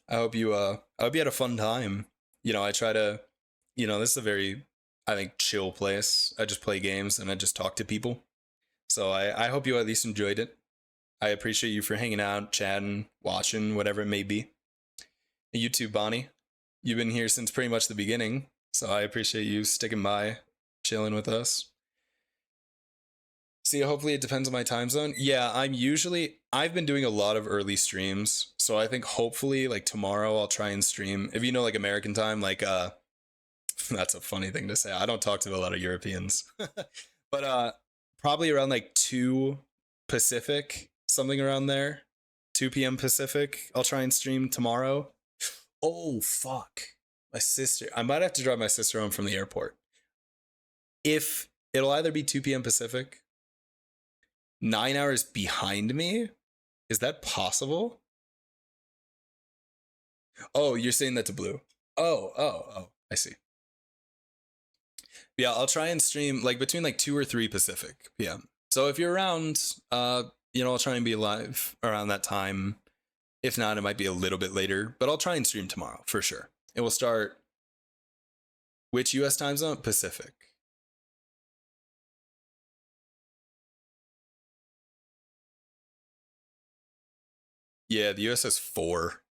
I hope you had a fun time. You know, I try to, you know, this is a very, I think, chill place. I just play games and I just talk to people. So I hope you at least enjoyed it. I appreciate you for hanging out, chatting, watching, whatever it may be. And you too, Bonnie. You've been here since pretty much the beginning. So I appreciate you sticking by, chilling with us. See, hopefully it depends on my time zone. Yeah, I've been doing a lot of early streams. So I think hopefully like tomorrow I'll try and stream. If you know like American time, like that's a funny thing to say. I don't talk to a lot of Europeans. But probably around like 2 Pacific, something around there. 2 p.m. Pacific. I'll try and stream tomorrow. Oh, fuck. My sister. I might have to drive my sister home from the airport. If it'll either be 2 p.m. Pacific, 9 hours behind me? Is that possible? Oh, you're saying that to Blue. Oh, I see. Yeah, I'll try and stream like between like 2 or 3 Pacific PM. So if you're around, you know, I'll try and be live around that time. If not, it might be a little bit later, but I'll try and stream tomorrow for sure. It will start. Which US time zone? Pacific. Yeah, the US is 4.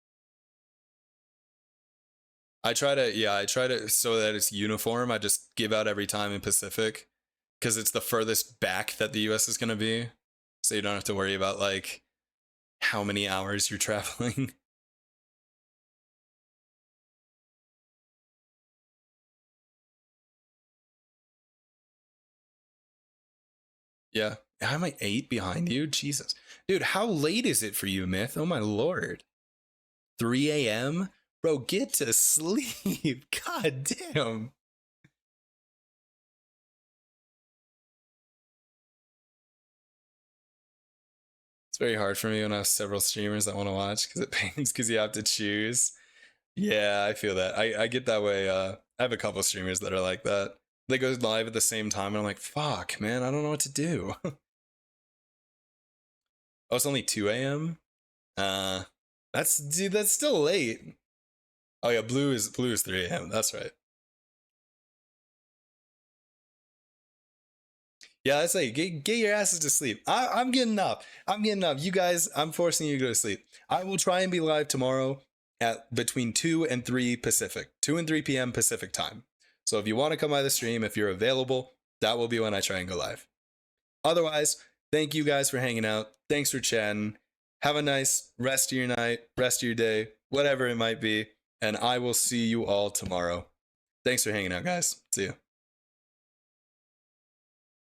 I try to, so that it's uniform. I just give out every time in Pacific because it's the furthest back that the US is going to be. So you don't have to worry about like how many hours you're traveling. Yeah. Am I 8 behind you? Jesus. Dude, how late is it for you, Myth? Oh my lord. 3 a.m.? Bro, get to sleep. God damn. It's very hard for me when I have several streamers I want to watch because it pains because you have to choose. Yeah, I feel that. I get that way. I have a couple streamers that are like that. They go live at the same time and I'm like, fuck, man, I don't know what to do. Oh, it's only 2 a.m.? Dude, that's still late. Oh yeah, blue is 3 a.m. That's right. Yeah, I say get your asses to sleep. I'm getting up. You guys, I'm forcing you to go to sleep. I will try and be live tomorrow at between 2 and 3 Pacific. 2 and 3 p.m. Pacific time. So if you want to come by the stream, if you're available, that will be when I try and go live. Otherwise, thank you guys for hanging out. Thanks for chatting. Have a nice rest of your night, rest of your day, whatever it might be. And I will see you all tomorrow. Thanks for hanging out, guys. See you.